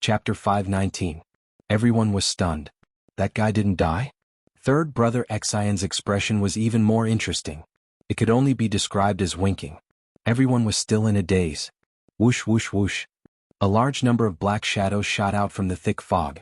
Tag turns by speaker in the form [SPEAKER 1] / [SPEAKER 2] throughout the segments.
[SPEAKER 1] Chapter 519. Everyone was stunned. That guy didn't die? Third brother Xian's expression was even more interesting. It could only be described as winking. Everyone was still in a daze. Whoosh whoosh whoosh. A large number of black shadows shot out from the thick fog.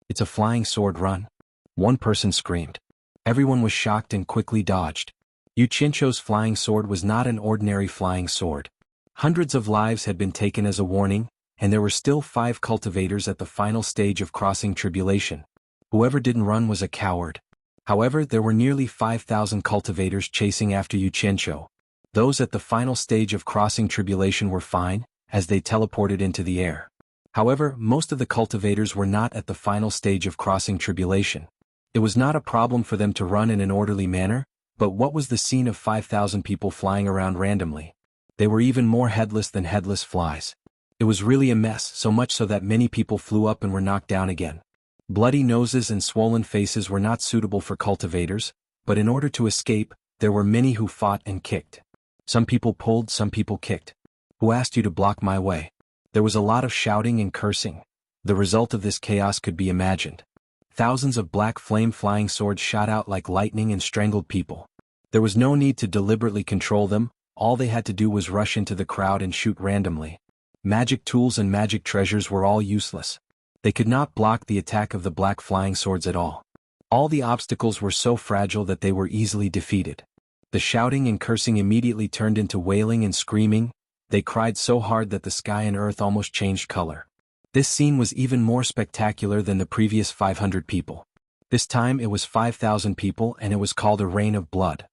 [SPEAKER 1] It's a flying sword run. One person screamed. Everyone was shocked and quickly dodged. Yu Qianqiu's flying sword was not an ordinary flying sword. Hundreds of lives had been taken as a warning, and there were still 5 cultivators at the final stage of crossing tribulation. Whoever didn't run was a coward. However, there were nearly 5,000 cultivators chasing after Yu Qianqiu. Those at the final stage of crossing tribulation were fine, as they teleported into the air. However, most of the cultivators were not at the final stage of crossing tribulation. It was not a problem for them to run in an orderly manner, but what was the scene of 5,000 people flying around randomly? They were even more headless than headless flies. It was really a mess, so much so that many people flew up and were knocked down again. Bloody noses and swollen faces were not suitable for cultivators, but in order to escape, there were many who fought and kicked. Some people pulled, some people kicked. Who asked you to block my way? There was a lot of shouting and cursing. The result of this chaos could be imagined. Thousands of black flame flying swords shot out like lightning and strangled people. There was no need to deliberately control them, all they had to do was rush into the crowd and shoot randomly. Magic tools and magic treasures were all useless. They could not block the attack of the black flying swords at all. All the obstacles were so fragile that they were easily defeated. The shouting and cursing immediately turned into wailing and screaming. They cried so hard that the sky and earth almost changed color. This scene was even more spectacular than the previous 500 people. This time it was 5,000 people and it was called a rain of blood.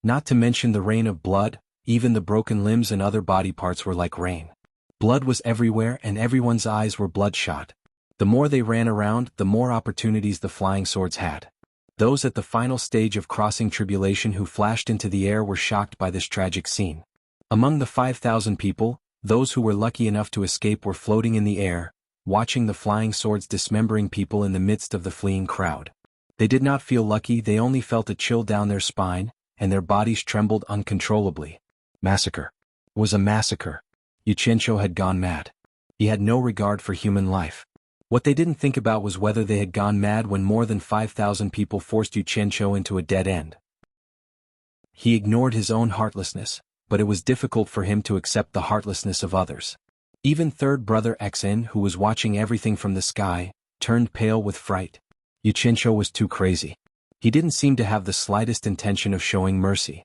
[SPEAKER 1] Not to mention the rain of blood, even the broken limbs and other body parts were like rain. Blood was everywhere and everyone's eyes were bloodshot. The more they ran around, the more opportunities the flying swords had. Those at the final stage of crossing tribulation who flashed into the air were shocked by this tragic scene. Among the 5,000 people, those who were lucky enough to escape were floating in the air, watching the flying swords dismembering people in the midst of the fleeing crowd. They did not feel lucky, they only felt a chill down their spine, and their bodies trembled uncontrollably. Massacre. It was a massacre. Yu Qianqiu had gone mad. He had no regard for human life. What they didn't think about was whether they had gone mad when more than 5,000 people forced Yu Qianqiu into a dead end. He ignored his own heartlessness, but it was difficult for him to accept the heartlessness of others. Even third brother Xin, who was watching everything from the sky, turned pale with fright. Yu Qianqiu was too crazy. He didn't seem to have the slightest intention of showing mercy.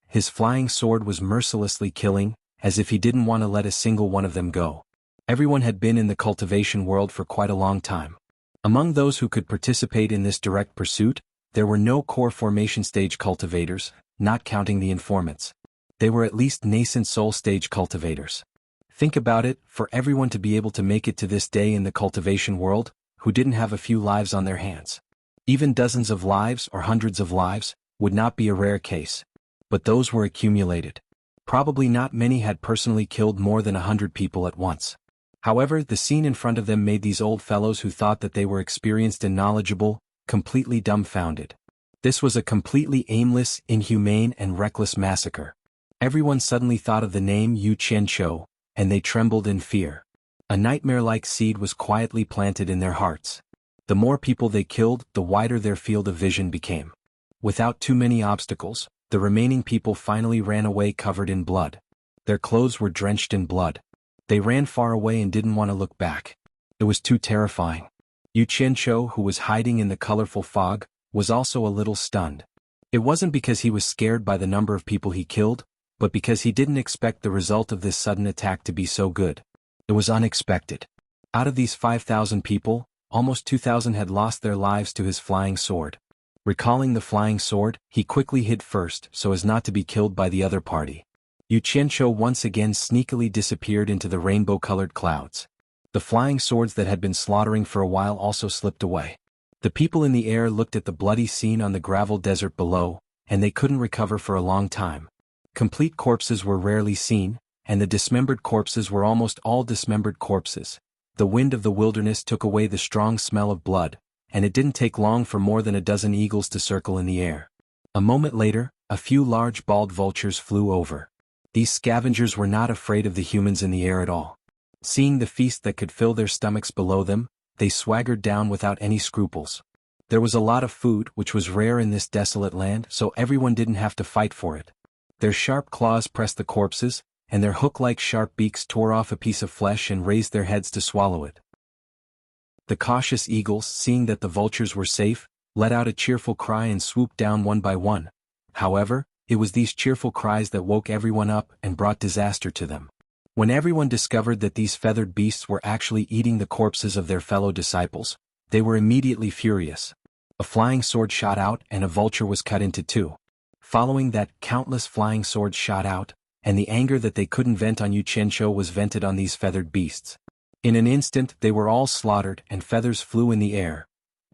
[SPEAKER 1] His flying sword was mercilessly killing, as if he didn't want to let a single one of them go. Everyone had been in the cultivation world for quite a long time. Among those who could participate in this direct pursuit, there were no core formation stage cultivators, not counting the informants. They were at least nascent soul stage cultivators. Think about it, for everyone to be able to make it to this day in the cultivation world, who didn't have a few lives on their hands. Even dozens of lives or hundreds of lives would not be a rare case. But those were accumulated. Probably not many had personally killed more than 100 people at once. However, the scene in front of them made these old fellows who thought that they were experienced and knowledgeable, completely dumbfounded. This was a completely aimless, inhumane and reckless massacre. Everyone suddenly thought of the name Yu Qianqiu, and they trembled in fear. A nightmare-like seed was quietly planted in their hearts. The more people they killed, the wider their field of vision became. Without too many obstacles, the remaining people finally ran away covered in blood. Their clothes were drenched in blood. They ran far away and didn't want to look back. It was too terrifying. Yu Qianqiu, who was hiding in the colorful fog, was also a little stunned. It wasn't because he was scared by the number of people he killed, but because he didn't expect the result of this sudden attack to be so good. It was unexpected. Out of these 5,000 people, almost 2,000 had lost their lives to his flying sword. Recalling the flying sword, he quickly hid first so as not to be killed by the other party. Yu Qianqiu once again sneakily disappeared into the rainbow-colored clouds. The flying swords that had been slaughtering for a while also slipped away. The people in the air looked at the bloody scene on the gravel desert below, and they couldn't recover for a long time. Complete corpses were rarely seen, and the dismembered corpses were almost all dismembered corpses. The wind of the wilderness took away the strong smell of blood, and it didn't take long for more than a dozen eagles to circle in the air. A moment later, a few large bald vultures flew over. These scavengers were not afraid of the humans in the air at all. Seeing the feast that could fill their stomachs below them, they swaggered down without any scruples. There was a lot of food, which was rare in this desolate land, so everyone didn't have to fight for it. Their sharp claws pressed the corpses, and their hook-like sharp beaks tore off a piece of flesh and raised their heads to swallow it. The cautious eagles, seeing that the vultures were safe, let out a cheerful cry and swooped down one by one. However, it was these cheerful cries that woke everyone up and brought disaster to them. When everyone discovered that these feathered beasts were actually eating the corpses of their fellow disciples, they were immediately furious. A flying sword shot out and a vulture was cut into two. Following that, countless flying swords shot out, and the anger that they couldn't vent on Wuxianqiu was vented on these feathered beasts. In an instant they were all slaughtered and feathers flew in the air.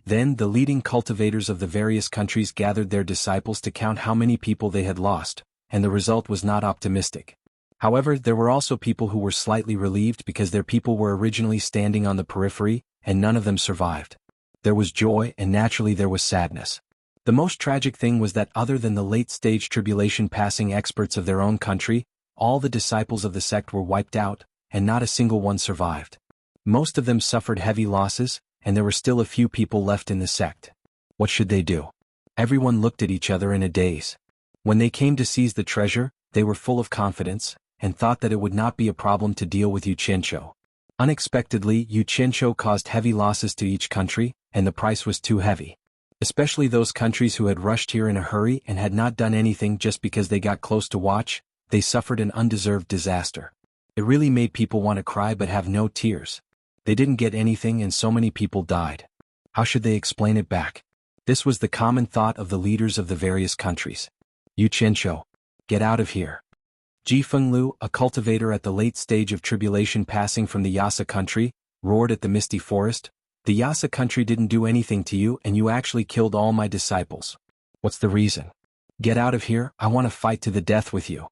[SPEAKER 1] Then the leading cultivators of the various countries gathered their disciples to count how many people they had lost, and the result was not optimistic. However, there were also people who were slightly relieved because their people were originally standing on the periphery, and none of them survived. There was joy and naturally there was sadness. The most tragic thing was that other than the late-stage tribulation-passing experts of their own country, all the disciples of the sect were wiped out, and not a single one survived. Most of them suffered heavy losses, and there were still a few people left in the sect. What should they do? Everyone looked at each other in a daze. When they came to seize the treasure, they were full of confidence, and thought that it would not be a problem to deal with Wuxianqiu. Unexpectedly, Wuxianqiu caused heavy losses to each country, and the price was too heavy. Especially those countries who had rushed here in a hurry and had not done anything just because they got close to watch, they suffered an undeserved disaster. It really made people want to cry but have no tears. They didn't get anything and so many people died. How should they explain it back? This was the common thought of the leaders of the various countries. Wuxianqiu, get out of here. Ji Fenglu, a cultivator at the late stage of tribulation passing from the Yasa country, roared at the misty forest. The Yasa country didn't do anything to you and you actually killed all my disciples. What's the reason? Get out of here, I want to fight to the death with you.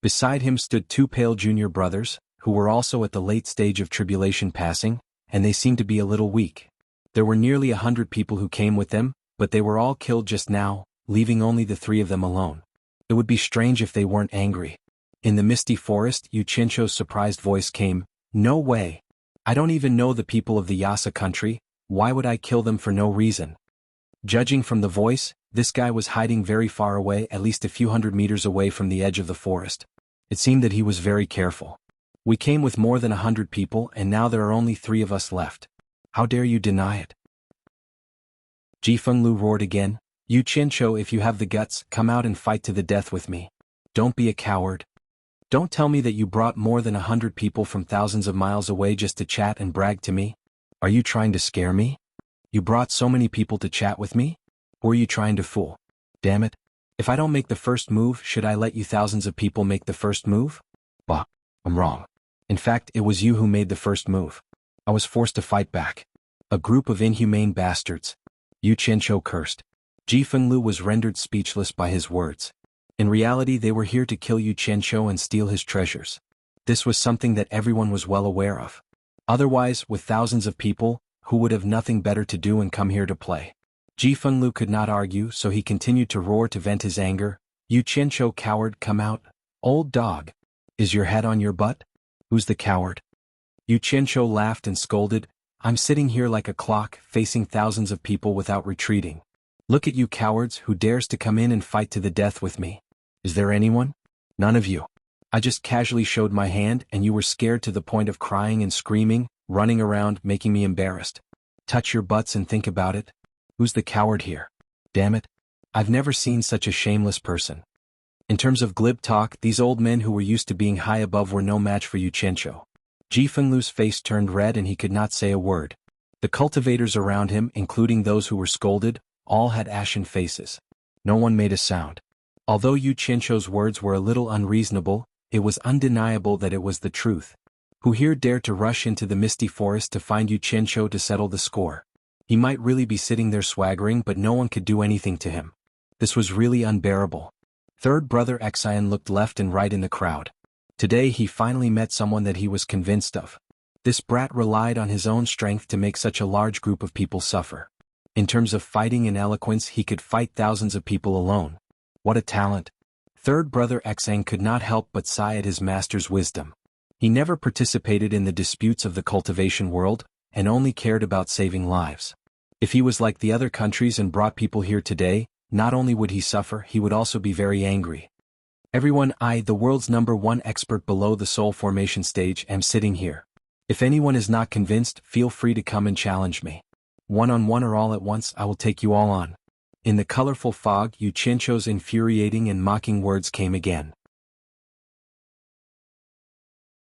[SPEAKER 1] Beside him stood two pale junior brothers, who were also at the late stage of tribulation passing, and they seemed to be a little weak. There were nearly 100 people who came with them, but they were all killed just now, leaving only the three of them alone. It would be strange if they weren't angry. In the misty forest, Wuxianqiu's surprised voice came, "No way. I don't even know the people of the Yasa country, why would I kill them for no reason?" Judging from the voice, this guy was hiding very far away, at least a few hundred meters away from the edge of the forest. It seemed that he was very careful. We came with more than 100 people and now there are only 3 of us left. How dare you deny it? Ji Fenglu roared again, "Wuxianqiu, if you have the guts, come out and fight to the death with me. Don't be a coward. Don't tell me that you brought more than 100 people from thousands of miles away just to chat and brag to me. Are you trying to scare me? You brought so many people to chat with me? Who are you trying to fool? Damn it. If I don't make the first move, should I let you thousands of people make the first move? Bah, I'm wrong. In fact, it was you who made the first move. I was forced to fight back. A group of inhumane bastards." Wuxianqiu cursed. Ji Fenglu was rendered speechless by his words. In reality, they were here to kill Wuxianqiu and steal his treasures. This was something that everyone was well aware of. Otherwise, with thousands of people, who would have nothing better to do and come here to play? Ji Fenglu could not argue, so he continued to roar to vent his anger. "Wuxianqiu, coward, come out. Old dog. Is your head on your butt? Who's the coward?" Wuxianqiu laughed and scolded, "I'm sitting here like a clock, facing thousands of people without retreating. Look at you cowards who dares to come in and fight to the death with me. Is there anyone? None of you. I just casually showed my hand and you were scared to the point of crying and screaming, running around, making me embarrassed. Touch your butts and think about it. Who's the coward here? Damn it. I've never seen such a shameless person." In terms of glib talk, these old men who were used to being high above were no match for Wuxianqiu. Ji Fenglu's face turned red and he could not say a word. The cultivators around him, including those who were scolded, all had ashen faces. No one made a sound. Although Wuxianqiu's words were a little unreasonable, it was undeniable that it was the truth. Who here dared to rush into the misty forest to find Wuxianqiu to settle the score? He might really be sitting there swaggering, but no one could do anything to him. This was really unbearable. Third brother Xian looked left and right in the crowd. Today he finally met someone that he was convinced of. This brat relied on his own strength to make such a large group of people suffer. In terms of fighting and eloquence, he could fight thousands of people alone. What a talent! Third brother Xian could not help but sigh at his master's wisdom. He never participated in the disputes of the cultivation world, and only cared about saving lives. If he was like the other countries and brought people here today, not only would he suffer, he would also be very angry. Everyone, I, the world's #1 expert below the soul formation stage, am sitting here. If anyone is not convinced, feel free to come and challenge me. One-on-one or all at once, I will take you all on. In the colorful fog, Yu Qianzhou's infuriating and mocking words came again.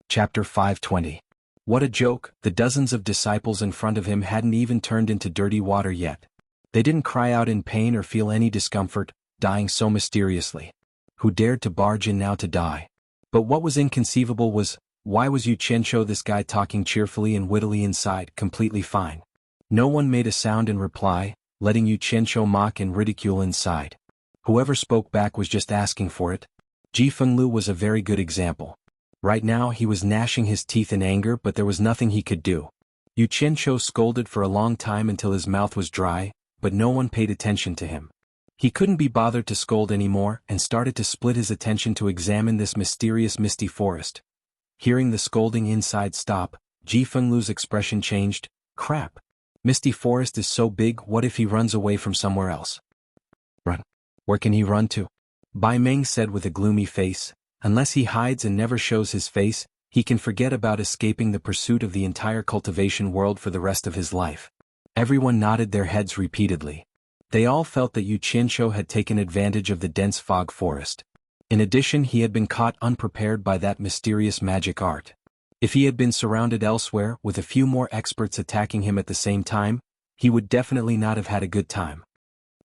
[SPEAKER 1] Chapter 520. What a joke, the dozens of disciples in front of him hadn't even turned into dirty water yet. They didn't cry out in pain or feel any discomfort, dying so mysteriously. Who dared to barge in now to die? But what was inconceivable was, why was Yu Qianzhou, this guy, talking cheerfully and wittily inside, completely fine? No one made a sound in reply, letting Yu Qianzhou mock and ridicule inside. Whoever spoke back was just asking for it. Ji Fenglu was a very good example. Right now he was gnashing his teeth in anger, but there was nothing he could do. Yu Qianzhou scolded for a long time until his mouth was dry, but no one paid attention to him. He couldn't be bothered to scold anymore and started to split his attention to examine this mysterious misty forest. Hearing the scolding inside stop, Ji Fenglu's expression changed. Crap. Misty forest is so big, what if he runs away from somewhere else? Run. Where can he run to? Bai Meng said with a gloomy face. Unless he hides and never shows his face, he can forget about escaping the pursuit of the entire cultivation world for the rest of his life. Everyone nodded their heads repeatedly. They all felt that Yu Qianzhou had taken advantage of the dense fog forest. In addition, he had been caught unprepared by that mysterious magic art. If he had been surrounded elsewhere, with a few more experts attacking him at the same time, he would definitely not have had a good time.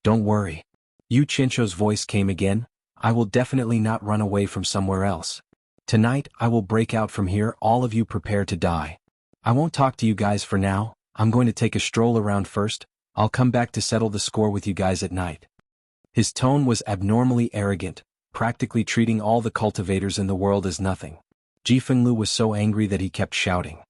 [SPEAKER 1] Don't worry. Yu Qianzhou's voice came again. I will definitely not run away from somewhere else. Tonight, I will break out from here, all of you prepare to die. I won't talk to you guys for now, I'm going to take a stroll around first, I'll come back to settle the score with you guys at night. His tone was abnormally arrogant, practically treating all the cultivators in the world as nothing. Ji Fenglu was so angry that he kept shouting.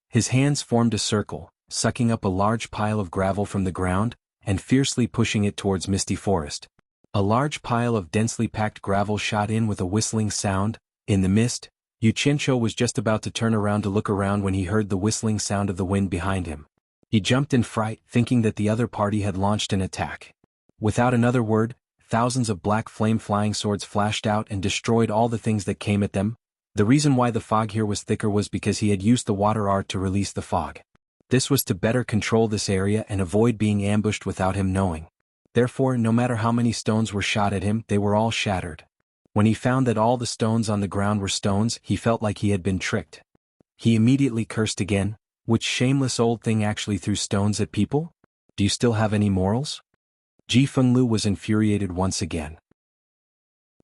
[SPEAKER 1] His hands formed a circle, sucking up a large pile of gravel from the ground, and fiercely pushing it towards Misty Forest. A large pile of densely packed gravel shot in with a whistling sound. In the mist, Yu Qianzhou was just about to turn around to look around when he heard the whistling sound of the wind behind him. He jumped in fright, thinking that the other party had launched an attack. Without another word, thousands of black flame-flying swords flashed out and destroyed all the things that came at them. The reason why the fog here was thicker was because he had used the water art to release the fog. This was to better control this area and avoid being ambushed without him knowing. Therefore, no matter how many stones were shot at him, they were all shattered. When he found that all the stones on the ground were stones, he felt like he had been tricked. He immediately cursed again. Which shameless old thing actually threw stones at people? Do you still have any morals? Ji Fenglu was infuriated once again.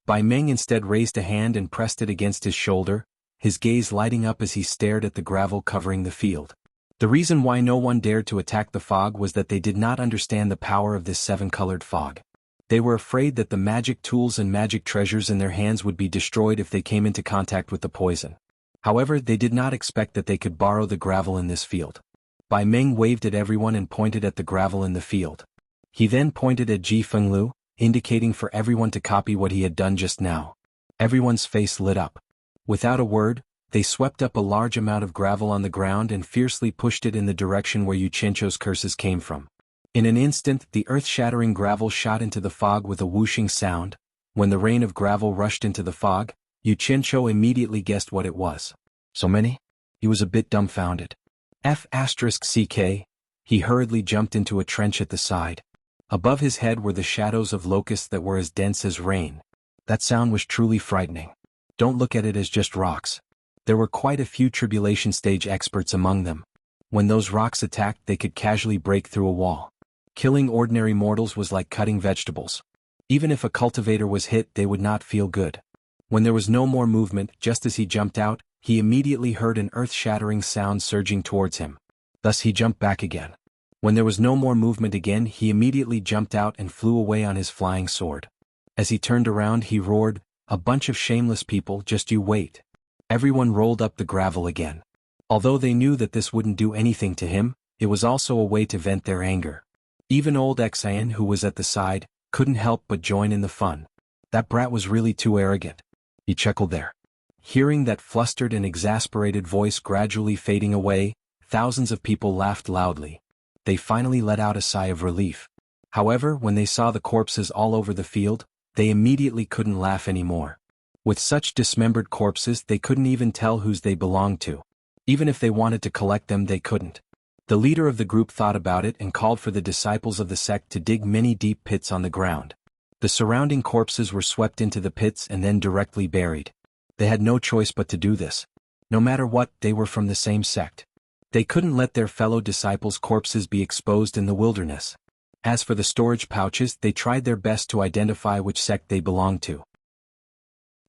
[SPEAKER 1] Bai Meng instead raised a hand and pressed it against his shoulder, his gaze lighting up as he stared at the gravel covering the field. The reason why no one dared to attack the fog was that they did not understand the power of this seven-colored fog. They were afraid that the magic tools and magic treasures in their hands would be destroyed if they came into contact with the poison. However, they did not expect that they could borrow the gravel in this field. Bai Meng waved at everyone and pointed at the gravel in the field. He then pointed at Ji Fenglu, indicating for everyone to copy what he had done just now. Everyone's face lit up. Without a word, they swept up a large amount of gravel on the ground and fiercely pushed it in the direction where Yu Qianzhou's curses came from. In an instant, the earth-shattering gravel shot into the fog with a whooshing sound. When the rain of gravel rushed into the fog, Yu Qianzhou immediately guessed what it was. So many? He was a bit dumbfounded. F***ck. He hurriedly jumped into a trench at the side. Above his head were the shadows of locusts that were as dense as rain. That sound was truly frightening. Don't look at it as just rocks. There were quite a few tribulation stage experts among them. When those rocks attacked, they could casually break through a wall. Killing ordinary mortals was like cutting vegetables. Even if a cultivator was hit, they would not feel good. When there was no more movement, just as he jumped out, he immediately heard an earth-shattering sound surging towards him. Thus he jumped back again. When there was no more movement again, he immediately jumped out and flew away on his flying sword. As he turned around, he roared, "A bunch of shameless people, just you wait." Everyone rolled up the gravel again. Although they knew that this wouldn't do anything to him, it was also a way to vent their anger. Even old Xian, who was at the side, couldn't help but join in the fun. That brat was really too arrogant. He chuckled there. Hearing that flustered and exasperated voice gradually fading away, thousands of people laughed loudly. They finally let out a sigh of relief. However, when they saw the corpses all over the field, they immediately couldn't laugh anymore. With such dismembered corpses, they couldn't even tell whose they belonged to. Even if they wanted to collect them, they couldn't. The leader of the group thought about it and called for the disciples of the sect to dig many deep pits on the ground. The surrounding corpses were swept into the pits and then directly buried. They had no choice but to do this. No matter what, they were from the same sect. They couldn't let their fellow disciples' corpses be exposed in the wilderness. As for the storage pouches, they tried their best to identify which sect they belonged to.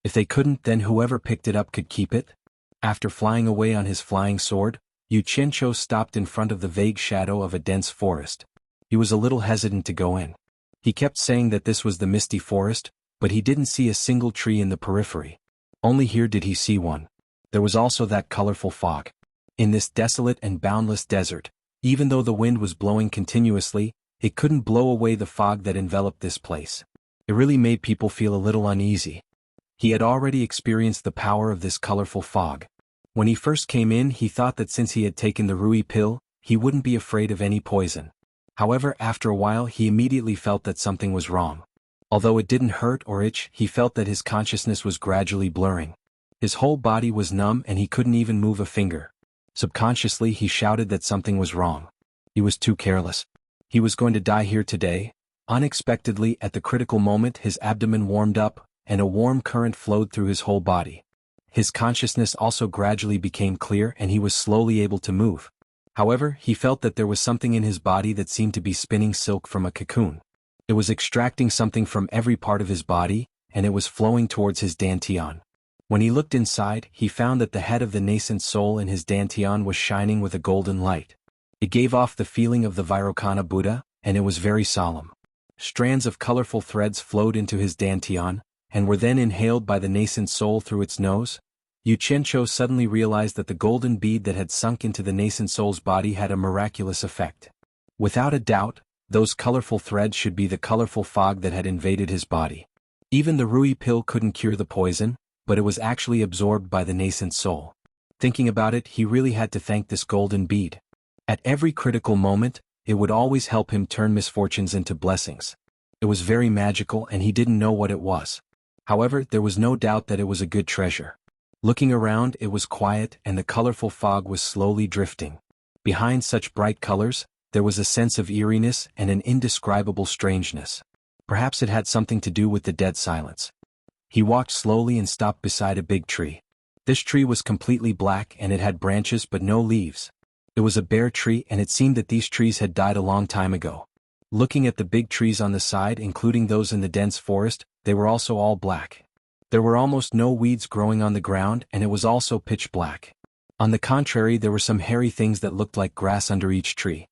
[SPEAKER 1] If they couldn't, then whoever picked it up could keep it. After flying away on his flying sword, Wuxia stopped in front of the vague shadow of a dense forest. He was a little hesitant to go in. He kept saying that this was the misty forest, but he didn't see a single tree in the periphery. Only here did he see one. There was also that colorful fog. In this desolate and boundless desert, even though the wind was blowing continuously, it couldn't blow away the fog that enveloped this place. It really made people feel a little uneasy. He had already experienced the power of this colorful fog. When he first came in, he thought that since he had taken the Rui pill, he wouldn't be afraid of any poison. However, after a while he immediately felt that something was wrong. Although it didn't hurt or itch, he felt that his consciousness was gradually blurring. His whole body was numb and he couldn't even move a finger. Subconsciously he shouted that something was wrong. He was too careless. He was going to die here today. Unexpectedly, at the critical moment, his abdomen warmed up, and a warm current flowed through his whole body. His consciousness also gradually became clear and he was slowly able to move. However, he felt that there was something in his body that seemed to be spinning silk from a cocoon. It was extracting something from every part of his body, and it was flowing towards his dantian. When he looked inside, he found that the head of the nascent soul in his dantian was shining with a golden light. It gave off the feeling of the Vairocana Buddha, and it was very solemn. Strands of colorful threads flowed into his dantian, and were then inhaled by the nascent soul through its nose. Wuxia suddenly realized that the golden bead that had sunk into the nascent soul's body had a miraculous effect. Without a doubt, those colorful threads should be the colorful fog that had invaded his body. Even the Rui pill couldn't cure the poison, but it was actually absorbed by the nascent soul. Thinking about it, he really had to thank this golden bead. At every critical moment, it would always help him turn misfortunes into blessings. It was very magical and he didn't know what it was. However, there was no doubt that it was a good treasure. Looking around, it was quiet and the colorful fog was slowly drifting. Behind such bright colors, there was a sense of eeriness and an indescribable strangeness. Perhaps it had something to do with the dead silence. He walked slowly and stopped beside a big tree. This tree was completely black and it had branches but no leaves. It was a bare tree and it seemed that these trees had died a long time ago. Looking at the big trees on the side, including those in the dense forest, they were also all black. There were almost no weeds growing on the ground and it was also pitch black. On the contrary, there were some hairy things that looked like grass under each tree.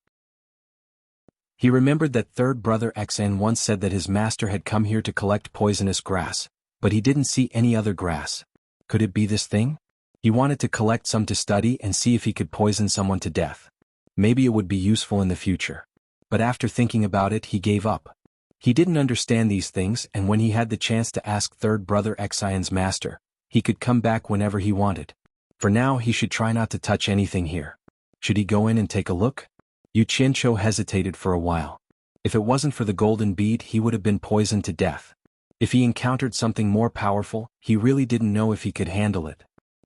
[SPEAKER 1] He remembered that third brother Xn once said that his master had come here to collect poisonous grass, but he didn't see any other grass. Could it be this thing? He wanted to collect some to study and see if he could poison someone to death. Maybe it would be useful in the future. But after thinking about it, he gave up. He didn't understand these things, and when he had the chance to ask third brother Xion's master, he could come back whenever he wanted. For now, he should try not to touch anything here. Should he go in and take a look? Wuxia hesitated for a while. If it wasn't for the golden bead, he would have been poisoned to death. If he encountered something more powerful, he really didn't know if he could handle it.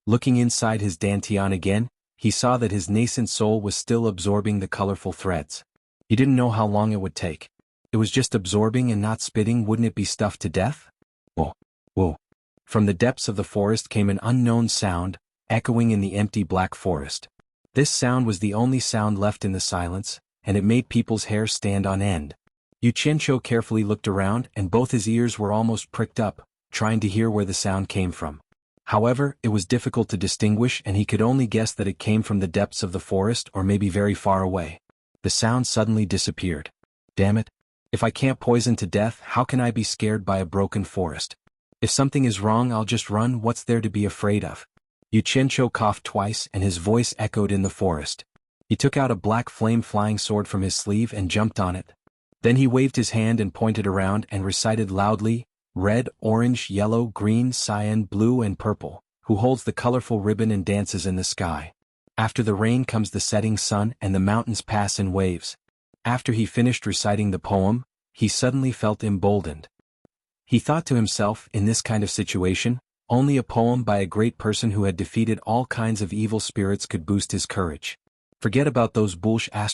[SPEAKER 1] Looking inside his dantian again, he saw that his nascent soul was still absorbing the colorful threads. He didn't know how long it would take. It was just absorbing and not spitting. Wouldn't it be stuffed to death? Whoa, whoa. From the depths of the forest came an unknown sound, echoing in the empty black forest. This sound was the only sound left in the silence, and it made people's hair stand on end. Wuxia carefully looked around and both his ears were almost pricked up, trying to hear where the sound came from. However, it was difficult to distinguish and he could only guess that it came from the depths of the forest or maybe very far away. The sound suddenly disappeared. Damn it. If I can't poison to death, how can I be scared by a broken forest? If something is wrong, I'll just run. What's there to be afraid of? Wuxia coughed twice and his voice echoed in the forest. He took out a black flame-flying sword from his sleeve and jumped on it. Then he waved his hand and pointed around and recited loudly, red, orange, yellow, green, cyan, blue and purple. who holds the colorful ribbon and dances in the sky. After the rain comes the setting sun and the mountains pass in waves. After he finished reciting the poem, he suddenly felt emboldened. He thought to himself, in this kind of situation, only a poem by a great person who had defeated all kinds of evil spirits could boost his courage. Forget about those ***ta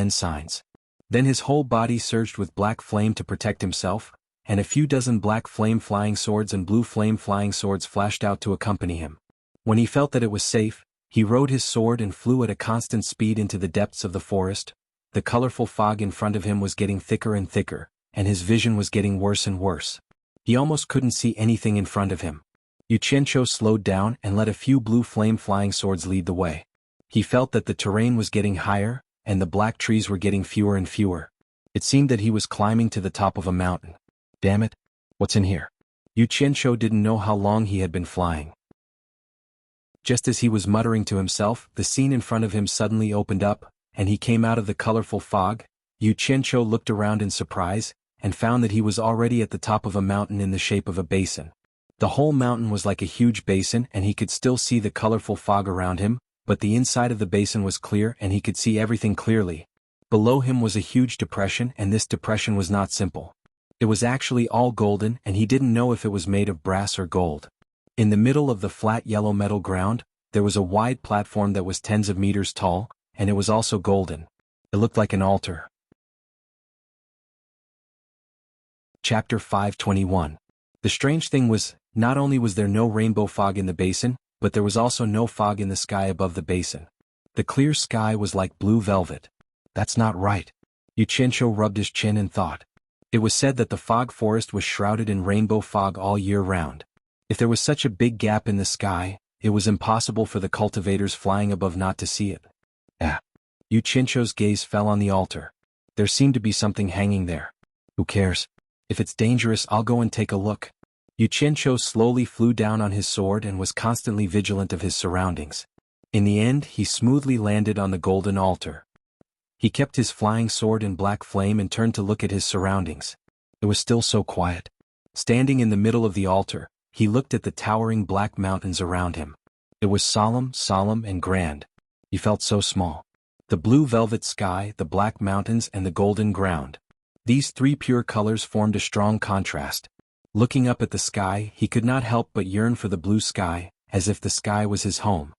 [SPEAKER 1] signs. Then his whole body surged with black flame to protect himself, and a few dozen black flame flying swords and blue flame flying swords flashed out to accompany him. When he felt that it was safe, he rode his sword and flew at a constant speed into the depths of the forest. The colorful fog in front of him was getting thicker and thicker, and his vision was getting worse and worse. He almost couldn't see anything in front of him. Wuxia slowed down and let a few blue flame flying swords lead the way. He felt that the terrain was getting higher, and the black trees were getting fewer and fewer. It seemed that he was climbing to the top of a mountain. Damn it! What's in here? Wuxia didn't know how long he had been flying. Just as he was muttering to himself, the scene in front of him suddenly opened up, and he came out of the colorful fog. Wuxia looked around in surprise, and found that he was already at the top of a mountain in the shape of a basin. The whole mountain was like a huge basin, and he could still see the colorful fog around him, but the inside of the basin was clear and he could see everything clearly. Below him was a huge depression, and this depression was not simple. It was actually all golden, and he didn't know if it was made of brass or gold. In the middle of the flat yellow metal ground, there was a wide platform that was tens of meters tall, and it was also golden. It looked like an altar. Chapter 521. The strange thing was, not only was there no rainbow fog in the basin, but there was also no fog in the sky above the basin. The clear sky was like blue velvet. That's not right. Wuxia rubbed his chin and thought. It was said that the fog forest was shrouded in rainbow fog all year round. If there was such a big gap in the sky, it was impossible for the cultivators flying above not to see it. Wuxia's gaze fell on the altar. There seemed to be something hanging there. Who cares? If it's dangerous, I'll go and take a look. Wuxia slowly flew down on his sword and was constantly vigilant of his surroundings. In the end, he smoothly landed on the golden altar. He kept his flying sword in black flame and turned to look at his surroundings. It was still so quiet. Standing in the middle of the altar, he looked at the towering black mountains around him. It was solemn and grand. He felt so small. The blue velvet sky, the black mountains, and the golden ground. These three pure colors formed a strong contrast. Looking up at the sky, he could not help but yearn for the blue sky, as if the sky was his home.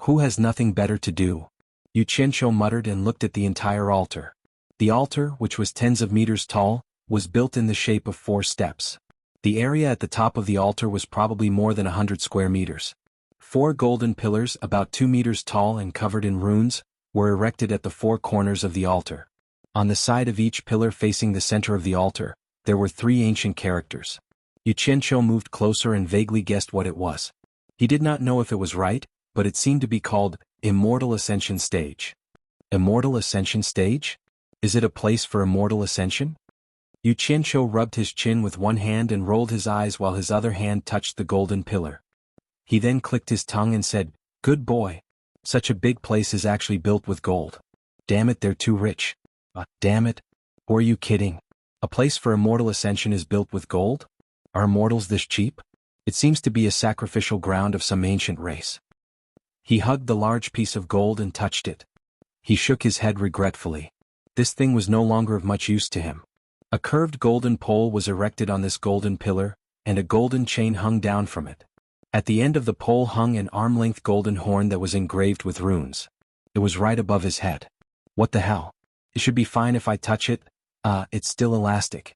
[SPEAKER 1] Who has nothing better to do? Wuxia muttered and looked at the entire altar. The altar, which was tens of meters tall, was built in the shape of 4 steps. The area at the top of the altar was probably more than 100 square meters. 4 golden pillars, about 2 meters tall and covered in runes, were erected at the 4 corners of the altar. On the side of each pillar facing the center of the altar, there were 3 ancient characters. Wuxia moved closer and vaguely guessed what it was. He did not know if it was right, but it seemed to be called Immortal Ascension Stage. Immortal Ascension Stage? Is it a place for immortal ascension? Wuxia rubbed his chin with one hand and rolled his eyes while his other hand touched the golden pillar. He then clicked his tongue and said, "Good boy. Such a big place is actually built with gold. Damn it, they're too rich. Damn it. Or are you kidding? A place for immortal ascension is built with gold? Are immortals this cheap? It seems to be a sacrificial ground of some ancient race." He hugged the large piece of gold and touched it. He shook his head regretfully. This thing was no longer of much use to him. A curved golden pole was erected on this golden pillar, and a golden chain hung down from it. At the end of the pole hung an arm-length golden horn that was engraved with runes. It was right above his head. What the hell? It should be fine if I touch it. It's still elastic.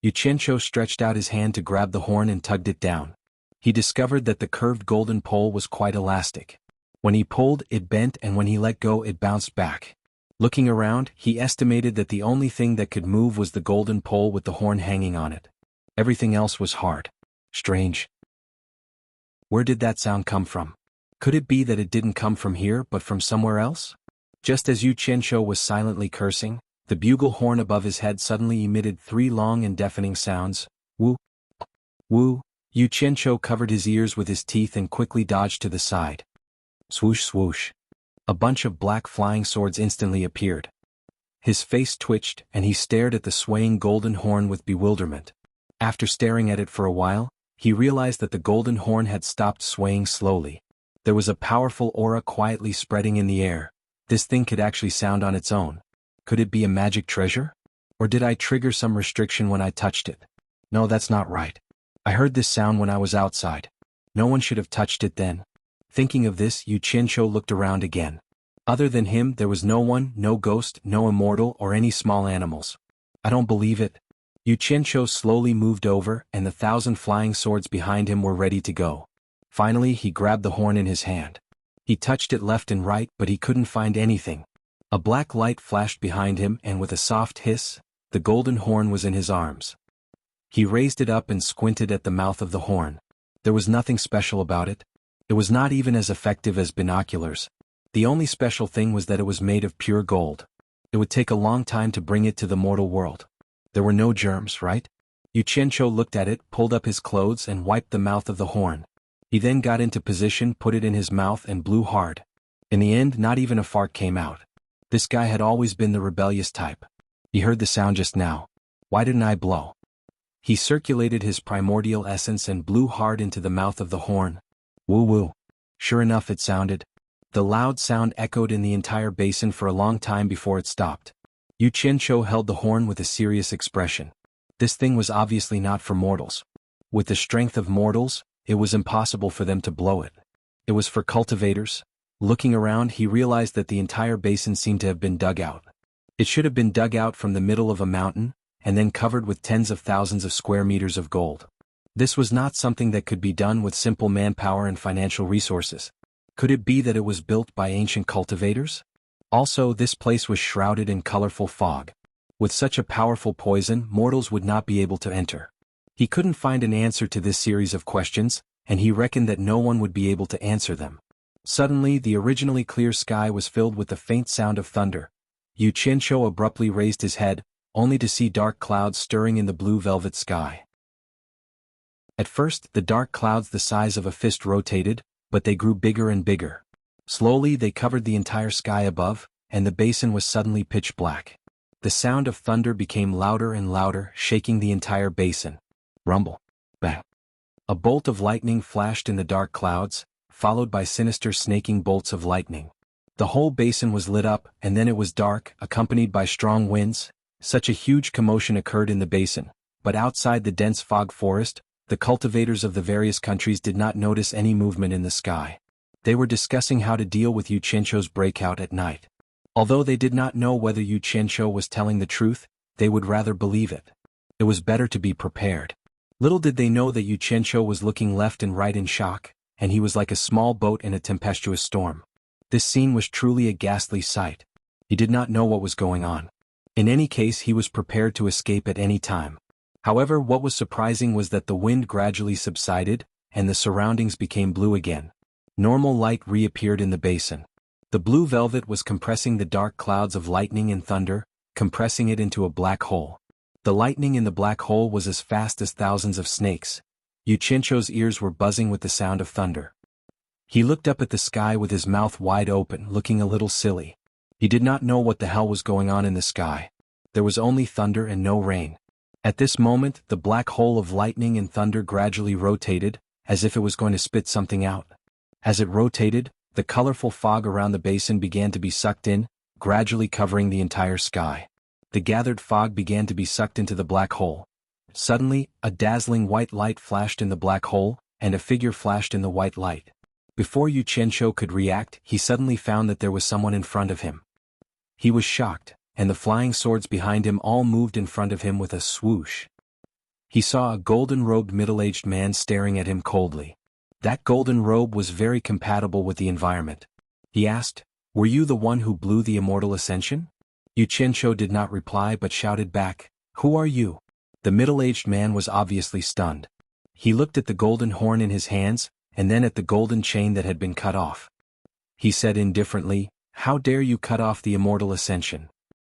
[SPEAKER 1] Wuxia stretched out his hand to grab the horn and tugged it down. He discovered that the curved golden pole was quite elastic. When he pulled, it bent, and when he let go, it bounced back. Looking around, he estimated that the only thing that could move was the golden pole with the horn hanging on it. Everything else was hard. Strange. Where did that sound come from? Could it be that it didn't come from here but from somewhere else? Just as Wuxia was silently cursing, the bugle horn above his head suddenly emitted 3 long and deafening sounds. Woo! Woo! Wuxia covered his ears with his teeth and quickly dodged to the side. Swoosh swoosh. A bunch of black flying swords instantly appeared. His face twitched and he stared at the swaying golden horn with bewilderment. After staring at it for a while, He realized that the golden horn had stopped swaying slowly. There was a powerful aura quietly spreading in the air. This thing could actually sound on its own. Could it be a magic treasure? Or did I trigger some restriction when I touched it? No, that's not right. I heard this sound when I was outside. No one should have touched it then. Thinking of this, Yu Qianqiu looked around again. Other than him, there was no one, no ghost, no immortal, or any small animals. I don't believe it. Yu Qianqiu slowly moved over, and the 1,000 flying swords behind him were ready to go. Finally, he grabbed the horn in his hand. He touched it left and right, but he couldn't find anything. A black light flashed behind him, and with a soft hiss, the golden horn was in his arms. He raised it up and squinted at the mouth of the horn. There was nothing special about it. It was not even as effective as binoculars. The only special thing was that it was made of pure gold. It would take a long time to bring it to the mortal world. There were no germs, right? Yu Qianqiu looked at it, pulled up his clothes and wiped the mouth of the horn. He then got into position, put it in his mouth and blew hard. In the end, not even a fart came out. This guy had always been the rebellious type. He heard the sound just now. Why didn't I blow? He circulated his primordial essence and blew hard into the mouth of the horn. Woo-woo. Sure enough, it sounded. The loud sound echoed in the entire basin for a long time before it stopped. Yu Qianqiu held the horn with a serious expression. This thing was obviously not for mortals. With the strength of mortals, it was impossible for them to blow it. It was for cultivators. Looking around, he realized that the entire basin seemed to have been dug out. It should have been dug out from the middle of a mountain, and then covered with tens of thousands of square meters of gold. This was not something that could be done with simple manpower and financial resources. Could it be that it was built by ancient cultivators? Also, this place was shrouded in colorful fog. With such a powerful poison, mortals would not be able to enter. He couldn't find an answer to this series of questions, and he reckoned that no one would be able to answer them. Suddenly, the originally clear sky was filled with the faint sound of thunder. Yu Qianqiu abruptly raised his head, only to see dark clouds stirring in the blue velvet sky. At first, the dark clouds the size of a fist rotated, but they grew bigger and bigger. Slowly, they covered the entire sky above, and the basin was suddenly pitch black. The sound of thunder became louder and louder, shaking the entire basin. Rumble. Bang. A bolt of lightning flashed in the dark clouds, followed by sinister snaking bolts of lightning. The whole basin was lit up, and then it was dark, accompanied by strong winds. Such a huge commotion occurred in the basin, but outside the dense fog forest, the cultivators of the various countries did not notice any movement in the sky. They were discussing how to deal with Yu Qianqiu's breakout at night. Although they did not know whether Yu Qianqiu was telling the truth, they would rather believe it. It was better to be prepared. Little did they know that Yu Qianqiu was looking left and right in shock, and he was like a small boat in a tempestuous storm. This scene was truly a ghastly sight. He did not know what was going on. In any case, he was prepared to escape at any time. However, what was surprising was that the wind gradually subsided, and the surroundings became blue again. Normal light reappeared in the basin. The blue velvet was compressing the dark clouds of lightning and thunder, compressing it into a black hole. The lightning in the black hole was as fast as thousands of snakes. Yu Qianqiu's ears were buzzing with the sound of thunder. He looked up at the sky with his mouth wide open, looking a little silly. He did not know what the hell was going on in the sky. There was only thunder and no rain. At this moment, the black hole of lightning and thunder gradually rotated, as if it was going to spit something out. As it rotated, the colorful fog around the basin began to be sucked in, gradually covering the entire sky. The gathered fog began to be sucked into the black hole. Suddenly, a dazzling white light flashed in the black hole, and a figure flashed in the white light. Before Yu Qianqiu could react, he suddenly found that there was someone in front of him. He was shocked, and the flying swords behind him all moved in front of him with a swoosh. He saw a golden-robed middle-aged man staring at him coldly. That golden robe was very compatible with the environment. He asked, "Were you the one who blew the immortal ascension?" Yu Qianqiu did not reply but shouted back, "Who are you?" The middle-aged man was obviously stunned. He looked at the golden horn in his hands, and then at the golden chain that had been cut off. He said indifferently, "How dare you cut off the immortal ascension?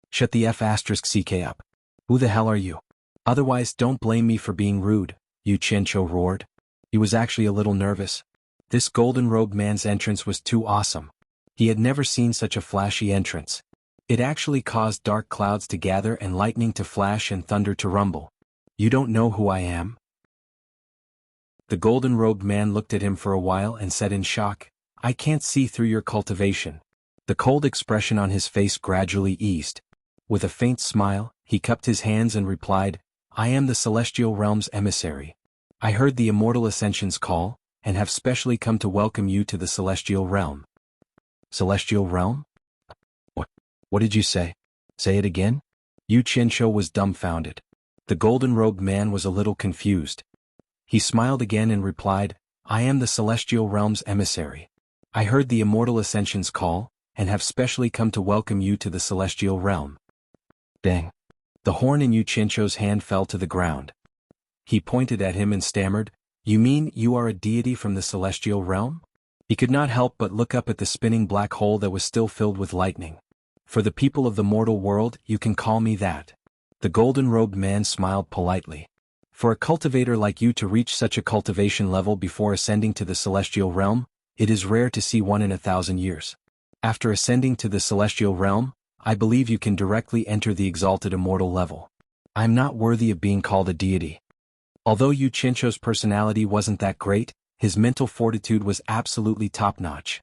[SPEAKER 1] Shut the F***ck up. Who the hell are you? Otherwise don't blame me for being rude," Yu Qianqiu roared. He was actually a little nervous. This golden-robed man's entrance was too awesome. He had never seen such a flashy entrance. It actually caused dark clouds to gather and lightning to flash and thunder to rumble. "You don't know who I am?" The golden-robed man looked at him for a while and said in shock, "I can't see through your cultivation." The cold expression on his face gradually eased. With a faint smile, he cupped his hands and replied, "I am the celestial realm's emissary. I heard the immortal ascension's call, and have specially come to welcome you to the celestial realm." Celestial realm? What did you say? Say it again? Yu Qianqiu was dumbfounded. The golden-robed man was a little confused. He smiled again and replied, "I am the celestial realm's emissary. I heard the immortal ascension's call, and have specially come to welcome you to the celestial realm." Dang. The horn in Yu Qianqiu's hand fell to the ground. He pointed at him and stammered, "You mean you are a deity from the celestial realm?" He could not help but look up at the spinning black hole that was still filled with lightning. "For the people of the mortal world, you can call me that." The golden-robed man smiled politely. "For a cultivator like you to reach such a cultivation level before ascending to the celestial realm, it is rare to see one in 1,000 years. After ascending to the celestial realm, I believe you can directly enter the exalted immortal level. I am not worthy of being called a deity." Although Yu Qianqiu's personality wasn't that great, his mental fortitude was absolutely top-notch.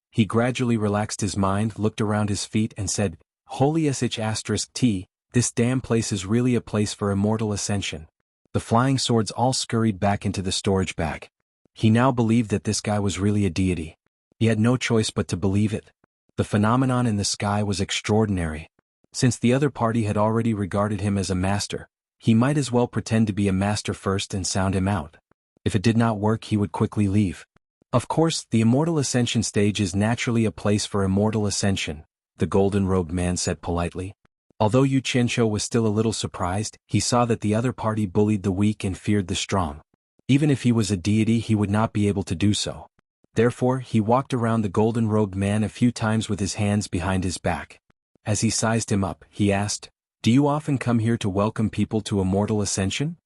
[SPEAKER 1] He gradually relaxed his mind, looked around his feet and said, "Holy sh*t, this damn place is really a place for immortal ascension." The flying swords all scurried back into the storage bag. He now believed that this guy was really a deity. He had no choice but to believe it. The phenomenon in the sky was extraordinary. Since the other party had already regarded him as a master, he might as well pretend to be a master first and sound him out. If it did not work, he would quickly leave. Of course, the immortal ascension stage is naturally a place for immortal ascension, the golden-robed man said politely. Although Yu Qianqiu was still a little surprised, he saw that the other party bullied the weak and feared the strong. Even if he was a deity, he would not be able to do so. Therefore, he walked around the golden-robed man a few times with his hands behind his back. As he sized him up, he asked, "Do you often come here to welcome people to immortal ascension?"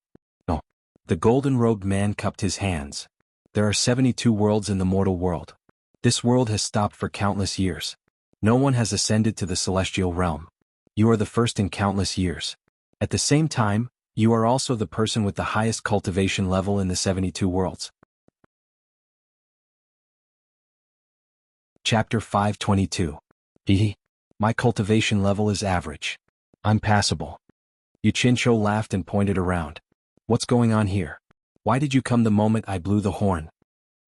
[SPEAKER 1] "No." The golden-robed man cupped his hands. "There are 72 worlds in the mortal world. This world has stopped for countless years. No one has ascended to the celestial realm. You are the first in countless years. At the same time, you are also the person with the highest cultivation level in the 72 worlds." Chapter 522. My cultivation level is average. I'm passable. Yu Qianqiu laughed and pointed around. "What's going on here? Why did you come the moment I blew the horn?"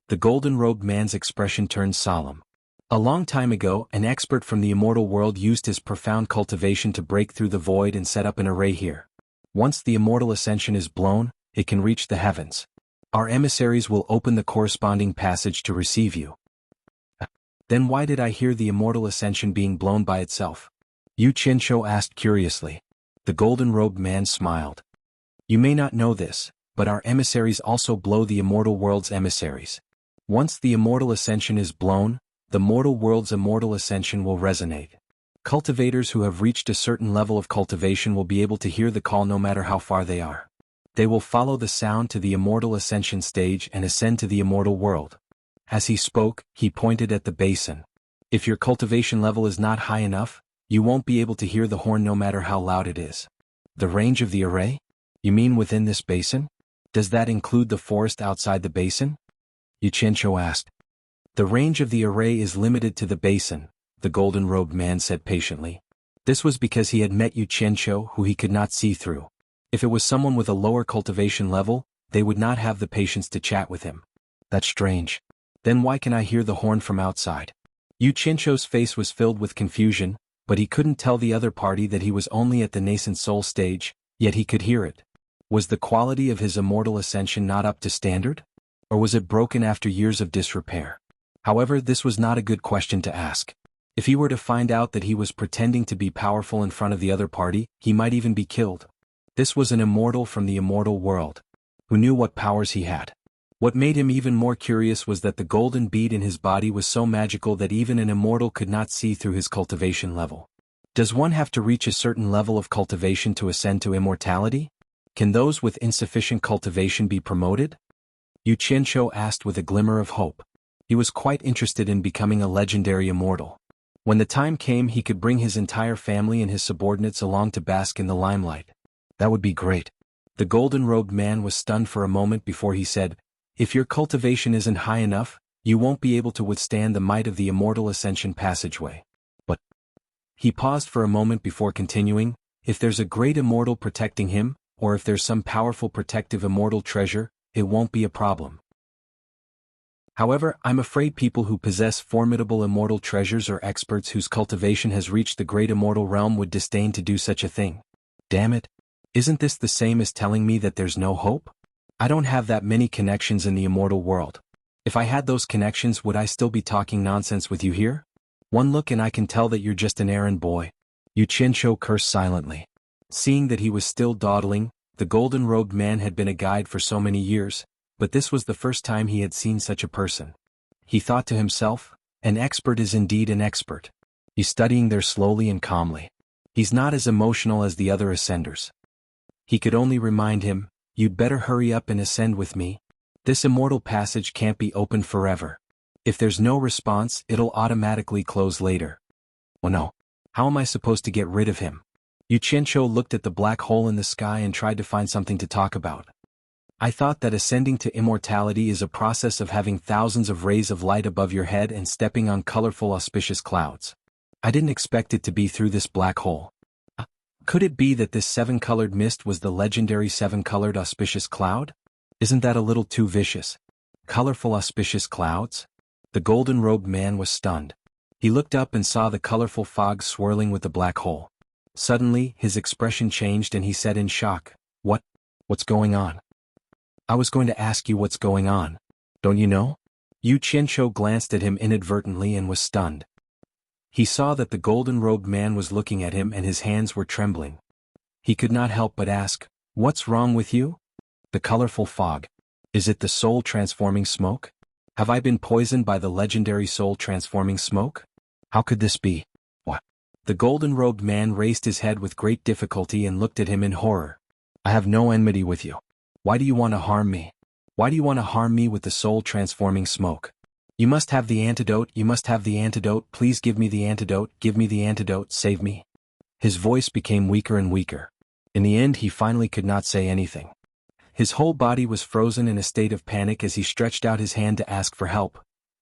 [SPEAKER 1] The golden-robed man's expression turned solemn. "A long time ago, an expert from the immortal world used his profound cultivation to break through the void and set up an array here. Once the immortal ascension is blown, it can reach the heavens. Our emissaries will open the corresponding passage to receive you." "Then why did I hear the immortal ascension being blown by itself?" Yu Qianqiu asked curiously. The golden-robed man smiled. "You may not know this, but our emissaries also blow the immortal world's emissaries. Once the immortal ascension is blown, the mortal world's immortal ascension will resonate. Cultivators who have reached a certain level of cultivation will be able to hear the call no matter how far they are. They will follow the sound to the immortal ascension stage and ascend to the immortal world." As he spoke, he pointed at the basin. "If your cultivation level is not high enough, you won't be able to hear the horn no matter how loud it is." "The range of the array? You mean within this basin? Does that include the forest outside the basin?" Yu Qianqiu asked. "The range of the array is limited to the basin," the golden-robed man said patiently. This was because he had met Yu Qianqiu, who he could not see through. If it was someone with a lower cultivation level, they would not have the patience to chat with him. "That's strange. Then why can I hear the horn from outside?" Yu Qianqiu's face was filled with confusion, but he couldn't tell the other party that he was only at the nascent soul stage, yet he could hear it. Was the quality of his immortal ascension not up to standard? Or was it broken after years of disrepair? However, this was not a good question to ask. If he were to find out that he was pretending to be powerful in front of the other party, he might even be killed. This was an immortal from the immortal world. Who knew what powers he had? What made him even more curious was that the golden bead in his body was so magical that even an immortal could not see through his cultivation level. Does one have to reach a certain level of cultivation to ascend to immortality? Can those with insufficient cultivation be promoted? Yu Qianqiu asked with a glimmer of hope. He was quite interested in becoming a legendary immortal. When the time came, he could bring his entire family and his subordinates along to bask in the limelight. That would be great. The golden-robed man was stunned for a moment before he said, If your cultivation isn't high enough, you won't be able to withstand the might of the immortal ascension passageway. But he paused for a moment before continuing, if there's a great immortal protecting him, or if there's some powerful protective immortal treasure, it won't be a problem. However, I'm afraid people who possess formidable immortal treasures or experts whose cultivation has reached the great immortal realm would disdain to do such a thing. Damn it. Isn't this the same as telling me that there's no hope? I don't have that many connections in the immortal world. If I had those connections, would I still be talking nonsense with you here? One look and I can tell that you're just an errand boy. Yu Qianqiu cursed silently. Seeing that he was still dawdling, the golden-robed man had been a guide for so many years, but this was the first time he had seen such a person. He thought to himself, an expert is indeed an expert. He's studying there slowly and calmly. He's not as emotional as the other ascenders. He could only remind him, you'd better hurry up and ascend with me. This immortal passage can't be opened forever. If there's no response, it'll automatically close later. Oh no. How am I supposed to get rid of him? Yu Qianqiu looked at the black hole in the sky and tried to find something to talk about. I thought that ascending to immortality is a process of having thousands of rays of light above your head and stepping on colorful auspicious clouds. I didn't expect it to be through this black hole. Could it be that this seven-colored mist was the legendary seven-colored auspicious cloud? Isn't that a little too vicious? Colorful auspicious clouds? The golden-robed man was stunned. He looked up and saw the colorful fog swirling with the black hole. Suddenly, his expression changed and he said in shock, What's going on? I was going to ask you what's going on. Don't you know? Yu Qianqiu glanced at him inadvertently and was stunned. He saw that the golden-robed man was looking at him and his hands were trembling. He could not help but ask, What's wrong with you? The colorful fog. Is it the soul-transforming smoke? Have I been poisoned by the legendary soul-transforming smoke? How could this be? What? The golden-robed man raised his head with great difficulty and looked at him in horror. I have no enmity with you. Why do you want to harm me? Why do you want to harm me with the soul-transforming smoke? You must have the antidote, you must have the antidote, please give me the antidote, save me. His voice became weaker and weaker. In the end he finally could not say anything. His whole body was frozen in a state of panic as he stretched out his hand to ask for help.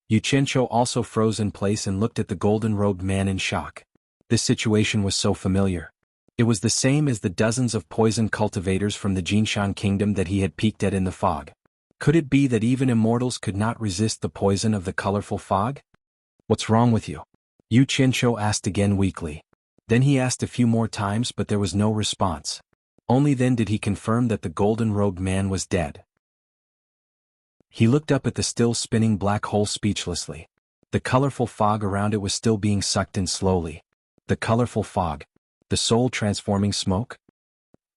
[SPEAKER 1] Yu Qianqiu also froze in place and looked at the golden-robed man in shock. This situation was so familiar. It was the same as the dozens of poison cultivators from the Jinshan kingdom that he had peeked at in the fog. Could it be that even immortals could not resist the poison of the colorful fog? What's wrong with you? Yu Qianqiu asked again weakly. Then he asked a few more times but there was no response. Only then did he confirm that the golden-robed man was dead. He looked up at the still spinning black hole speechlessly. The colorful fog around it was still being sucked in slowly. The colorful fog. The soul-transforming smoke?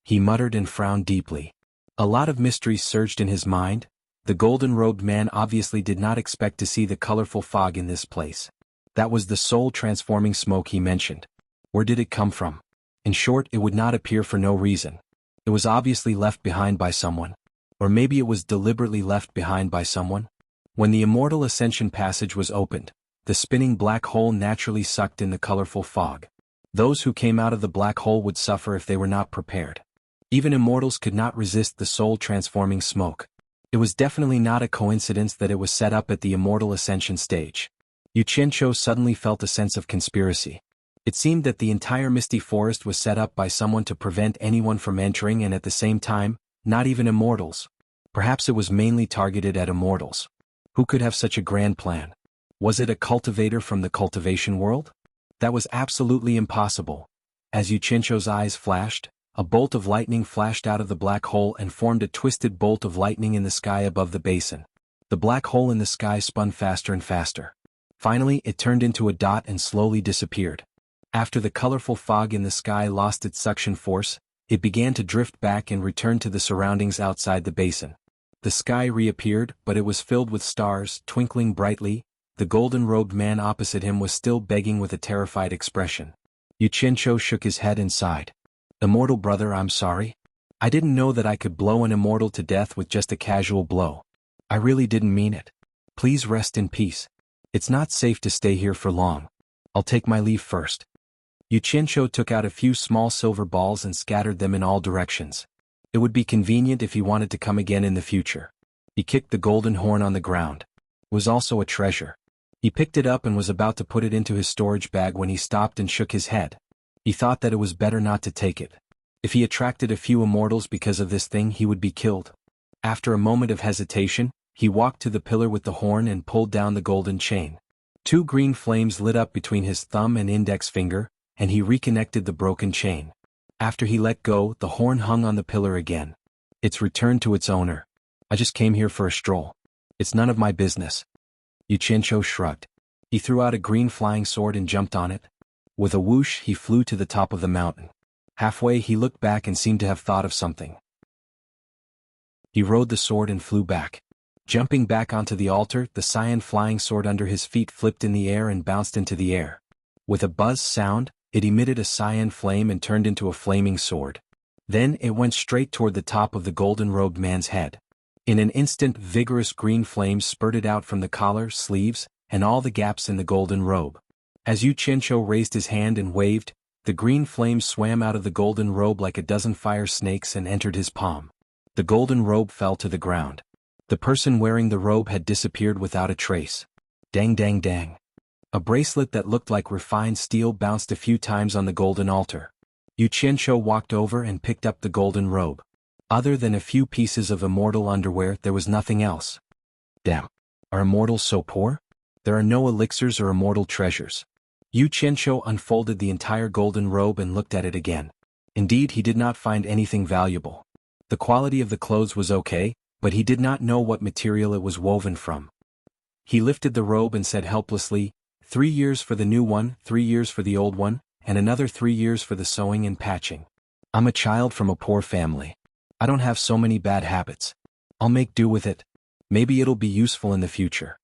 [SPEAKER 1] He muttered and frowned deeply. A lot of mysteries surged in his mind. The golden-robed man obviously did not expect to see the colorful fog in this place. That was the soul-transforming smoke he mentioned. Where did it come from? In short, it would not appear for no reason. It was obviously left behind by someone. Or maybe it was deliberately left behind by someone. When the immortal ascension passage was opened, the spinning black hole naturally sucked in the colorful fog. Those who came out of the black hole would suffer if they were not prepared. Even immortals could not resist the soul-transforming smoke. It was definitely not a coincidence that it was set up at the immortal ascension stage. Yu Qianqiu suddenly felt a sense of conspiracy. It seemed that the entire misty forest was set up by someone to prevent anyone from entering and at the same time, not even immortals. Perhaps it was mainly targeted at immortals. Who could have such a grand plan? Was it a cultivator from the cultivation world? That was absolutely impossible. As Yu Qianqiu's eyes flashed, a bolt of lightning flashed out of the black hole and formed a twisted bolt of lightning in the sky above the basin. The black hole in the sky spun faster and faster. Finally, it turned into a dot and slowly disappeared. After the colorful fog in the sky lost its suction force, it began to drift back and return to the surroundings outside the basin. The sky reappeared, but it was filled with stars, twinkling brightly. The golden-robed man opposite him was still begging with a terrified expression. Yu Qianqiu shook his head and sighed. Immortal brother, I'm sorry. I didn't know that I could blow an immortal to death with just a casual blow. I really didn't mean it. Please rest in peace. It's not safe to stay here for long. I'll take my leave first. Yu Qianqiu took out a few small silver balls and scattered them in all directions. It would be convenient if he wanted to come again in the future. He kicked the golden horn on the ground. It was also a treasure. He picked it up and was about to put it into his storage bag when he stopped and shook his head. He thought that it was better not to take it. If he attracted a few immortals because of this thing, he would be killed. After a moment of hesitation, he walked to the pillar with the horn and pulled down the golden chain. 2 green flames lit up between his thumb and index finger, and he reconnected the broken chain. After he let go, the horn hung on the pillar again. It's returned to its owner. I just came here for a stroll. It's none of my business. Wuxia shrugged. He threw out a green flying sword and jumped on it. With a whoosh, he flew to the top of the mountain. Halfway, he looked back and seemed to have thought of something. He rode the sword and flew back. Jumping back onto the altar, the cyan flying sword under his feet flipped in the air and bounced into the air. With a buzz sound, it emitted a cyan flame and turned into a flaming sword. Then it went straight toward the top of the golden-robed man's head. In an instant, vigorous green flames spurted out from the collar, sleeves, and all the gaps in the golden robe. As Wuxia raised his hand and waved, the green flames swam out of the golden robe like a dozen fire snakes and entered his palm. The golden robe fell to the ground. The person wearing the robe had disappeared without a trace. Dang dang dang. A bracelet that looked like refined steel bounced a few times on the golden altar. Wuxia walked over and picked up the golden robe. Other than a few pieces of immortal underwear, there was nothing else. Damn. Are immortals so poor? There are no elixirs or immortal treasures. Wuxia unfolded the entire golden robe and looked at it again. Indeed, he did not find anything valuable. The quality of the clothes was okay, but he did not know what material it was woven from. He lifted the robe and said helplessly, 3 years for the new one, 3 years for the old one, and another 3 years for the sewing and patching. I'm a child from a poor family. I don't have so many bad habits. I'll make do with it. Maybe it'll be useful in the future.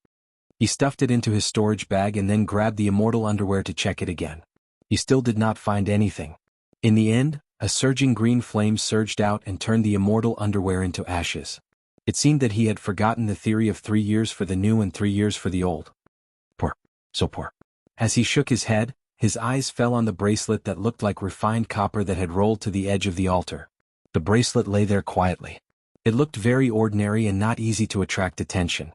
[SPEAKER 1] He stuffed it into his storage bag and then grabbed the immortal underwear to check it again. He still did not find anything. In the end, a surging green flame surged out and turned the immortal underwear into ashes. It seemed that he had forgotten the theory of 3 years for the new and 3 years for the old. Poor. So poor. As he shook his head, his eyes fell on the bracelet that looked like refined copper that had rolled to the edge of the altar. The bracelet lay there quietly. It looked very ordinary and not easy to attract attention.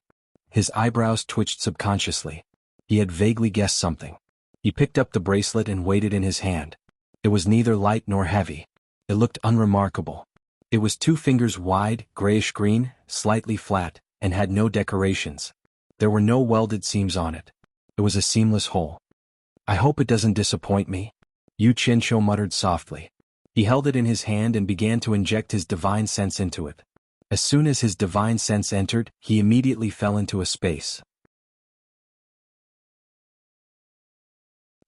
[SPEAKER 1] His eyebrows twitched subconsciously. He had vaguely guessed something. He picked up the bracelet and weighed it in his hand. It was neither light nor heavy. It looked unremarkable. It was 2 fingers wide, grayish-green, slightly flat, and had no decorations. There were no welded seams on it. It was a seamless whole. I hope it doesn't disappoint me, Wuxia muttered softly. He held it in his hand and began to inject his divine sense into it. As soon as his divine sense entered, he immediately fell into a space.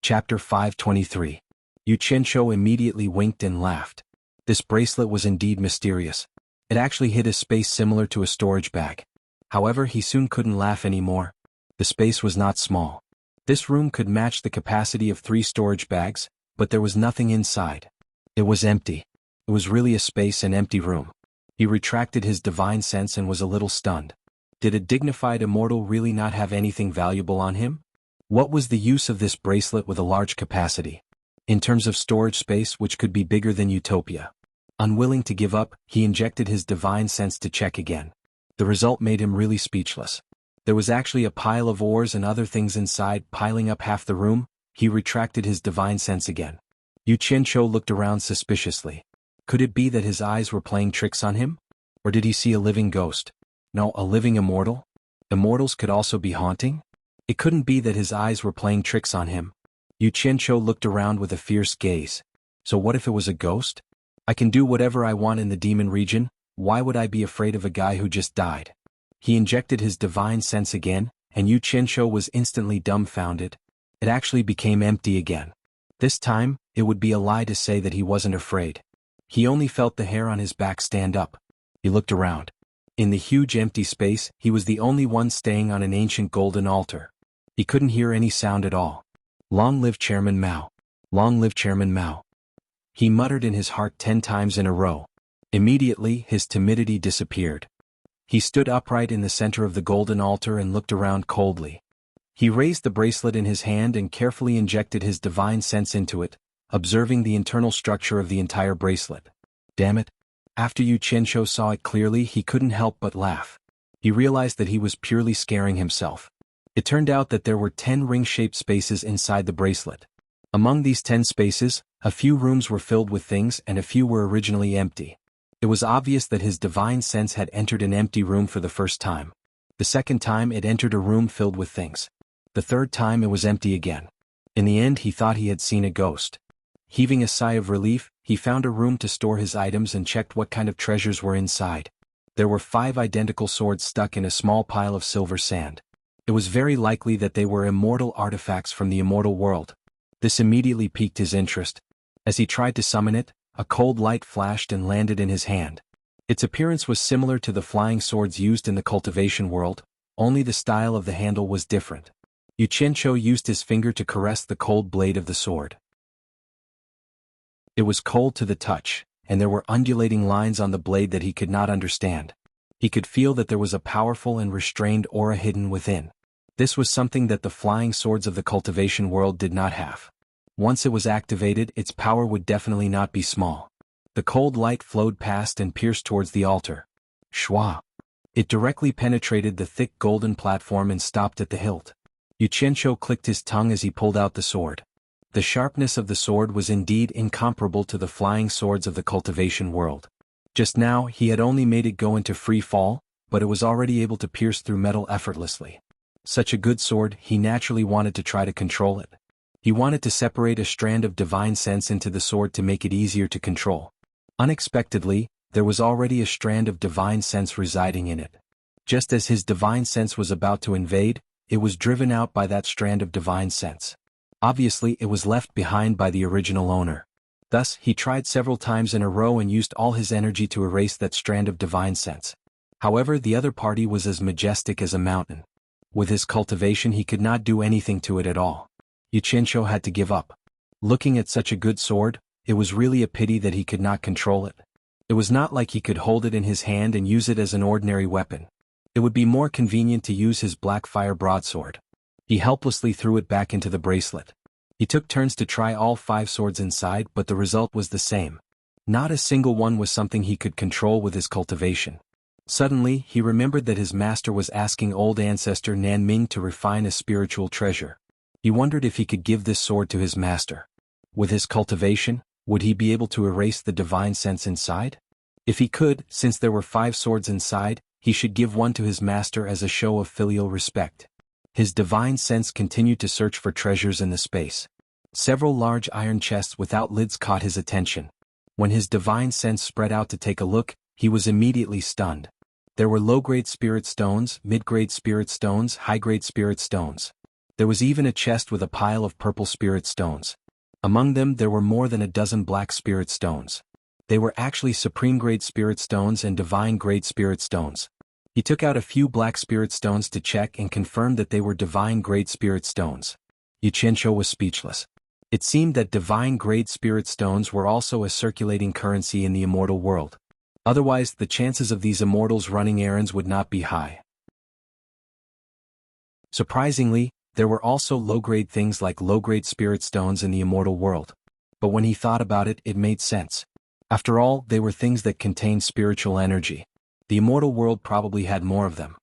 [SPEAKER 1] Chapter 523. Wuxia immediately winked and laughed. This bracelet was indeed mysterious. It actually hid a space similar to a storage bag. However, he soon couldn't laugh anymore. The space was not small. This room could match the capacity of 3 storage bags, but there was nothing inside. It was empty. It was really a space and empty room. He retracted his divine sense and was a little stunned. Did a dignified immortal really not have anything valuable on him? What was the use of this bracelet with a large capacity? In terms of storage space, which could be bigger than Utopia. Unwilling to give up, he injected his divine sense to check again. The result made him really speechless. There was actually a pile of ores and other things inside, piling up half the room. He retracted his divine sense again. Wuxia looked around suspiciously. Could it be that his eyes were playing tricks on him? Or did he see a living ghost? No, a living immortal? Immortals could also be haunting? It couldn't be that his eyes were playing tricks on him. Wuxia looked around with a fierce gaze. So what if it was a ghost? I can do whatever I want in the demon region. Why would I be afraid of a guy who just died? He injected his divine sense again, and Wuxia was instantly dumbfounded. It actually became empty again. This time, it would be a lie to say that he wasn't afraid. He only felt the hair on his back stand up. He looked around. In the huge empty space, he was the only one staying on an ancient golden altar. He couldn't hear any sound at all. Long live Chairman Mao. Long live Chairman Mao. He muttered in his heart 10 times in a row. Immediately, his timidity disappeared. He stood upright in the center of the golden altar and looked around coldly. He raised the bracelet in his hand and carefully injected his divine sense into it, observing the internal structure of the entire bracelet. Damn it. After Wuxia saw it clearly, he couldn't help but laugh. He realized that he was purely scaring himself. It turned out that there were 10 ring-shaped spaces inside the bracelet. Among these 10 spaces, a few rooms were filled with things and a few were originally empty. It was obvious that his divine sense had entered an empty room for the first time. The second time it entered a room filled with things. The third time it was empty again. In the end he thought he had seen a ghost. Heaving a sigh of relief, he found a room to store his items and checked what kind of treasures were inside. There were 5 identical swords stuck in a small pile of silver sand. It was very likely that they were immortal artifacts from the immortal world. This immediately piqued his interest. As he tried to summon it, a cold light flashed and landed in his hand. Its appearance was similar to the flying swords used in the cultivation world, only the style of the handle was different. Yuqianqiu used his finger to caress the cold blade of the sword. It was cold to the touch, and there were undulating lines on the blade that he could not understand. He could feel that there was a powerful and restrained aura hidden within. This was something that the flying swords of the cultivation world did not have. Once it was activated, its power would definitely not be small. The cold light flowed past and pierced towards the altar. Shwa! It directly penetrated the thick golden platform and stopped at the hilt. Yuqianqiu clicked his tongue as he pulled out the sword. The sharpness of the sword was indeed incomparable to the flying swords of the cultivation world. Just now he had only made it go into free fall, but it was already able to pierce through metal effortlessly. Such a good sword, he naturally wanted to try to control it. He wanted to separate a strand of divine sense into the sword to make it easier to control. Unexpectedly, there was already a strand of divine sense residing in it. Just as his divine sense was about to invade, it was driven out by that strand of divine sense. Obviously, it was left behind by the original owner. Thus, he tried several times in a row and used all his energy to erase that strand of divine sense. However, the other party was as majestic as a mountain. With his cultivation he could not do anything to it at all. Yuqianqiu had to give up. Looking at such a good sword, it was really a pity that he could not control it. It was not like he could hold it in his hand and use it as an ordinary weapon. It would be more convenient to use his black fire broadsword. He helplessly threw it back into the bracelet. He took turns to try all 5 swords inside, but the result was the same. Not a single one was something he could control with his cultivation. Suddenly, he remembered that his master was asking old ancestor Nan Ming to refine a spiritual treasure. He wondered if he could give this sword to his master. With his cultivation, would he be able to erase the divine sense inside? If he could, since there were 5 swords inside, he should give one to his master as a show of filial respect. His divine sense continued to search for treasures in the space. Several large iron chests without lids caught his attention. When his divine sense spread out to take a look, he was immediately stunned. There were low-grade spirit stones, mid-grade spirit stones, high-grade spirit stones. There was even a chest with a pile of purple spirit stones. Among them there were more than a dozen black spirit stones. They were actually supreme-grade spirit stones and divine-grade spirit stones. He took out a few black spirit stones to check and confirmed that they were divine-grade spirit stones. Yuqianqiu was speechless. It seemed that divine-grade spirit stones were also a circulating currency in the immortal world. Otherwise, the chances of these immortals running errands would not be high. Surprisingly, there were also low-grade things like low-grade spirit stones in the immortal world. But when he thought about it, it made sense. After all, they were things that contained spiritual energy. The immortal world probably had more of them.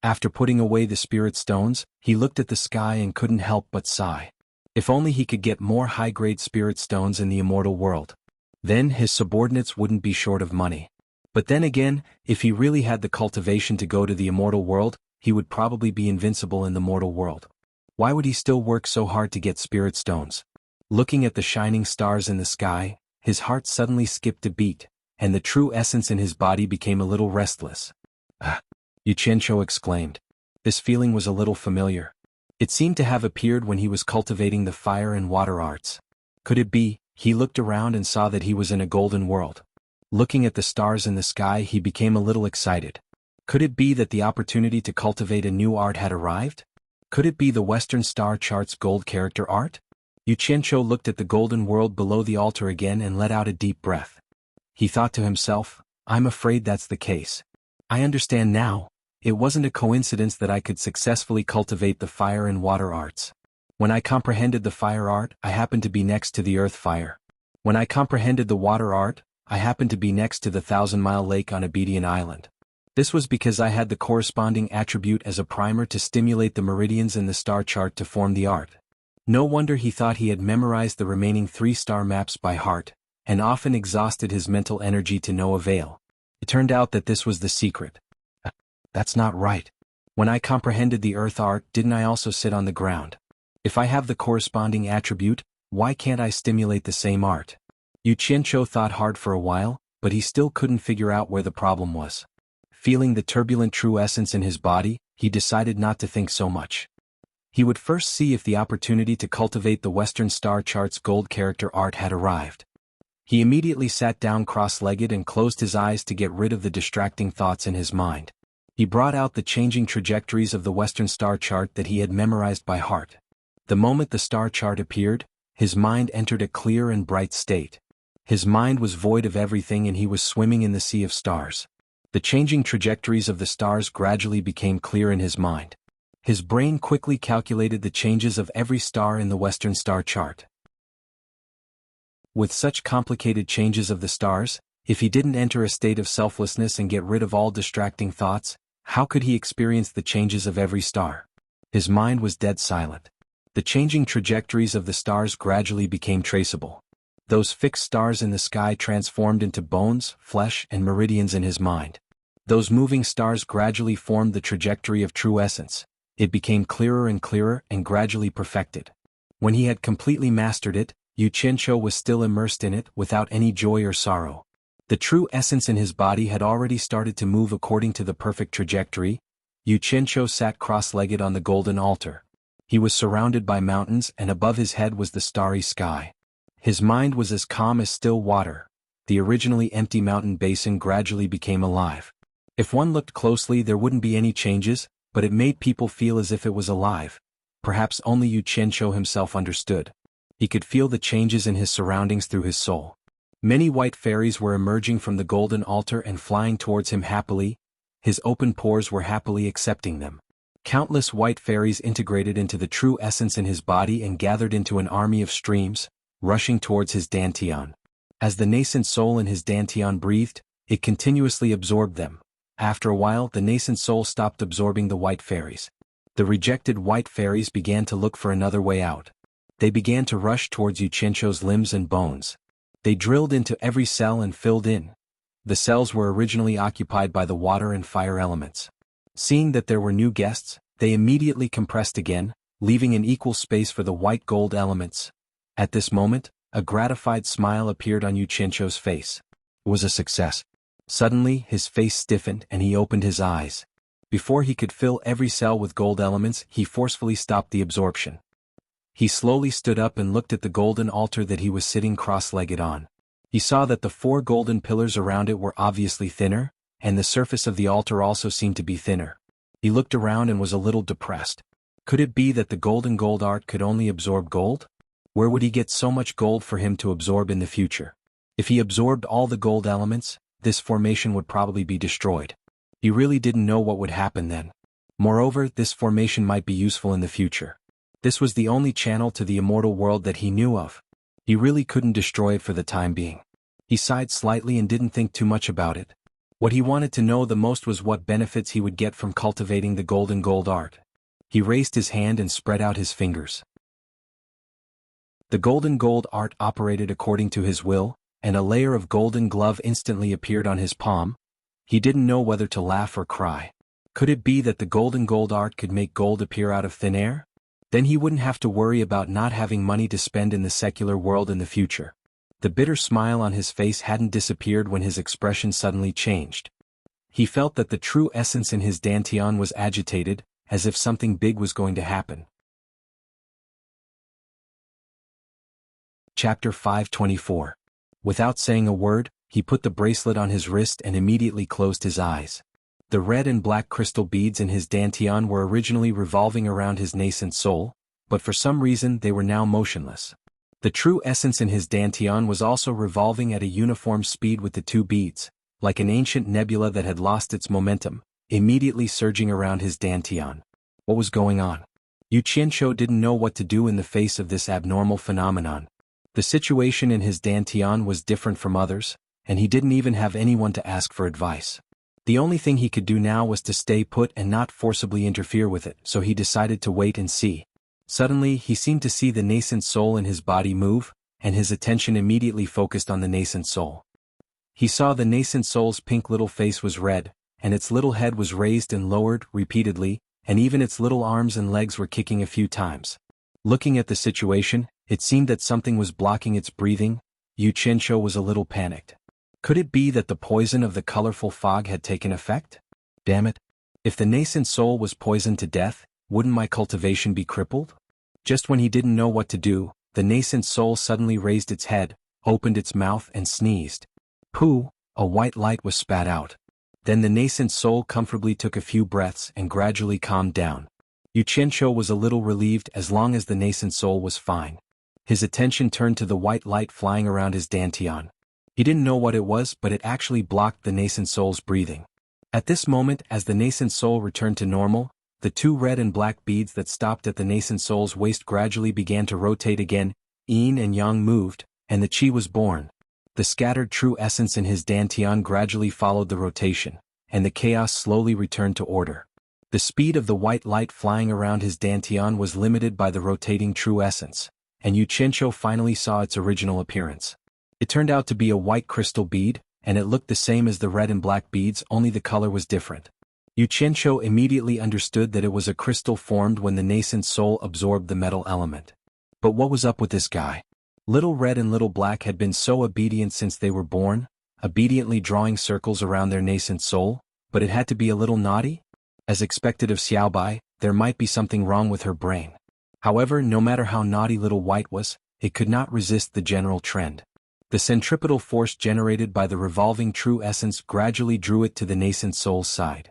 [SPEAKER 1] After putting away the spirit stones, he looked at the sky and couldn't help but sigh. If only he could get more high-grade spirit stones in the immortal world. Then his subordinates wouldn't be short of money. But then again, if he really had the cultivation to go to the immortal world, he would probably be invincible in the mortal world. Why would he still work so hard to get spirit stones? Looking at the shining stars in the sky, his heart suddenly skipped a beat, and the true essence in his body became a little restless. Ah! Yuqianqiu exclaimed. This feeling was a little familiar. It seemed to have appeared when he was cultivating the fire and water arts. Could it be? He looked around and saw that he was in a golden world. Looking at the stars in the sky, he became a little excited. Could it be that the opportunity to cultivate a new art had arrived? Could it be the Western Star Chart's gold character art? Yuqianqiu looked at the golden world below the altar again and let out a deep breath. He thought to himself, I'm afraid that's the case. I understand now. It wasn't a coincidence that I could successfully cultivate the fire and water arts. When I comprehended the fire art, I happened to be next to the earth fire. When I comprehended the water art, I happened to be next to the 1,000-mile lake on Abedian Island. This was because I had the corresponding attribute as a primer to stimulate the meridians in the star chart to form the art. No wonder he thought he had memorized the remaining 3 star maps by heart, and often exhausted his mental energy to no avail. It turned out that this was the secret. That's not right. When I comprehended the earth art, didn't I also sit on the ground? If I have the corresponding attribute, why can't I stimulate the same art? Yu Qianqiu thought hard for a while, but he still couldn't figure out where the problem was. Feeling the turbulent true essence in his body, he decided not to think so much. He would first see if the opportunity to cultivate the Western star chart's gold character art had arrived. He immediately sat down cross-legged and closed his eyes to get rid of the distracting thoughts in his mind. He brought out the changing trajectories of the Western star chart that he had memorized by heart. The moment the star chart appeared, his mind entered a clear and bright state. His mind was void of everything and he was swimming in the sea of stars. The changing trajectories of the stars gradually became clear in his mind. His brain quickly calculated the changes of every star in the Western star chart. With such complicated changes of the stars, if he didn't enter a state of selflessness and get rid of all distracting thoughts, how could he experience the changes of every star? His mind was dead silent. The changing trajectories of the stars gradually became traceable. Those fixed stars in the sky transformed into bones, flesh, and meridians in his mind. Those moving stars gradually formed the trajectory of true essence. It became clearer and gradually perfected. When he had completely mastered it, Yu Qianqiu was still immersed in it without any joy or sorrow. The true essence in his body had already started to move according to the perfect trajectory. Yu Qianqiu sat cross-legged on the golden altar. He was surrounded by mountains and above his head was the starry sky. His mind was as calm as still water. The originally empty mountain basin gradually became alive. If one looked closely there wouldn't be any changes, but it made people feel as if it was alive. Perhaps only Yu Qianqiu himself understood. He could feel the changes in his surroundings through his soul. Many white fairies were emerging from the golden altar and flying towards him happily. His open pores were happily accepting them. Countless white fairies integrated into the true essence in his body and gathered into an army of streams, rushing towards his dantian. As the nascent soul in his dantian breathed, it continuously absorbed them. After a while the nascent soul stopped absorbing the white fairies. The rejected white fairies began to look for another way out. They began to rush towards Yu Qianqiu's limbs and bones. They drilled into every cell and filled in. The cells were originally occupied by the water and fire elements. Seeing that there were new guests, they immediately compressed again, leaving an equal space for the white gold elements. At this moment, a gratified smile appeared on Yu Qianqiu's face. It was a success. Suddenly, his face stiffened and he opened his eyes. Before he could fill every cell with gold elements, he forcefully stopped the absorption. He slowly stood up and looked at the golden altar that he was sitting cross-legged on. He saw that the 4 golden pillars around it were obviously thinner, and the surface of the altar also seemed to be thinner. He looked around and was a little depressed. Could it be that the golden gold art could only absorb gold? Where would he get so much gold for him to absorb in the future? If he absorbed all the gold elements, this formation would probably be destroyed. He really didn't know what would happen then. Moreover, this formation might be useful in the future. This was the only channel to the immortal world that he knew of. He really couldn't destroy it for the time being. He sighed slightly and didn't think too much about it. What he wanted to know the most was what benefits he would get from cultivating the golden gold art. He raised his hand and spread out his fingers. The golden gold art operated according to his will, and a layer of golden glove instantly appeared on his palm. He didn't know whether to laugh or cry. Could it be that the golden gold art could make gold appear out of thin air? Then he wouldn't have to worry about not having money to spend in the secular world in the future. The bitter smile on his face hadn't disappeared when his expression suddenly changed. He felt that the true essence in his dantian was agitated, as if something big was going to happen. Chapter 524. Without saying a word, he put the bracelet on his wrist and immediately closed his eyes. The red and black crystal beads in his dantian were originally revolving around his nascent soul, but for some reason they were now motionless. The true essence in his dantian was also revolving at a uniform speed with the 2 beads, like an ancient nebula that had lost its momentum, immediately surging around his dantian. What was going on? Yu Qianqiu didn't know what to do in the face of this abnormal phenomenon. The situation in his dantian was different from others, and he didn't even have anyone to ask for advice. The only thing he could do now was to stay put and not forcibly interfere with it, so he decided to wait and see. Suddenly, he seemed to see the nascent soul in his body move, and his attention immediately focused on the nascent soul. He saw the nascent soul's pink little face was red, and its little head was raised and lowered repeatedly, and even its little arms and legs were kicking a few times. Looking at the situation, it seemed that something was blocking its breathing. Yu Qianqiu was a little panicked. Could it be that the poison of the colorful fog had taken effect? Damn it. If the nascent soul was poisoned to death, wouldn't my cultivation be crippled? Just when he didn't know what to do, the nascent soul suddenly raised its head, opened its mouth and sneezed. Pooh! A white light was spat out. Then the nascent soul comfortably took a few breaths and gradually calmed down. Yu Qianqiu was a little relieved as long as the nascent soul was fine. His attention turned to the white light flying around his dantian. He didn't know what it was, but it actually blocked the nascent soul's breathing. At this moment, as the nascent soul returned to normal, the two red and black beads that stopped at the nascent soul's waist gradually began to rotate again. Yin and yang moved, and the qi was born. The scattered true essence in his dantian gradually followed the rotation, and the chaos slowly returned to order. The speed of the white light flying around his dantian was limited by the rotating true essence, and Yu Qianqiu finally saw its original appearance. It turned out to be a white crystal bead, and it looked the same as the red and black beads, only the color was different. Yu Qianqiu immediately understood that it was a crystal formed when the nascent soul absorbed the metal element. But what was up with this guy? Little red and little black had been so obedient since they were born, obediently drawing circles around their nascent soul, but it had to be a little naughty? As expected of Xiaobai, there might be something wrong with her brain. However, no matter how naughty little white was, it could not resist the general trend. The centripetal force generated by the revolving true essence gradually drew it to the nascent soul's side.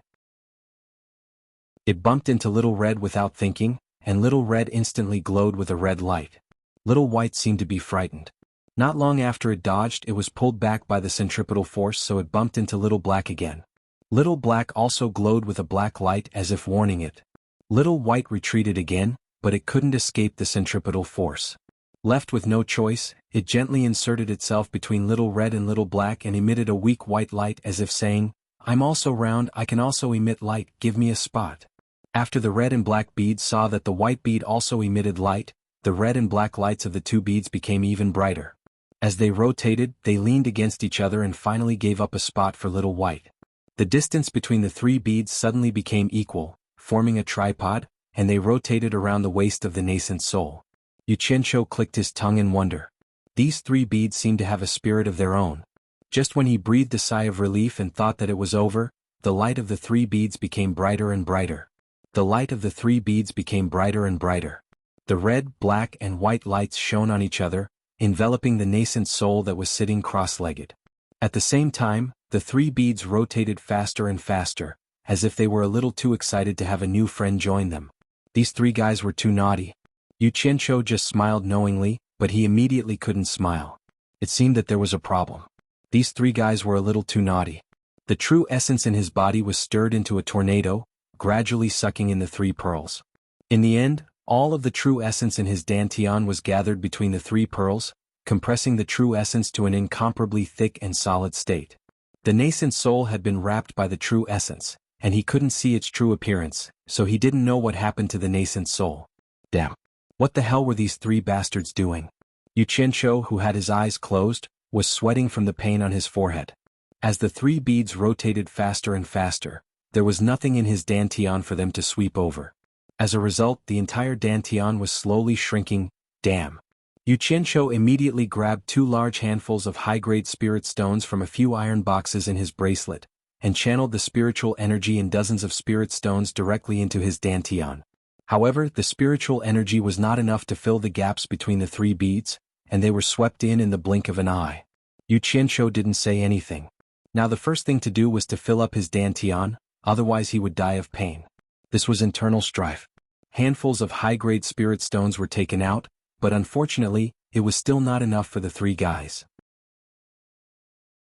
[SPEAKER 1] It bumped into Little Red without thinking, and Little Red instantly glowed with a red light. Little White seemed to be frightened. Not long after it dodged, it was pulled back by the centripetal force, so it bumped into Little Black again. Little Black also glowed with a black light as if warning it. Little White retreated again, but it couldn't escape the centripetal force. Left with no choice, it gently inserted itself between Little Red and Little Black and emitted a weak white light as if saying, "I'm also round, I can also emit light, give me a spot." After the red and black beads saw that the white bead also emitted light, the red and black lights of the two beads became even brighter. As they rotated, they leaned against each other and finally gave up a spot for Little White. The distance between the three beads suddenly became equal, forming a tripod, and they rotated around the waist of the nascent soul. Yu Qianqiu clicked his tongue in wonder. These three beads seemed to have a spirit of their own. Just when he breathed a sigh of relief and thought that it was over, the light of the three beads became brighter and brighter. The light of the three beads became brighter and brighter. The red, black, and white lights shone on each other, enveloping the nascent soul that was sitting cross-legged. At the same time, the three beads rotated faster and faster, as if they were a little too excited to have a new friend join them. These three guys were too naughty. Yu Qianqiu just smiled knowingly, but he immediately couldn't smile. It seemed that there was a problem. These three guys were a little too naughty. The true essence in his body was stirred into a tornado, gradually sucking in the three pearls. In the end, all of the true essence in his dantian was gathered between the three pearls, compressing the true essence to an incomparably thick and solid state. The nascent soul had been wrapped by the true essence, and he couldn't see its true appearance, so he didn't know what happened to the nascent soul. Damn. What the hell were these three bastards doing? Yu Qianqiu, who had his eyes closed, was sweating from the pain on his forehead. As the three beads rotated faster and faster, there was nothing in his dantian for them to sweep over. As a result, the entire dantian was slowly shrinking. Damn. Yu Qianqiu immediately grabbed 2 large handfuls of high-grade spirit stones from a few iron boxes in his bracelet, and channeled the spiritual energy in dozens of spirit stones directly into his dantian. However, the spiritual energy was not enough to fill the gaps between the three beads, and they were swept in the blink of an eye. Yu Qianqiu didn't say anything. Now the first thing to do was to fill up his dantian, otherwise he would die of pain. This was internal strife. Handfuls of high-grade spirit stones were taken out, but unfortunately, it was still not enough for the three guys.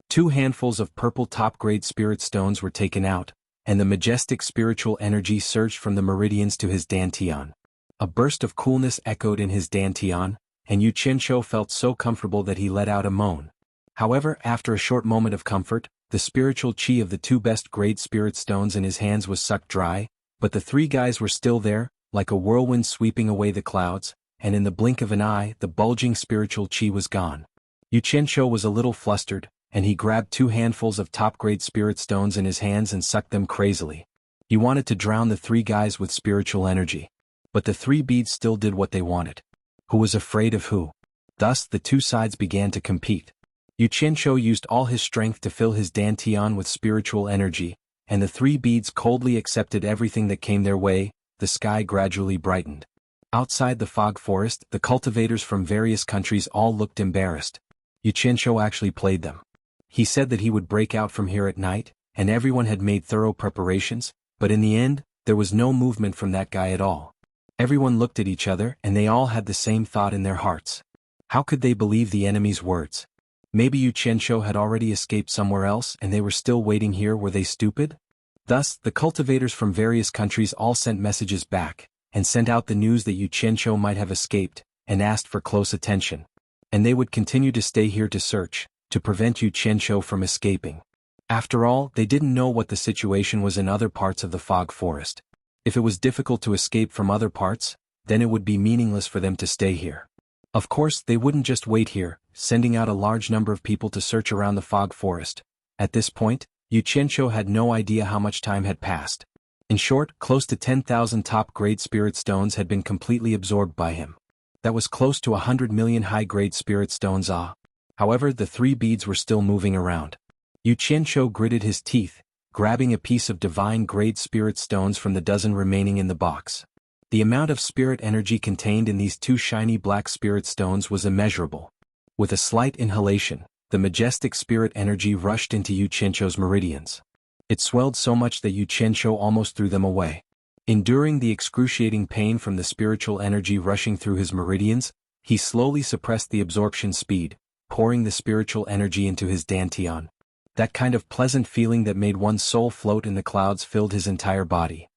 [SPEAKER 1] 2 handfuls of purple top-grade spirit stones were taken out, and the majestic spiritual energy surged from the meridians to his dantian. A burst of coolness echoed in his dantian, and Yu Qianqiu felt so comfortable that he let out a moan. However, after a short moment of comfort, the spiritual chi of the two best grade spirit stones in his hands was sucked dry, but the three guys were still there, like a whirlwind sweeping away the clouds, and in the blink of an eye the bulging spiritual chi was gone. Yu Qianqiu was a little flustered, and he grabbed 2 handfuls of top-grade spirit stones in his hands and sucked them crazily. He wanted to drown the 3 guys with spiritual energy. But the 3 beads still did what they wanted. Who was afraid of who? Thus the 2 sides began to compete. Yu Qianqiu used all his strength to fill his dantian with spiritual energy, and the 3 beads coldly accepted everything that came their way. The sky gradually brightened. Outside the fog forest, the cultivators from various countries all looked embarrassed. Yu Qianqiu actually played them. He said that he would break out from here at night, and everyone had made thorough preparations, but in the end, there was no movement from that guy at all. Everyone looked at each other and they all had the same thought in their hearts. How could they believe the enemy's words? Maybe Yu Qianqiu had already escaped somewhere else and they were still waiting here. Were they stupid? Thus, the cultivators from various countries all sent messages back, and sent out the news that Yu Qianqiu might have escaped, and asked for close attention. And they would continue to stay here to search, to prevent Yu Qianqiu from escaping. After all, they didn't know what the situation was in other parts of the fog forest. If it was difficult to escape from other parts, then it would be meaningless for them to stay here. Of course, they wouldn't just wait here, sending out a large number of people to search around the fog forest. At this point, Yu Qianqiu had no idea how much time had passed. In short, close to 10,000 top-grade spirit stones had been completely absorbed by him. That was close to 100 million high-grade spirit stones. However, the 3 beads were still moving around. Yu Qianqiu gritted his teeth, grabbing a piece of divine-grade spirit stones from the dozen remaining in the box. The amount of spirit energy contained in these 2 shiny black spirit stones was immeasurable. With a slight inhalation, the majestic spirit energy rushed into Yu Qianqiu's meridians. It swelled so much that Yu Qianqiu almost threw them away. Enduring the excruciating pain from the spiritual energy rushing through his meridians, he slowly suppressed the absorption speed, pouring the spiritual energy into his dantian. That kind of pleasant feeling that made one's soul float in the clouds filled his entire body.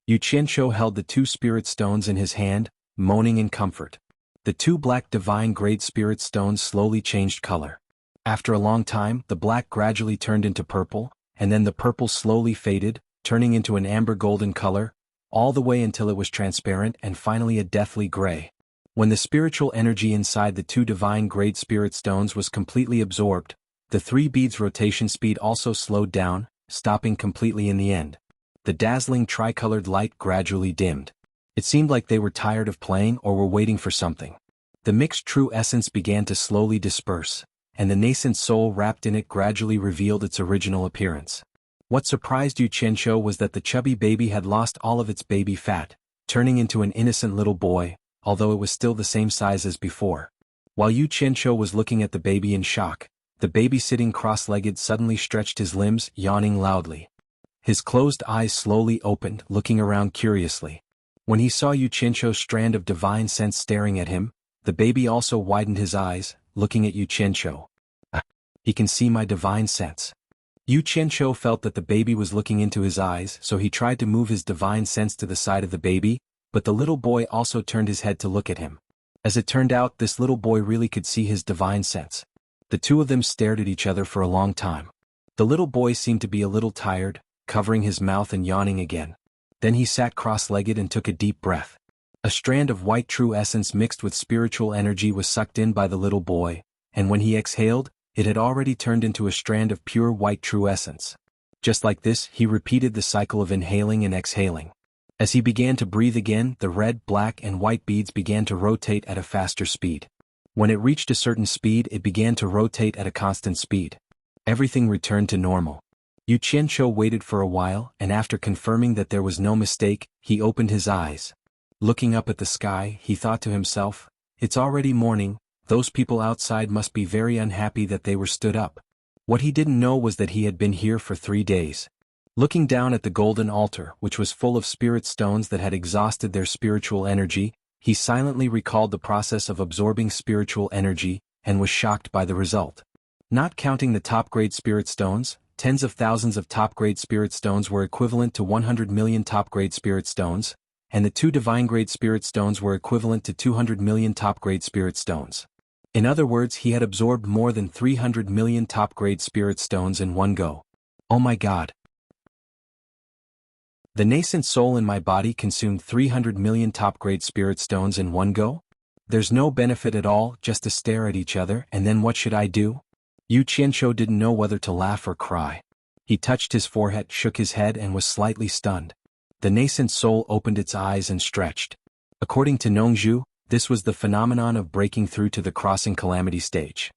[SPEAKER 1] Yu Qianqiu held the 2 spirit stones in his hand, moaning in comfort. The 2 black divine-grade spirit stones slowly changed color. After a long time, the black gradually turned into purple, and then the purple slowly faded, turning into an amber golden color, all the way until it was transparent and finally a deathly gray. When the spiritual energy inside the 2 divine-grade spirit stones was completely absorbed, the 3 beads' rotation speed also slowed down, stopping completely in the end. The dazzling tricolored light gradually dimmed. It seemed like they were tired of playing or were waiting for something. The mixed true essence began to slowly disperse, and the nascent soul wrapped in it gradually revealed its original appearance. What surprised Yu Qianqiu was that the chubby baby had lost all of its baby fat, turning into an innocent little boy, although it was still the same size as before. While Yu Qianqiu was looking at the baby in shock, the baby sitting cross-legged suddenly stretched his limbs, yawning loudly. His closed eyes slowly opened, looking around curiously. When he saw Yu Qianqiu's strand of divine sense staring at him, the baby also widened his eyes, looking at Yu Qianqiu. He can see my divine sense. Yu Qianqiu felt that the baby was looking into his eyes, so he tried to move his divine sense to the side of the baby, but the little boy also turned his head to look at him. As it turned out, this little boy really could see his divine sense. The 2 of them stared at each other for a long time. The little boy seemed to be a little tired, covering his mouth and yawning again. Then he sat cross-legged and took a deep breath. A strand of white true essence mixed with spiritual energy was sucked in by the little boy, and when he exhaled, it had already turned into a strand of pure white true essence. Just like this, he repeated the cycle of inhaling and exhaling. As he began to breathe again, the red, black, and white beads began to rotate at a faster speed. When it reached a certain speed, it began to rotate at a constant speed. Everything returned to normal. Yu Qianqiu waited for a while, and after confirming that there was no mistake, he opened his eyes. Looking up at the sky, he thought to himself, "It's already morning, those people outside must be very unhappy that they were stood up." What he didn't know was that he had been here for 3 days. Looking down at the golden altar, which was full of spirit stones that had exhausted their spiritual energy, he silently recalled the process of absorbing spiritual energy, and was shocked by the result. Not counting the top-grade spirit stones, tens of thousands of top-grade spirit stones were equivalent to 100 million top-grade spirit stones, and the 2 divine-grade spirit stones were equivalent to 200 million top-grade spirit stones. In other words, he had absorbed more than 300 million top-grade spirit stones in one go. Oh my god. The nascent soul in my body consumed 300 million top-grade spirit stones in one go? There's no benefit at all, just to stare at each other, and then what should I do? Yu Qianqiu didn't know whether to laugh or cry. He touched his forehead, shook his head, and was slightly stunned. The nascent soul opened its eyes and stretched. According to Nongzhu, this was the phenomenon of breaking through to the crossing calamity stage.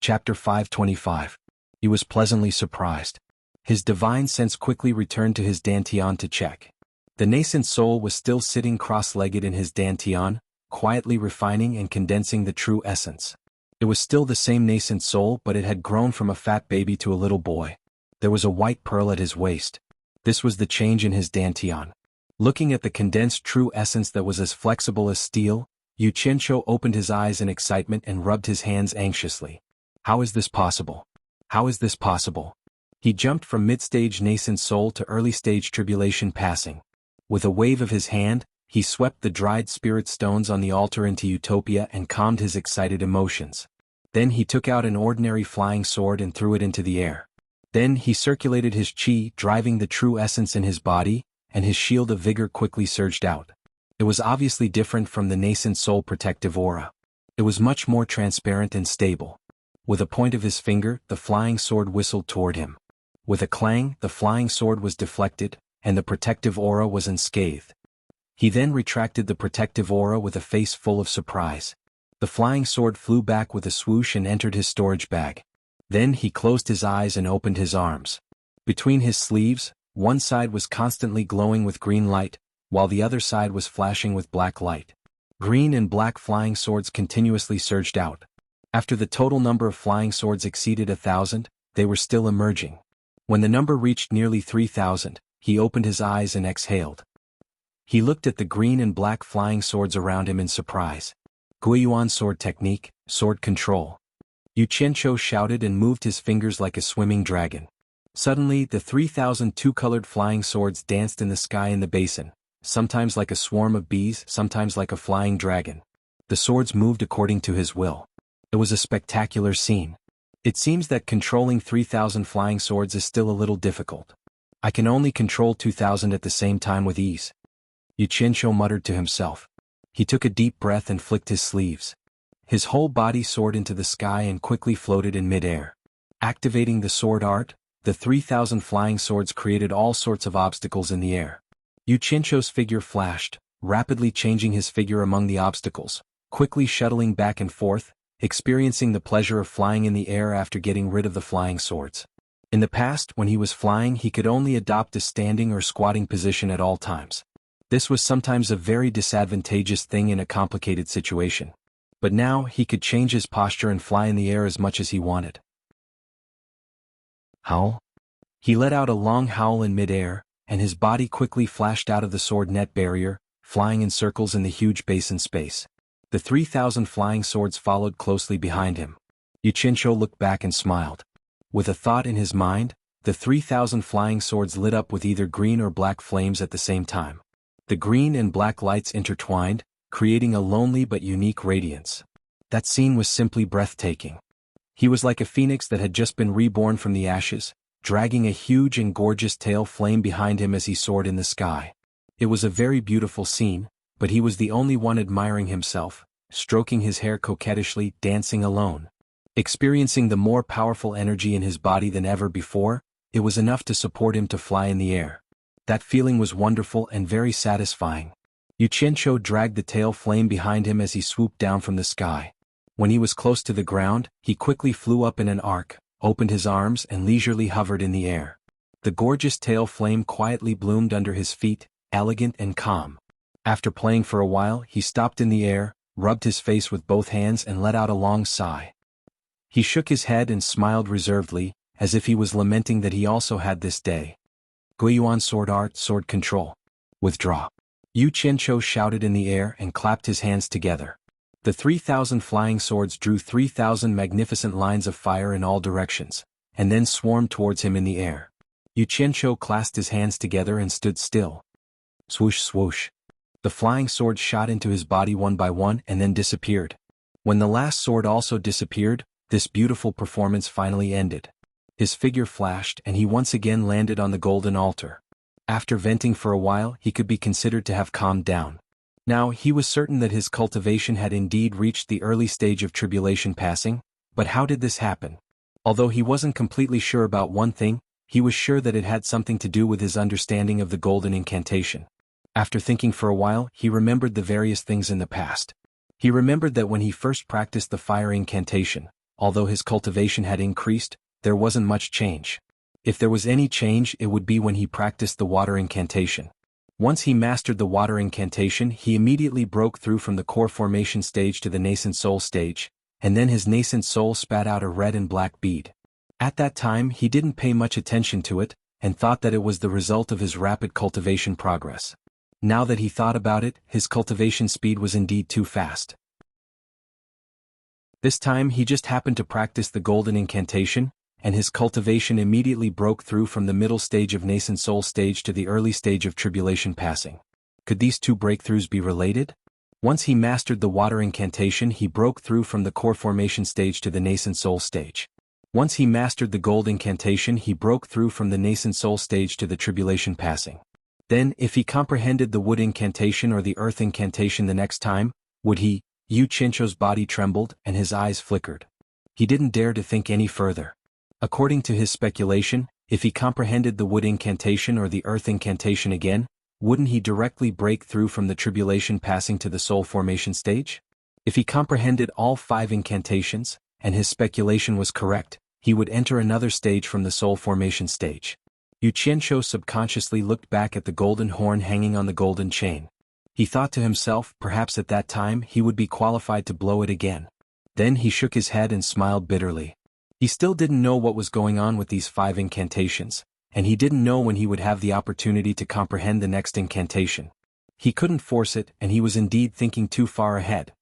[SPEAKER 1] Chapter 525. He was pleasantly surprised. His divine sense quickly returned to his dantian to check. The nascent soul was still sitting cross-legged in his dantian, quietly refining and condensing the true essence. It was still the same nascent soul, but it had grown from a fat baby to a little boy. There was a white pearl at his waist. This was the change in his dantian. Looking at the condensed true essence that was as flexible as steel, Yu Qianqiu opened his eyes in excitement and rubbed his hands anxiously. How is this possible? How is this possible? He jumped from mid-stage nascent soul to early-stage tribulation passing. With a wave of his hand, he swept the dried spirit stones on the altar into utopia and calmed his excited emotions. Then he took out an ordinary flying sword and threw it into the air. Then he circulated his qi, driving the true essence in his body, and his shield of vigor quickly surged out. It was obviously different from the nascent soul protective aura. It was much more transparent and stable. With a point of his finger, the flying sword whistled toward him. With a clang, the flying sword was deflected, and the protective aura was unscathed. He then retracted the protective aura with a face full of surprise. The flying sword flew back with a swoosh and entered his storage bag. Then he closed his eyes and opened his arms. Between his sleeves, one side was constantly glowing with green light, while the other side was flashing with black light. Green and black flying swords continuously surged out. After the total number of flying swords exceeded 1,000, they were still emerging. When the number reached nearly 3,000, he opened his eyes and exhaled. He looked at the green and black flying swords around him in surprise. Guiyuan sword technique, sword control. Yu Qianqiu shouted and moved his fingers like a swimming dragon. Suddenly, the 3,000 two-colored flying swords danced in the sky in the basin, sometimes like a swarm of bees, sometimes like a flying dragon. The swords moved according to his will. It was a spectacular scene. It seems that controlling 3,000 flying swords is still a little difficult. I can only control 2,000 at the same time with ease. Yu Qianqiu muttered to himself. He took a deep breath and flicked his sleeves. His whole body soared into the sky and quickly floated in mid-air. Activating the sword art, the 3,000 flying swords created all sorts of obstacles in the air. Yu Qianqiu's figure flashed, rapidly changing his figure among the obstacles, quickly shuttling back and forth, experiencing the pleasure of flying in the air after getting rid of the flying swords. In the past, when he was flying, he could only adopt a standing or squatting position at all times. This was sometimes a very disadvantageous thing in a complicated situation. But now, he could change his posture and fly in the air as much as he wanted. Howl? He let out a long howl in mid-air, and his body quickly flashed out of the sword net barrier, flying in circles in the huge basin space. The 3,000 flying swords followed closely behind him. Yu Qianqiu looked back and smiled. With a thought in his mind, the 3,000 flying swords lit up with either green or black flames at the same time. The green and black lights intertwined, creating a lonely but unique radiance. That scene was simply breathtaking. He was like a phoenix that had just been reborn from the ashes, dragging a huge and gorgeous tail flame behind him as he soared in the sky. It was a very beautiful scene, but he was the only one admiring himself, stroking his hair coquettishly, dancing alone. Experiencing the more powerful energy in his body than ever before, it was enough to support him to fly in the air. That feeling was wonderful and very satisfying. Yu Qianqiu dragged the tail flame behind him as he swooped down from the sky. When he was close to the ground, he quickly flew up in an arc, opened his arms and leisurely hovered in the air. The gorgeous tail flame quietly bloomed under his feet, elegant and calm. After playing for a while, he stopped in the air, rubbed his face with both hands and let out a long sigh. He shook his head and smiled reservedly, as if he was lamenting that he also had this day. Guiyuan sword art, sword control. Withdraw. Yu Qianqiu shouted in the air and clapped his hands together. The 3,000 flying swords drew 3,000 magnificent lines of fire in all directions, and then swarmed towards him in the air. Yu Qianqiu clasped his hands together and stood still. Swoosh swoosh. The flying sword shot into his body one by one and then disappeared. When the last sword also disappeared, this beautiful performance finally ended. His figure flashed and he once again landed on the golden altar. After venting for a while, he could be considered to have calmed down. Now, he was certain that his cultivation had indeed reached the early stage of tribulation passing, but how did this happen? Although he wasn't completely sure about one thing, he was sure that it had something to do with his understanding of the golden incantation. After thinking for a while, he remembered the various things in the past. He remembered that when he first practiced the fire incantation, although his cultivation had increased, there wasn't much change. If there was any change, it would be when he practiced the water incantation. Once he mastered the water incantation, he immediately broke through from the core formation stage to the nascent soul stage, and then his nascent soul spat out a red and black bead. At that time, he didn't pay much attention to it, and thought that it was the result of his rapid cultivation progress. Now that he thought about it, his cultivation speed was indeed too fast. This time he just happened to practice the golden incantation, and his cultivation immediately broke through from the middle stage of nascent soul stage to the early stage of tribulation passing. Could these two breakthroughs be related? Once he mastered the water incantation, he broke through from the core formation stage to the nascent soul stage. Once he mastered the gold incantation, he broke through from the nascent soul stage to the tribulation passing. Then, if he comprehended the wood incantation or the earth incantation the next time, would he? Yu Qianzhou's body trembled and his eyes flickered. He didn't dare to think any further. According to his speculation, if he comprehended the wood incantation or the earth incantation again, wouldn't he directly break through from the tribulation passing to the soul formation stage? If he comprehended all 5 incantations, and his speculation was correct, he would enter another stage from the soul formation stage. Yu Qianzhou subconsciously looked back at the golden horn hanging on the golden chain. He thought to himself, perhaps at that time he would be qualified to blow it again. Then he shook his head and smiled bitterly. He still didn't know what was going on with these 5 incantations, and he didn't know when he would have the opportunity to comprehend the next incantation. He couldn't force it, and he was indeed thinking too far ahead.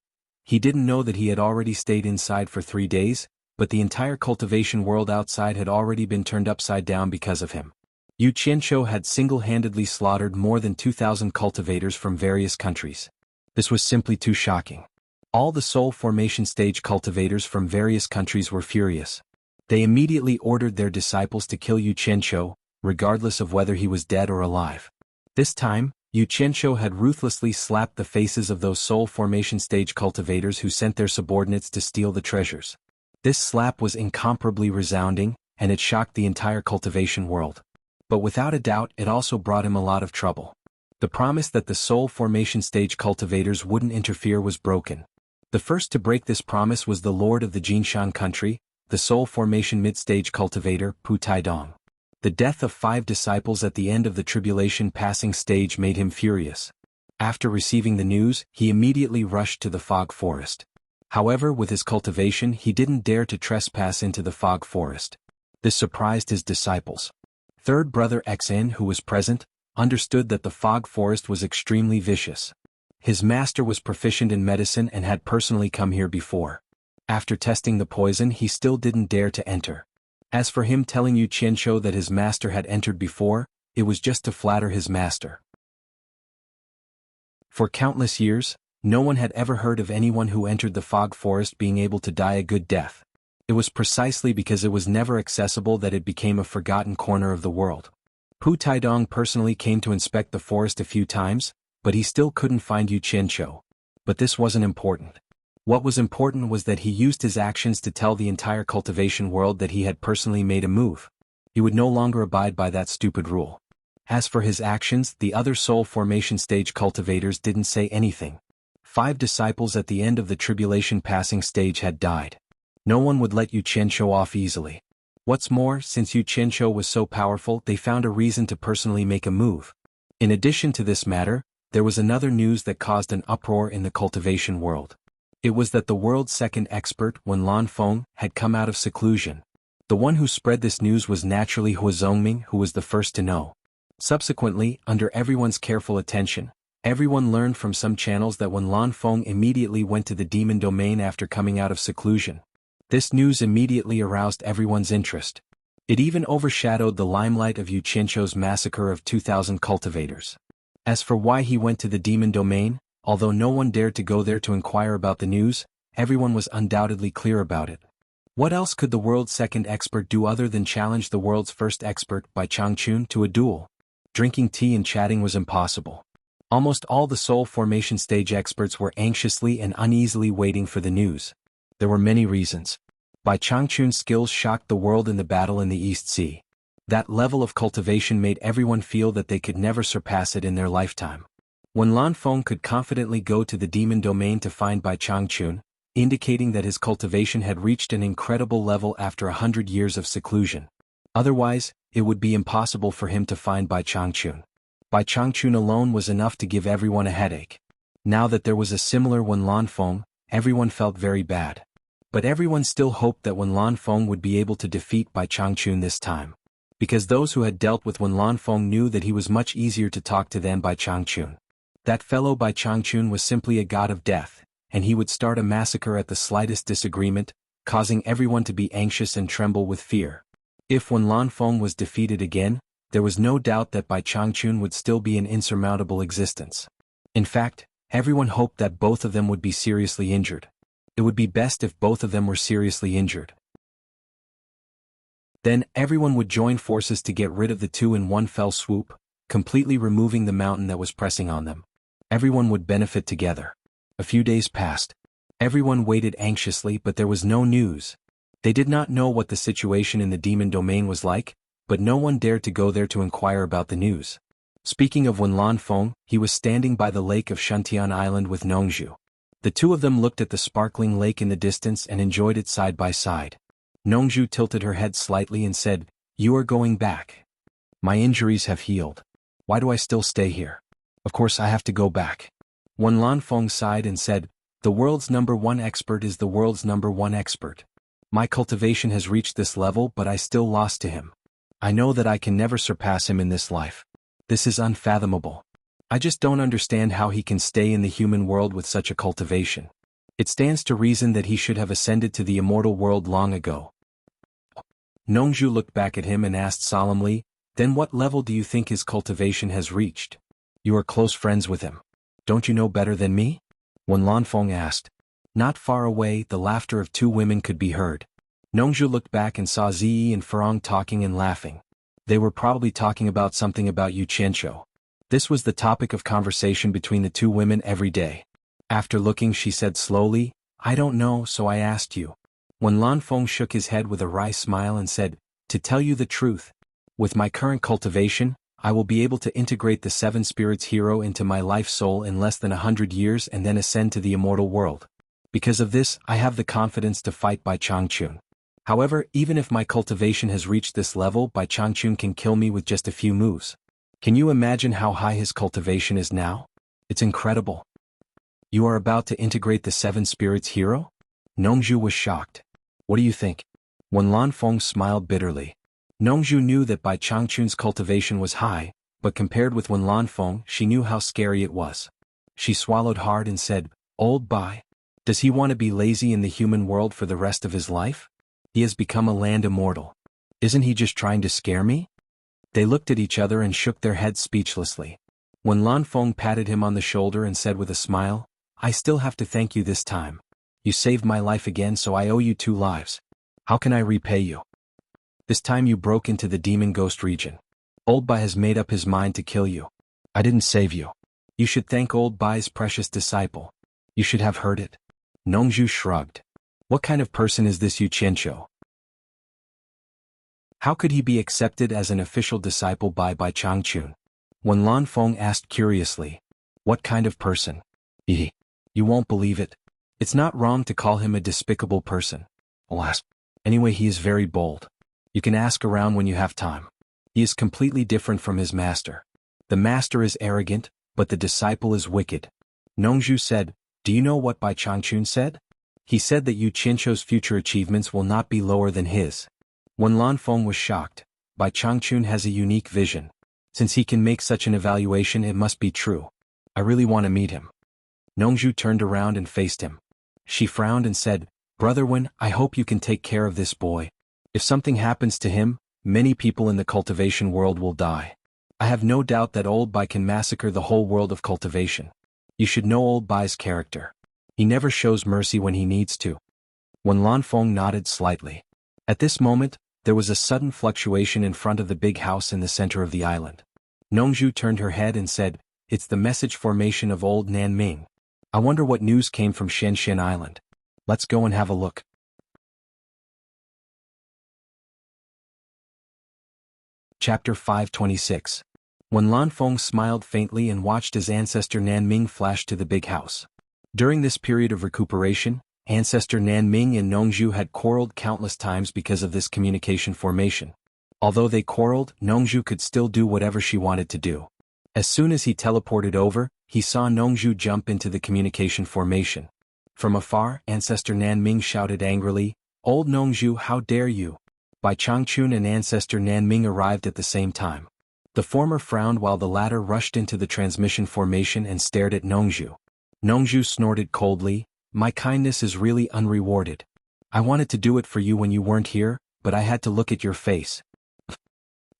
[SPEAKER 1] He didn't know that he had already stayed inside for 3 days, but the entire cultivation world outside had already been turned upside down because of him. Yu Qianzhou had single-handedly slaughtered more than 2,000 cultivators from various countries. This was simply too shocking. All the soul formation stage cultivators from various countries were furious. They immediately ordered their disciples to kill Yu Qianzhou, regardless of whether he was dead or alive. This time, Yu Qianzhou had ruthlessly slapped the faces of those soul formation stage cultivators who sent their subordinates to steal the treasures. This slap was incomparably resounding, and it shocked the entire cultivation world. But without a doubt, it also brought him a lot of trouble. The promise that the soul formation stage cultivators wouldn't interfere was broken. The first to break this promise was the lord of the Jinshan country, the soul formation mid-stage cultivator, Pu Taidong. The death of 5 disciples at the end of the tribulation passing stage made him furious. After receiving the news, he immediately rushed to the fog forest. However, with his cultivation, he didn't dare to trespass into the fog forest. This surprised his disciples. Third brother Xin, who was present, understood that the fog forest was extremely vicious. His master was proficient in medicine and had personally come here before. After testing the poison, he still didn't dare to enter. As for him telling Yu Qianzhou that his master had entered before, it was just to flatter his master. For countless years, no one had ever heard of anyone who entered the fog forest being able to die a good death. It was precisely because it was never accessible that it became a forgotten corner of the world. Pu Taidong personally came to inspect the forest a few times, but he still couldn't find Yu Qianzhou. But this wasn't important. What was important was that he used his actions to tell the entire cultivation world that he had personally made a move. He would no longer abide by that stupid rule. As for his actions, the other soul formation stage cultivators didn't say anything. 5 disciples at the end of the tribulation passing stage had died. No one would let Yu Qianzhou off easily. What's more, since Yu Qianzhou was so powerful, they found a reason to personally make a move. In addition to this matter, there was another news that caused an uproar in the cultivation world. It was that the world's second expert, Wen Lanfeng, had come out of seclusion. The one who spread this news was naturally Hua Zongming, who was the first to know. Subsequently, under everyone's careful attention, everyone learned from some channels that Wen Lanfeng immediately went to the demon domain after coming out of seclusion. This news immediately aroused everyone's interest. It even overshadowed the limelight of Yu Qianzhou's massacre of 2,000 cultivators. As for why he went to the demon domain, although no one dared to go there to inquire about the news, everyone was undoubtedly clear about it. What else could the world's second expert do other than challenge the world's first expert by Changchun to a duel? Drinking tea and chatting was impossible. Almost all the soul formation stage experts were anxiously and uneasily waiting for the news. There were many reasons. Bai Changchun's skills shocked the world in the battle in the East Sea. That level of cultivation made everyone feel that they could never surpass it in their lifetime. When Lan Feng could confidently go to the demon domain to find Bai Changchun, indicating that his cultivation had reached an incredible level after 100 years of seclusion. Otherwise, it would be impossible for him to find Bai Changchun. Bai Changchun alone was enough to give everyone a headache. Now that there was a similar Wen Lan Feng, everyone felt very bad. But everyone still hoped that Wen Lan Feng would be able to defeat Bai Changchun this time. Because those who had dealt with Wen Lan Feng knew that he was much easier to talk to than Bai Changchun. That fellow Bai Changchun was simply a god of death, and he would start a massacre at the slightest disagreement, causing everyone to be anxious and tremble with fear. If Wen Lan Feng was defeated again, there was no doubt that Bai Changchun would still be an insurmountable existence. In fact, everyone hoped that both of them would be seriously injured. It would be best if both of them were seriously injured. Then, everyone would join forces to get rid of the two in one fell swoop, completely removing the mountain that was pressing on them. Everyone would benefit together. A few days passed. Everyone waited anxiously, but there was no news. They did not know what the situation in the demon domain was like, but no one dared to go there to inquire about the news. Speaking of Wen Lan Feng, he was standing by the lake of Shuntian Island with Nongzhu. The two of them looked at the sparkling lake in the distance and enjoyed it side by side. Nongzhu tilted her head slightly and said, "You are going back. My injuries have healed. Why do I still stay here? Of course I have to go back." Wen Lan Feng sighed and said, "The world's #1 expert is the world's #1 expert. My cultivation has reached this level, but I still lost to him. I know that I can never surpass him in this life. This is unfathomable. I just don't understand how he can stay in the human world with such a cultivation. It stands to reason that he should have ascended to the immortal world long ago." Nongzhu looked back at him and asked solemnly, "Then what level do you think his cultivation has reached? You are close friends with him. Don't you know better than me?" Wen Lan Feng asked. Not far away, the laughter of two women could be heard. Nongzhu looked back and saw Ziyi and Farong talking and laughing. They were probably talking about something about Yu Qianqiu. This was the topic of conversation between the two women every day. After looking, she said slowly, "I don't know, so I asked you." Wen Lan Feng shook his head with a wry smile and said, "To tell you the truth, with my current cultivation, I will be able to integrate the Seven Spirits hero into my life soul in less than 100 years and then ascend to the immortal world. Because of this, I have the confidence to fight Bai Changchun. However, even if my cultivation has reached this level, Bai Changchun can kill me with just a few moves. Can you imagine how high his cultivation is now? It's incredible." "You are about to integrate the Seven Spirits hero?" Nongzhu was shocked. "What do you think?" Wen Lan Feng smiled bitterly. Nongzhu knew that Bai Changchun's cultivation was high, but compared with Wen Lan Feng, she knew how scary it was. She swallowed hard and said, "Old Bai, does he want to be lazy in the human world for the rest of his life? He has become a land immortal. Isn't he just trying to scare me?" They looked at each other and shook their heads speechlessly. Wen Lan Feng patted him on the shoulder and said with a smile, "I still have to thank you this time. You saved my life again, so I owe you 2 lives. How can I repay you? This time you broke into the demon ghost region. Old Bai has made up his mind to kill you. I didn't save you. You should thank Old Bai's precious disciple. You should have heard it." Nongzhu shrugged. What kind of person is this Yu Qianqiu? How could he be accepted as an official disciple by Bai Changchun? Wen Lan Feng asked curiously. "What kind of person?" "You won't believe it. It's not wrong to call him a despicable person. Alas. Anyway, he is very bold. You can ask around when you have time. He is completely different from his master. The master is arrogant, but the disciple is wicked." Nongzhu said, "Do you know what Bai Changchun said? He said that Yu Qianqiu's future achievements will not be lower than his." Wen Lan Feng was shocked. Bai Changchun has a unique vision. Since he can make such an evaluation, it must be true. I really want to meet him. Nongzhu turned around and faced him. She frowned and said, "Brother Wen, I hope you can take care of this boy. If something happens to him, many people in the cultivation world will die. I have no doubt that Old Bai can massacre the whole world of cultivation. You should know Old Bai's character. He never shows mercy when he needs to. Wen Lanfeng nodded slightly. At this moment, there was a sudden fluctuation in front of the big house in the center of the island. Nongzhu turned her head and said, "It's the message formation of old Nanming. I wonder what news came from Shenzhen Island. Let's go and have a look." Chapter 526. Wen Lanfeng smiled faintly and watched as ancestor Nanming flashed to the big house. During this period of recuperation, ancestor Nanming and Nongzhu had quarreled countless times because of this communication formation. Although they quarreled, Nongzhu could still do whatever she wanted to do. As soon as he teleported over, he saw Nongzhu jump into the communication formation. From afar, ancestor Nanming shouted angrily, "Old Nongzhu, how dare you!" Bai Changchun and ancestor Nanming arrived at the same time. The former frowned while the latter rushed into the transmission formation and stared at Nongzhu. Nongzhu snorted coldly, "My kindness is really unrewarded. I wanted to do it for you when you weren't here, but I had to look at your face."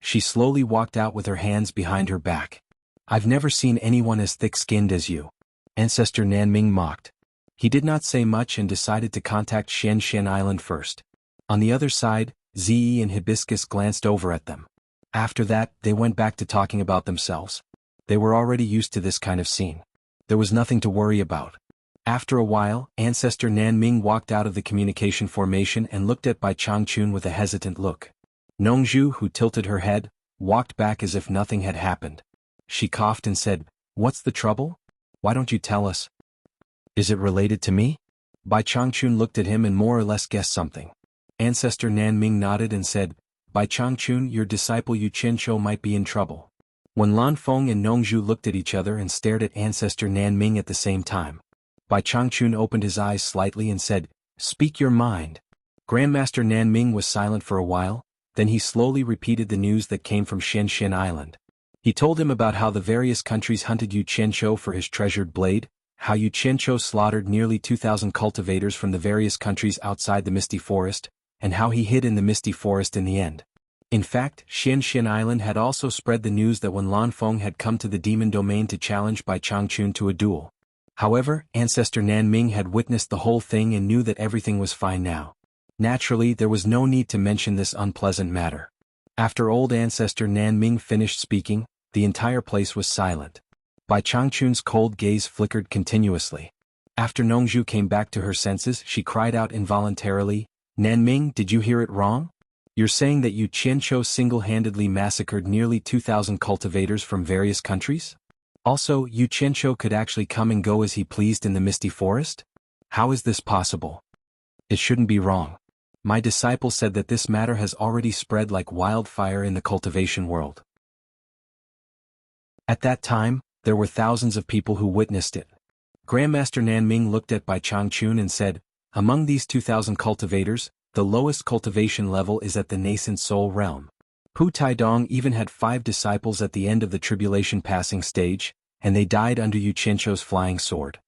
[SPEAKER 1] She slowly walked out with her hands behind her back. "I've never seen anyone as thick-skinned as you," ancestor Nanming mocked. He did not say much and decided to contact Shenzhen Island first. On the other side, Zi and Hibiscus glanced over at them. After that, they went back to talking about themselves. They were already used to this kind of scene. There was nothing to worry about. After a while, ancestor Nanming walked out of the communication formation and looked at Bai Changchun with a hesitant look. Nongzhu, who tilted her head, walked back as if nothing had happened. She coughed and said, "What's the trouble? Why don't you tell us? Is it related to me?" Bai Changchun looked at him and more or less guessed something. Ancestor Nanming nodded and said, "Bai Changchun, your disciple Yu Qianqiu might be in trouble." Wen Lanfeng and Nongzhu looked at each other and stared at ancestor Nanming at the same time. Bai Changchun opened his eyes slightly and said, "Speak your mind." Grandmaster Nanming was silent for a while, then he slowly repeated the news that came from Shenzhen Island. He told him about how the various countries hunted Yu Qianqiu for his treasured blade, how Yu Qianqiu slaughtered nearly 2,000 cultivators from the various countries outside the Misty Forest, and how he hid in the Misty Forest in the end. In fact, Shenzhen Island had also spread the news that Wen Lanfeng had come to the demon domain to challenge Bai Changchun to a duel. However, ancestor Nanming had witnessed the whole thing and knew that everything was fine now. Naturally, there was no need to mention this unpleasant matter. After old ancestor Nanming finished speaking, the entire place was silent. Bai Changchun's cold gaze flickered continuously. After Nongzhu came back to her senses, she cried out involuntarily, "Nanming, did you hear it wrong? You're saying that Yu Qianqiu single-handedly massacred nearly 2,000 cultivators from various countries? Also, Yu Qianqiu could actually come and go as he pleased in the Misty Forest? How is this possible? It shouldn't be wrong. My disciple said that this matter has already spread like wildfire in the cultivation world." At that time, there were thousands of people who witnessed it. Grandmaster Nanming looked at Bai Changchun and said, "Among these 2,000 cultivators, the lowest cultivation level is at the nascent soul realm. Pu Taidong even had 5 disciples at the end of the tribulation passing stage, and they died under Yu Qianqiu's flying sword."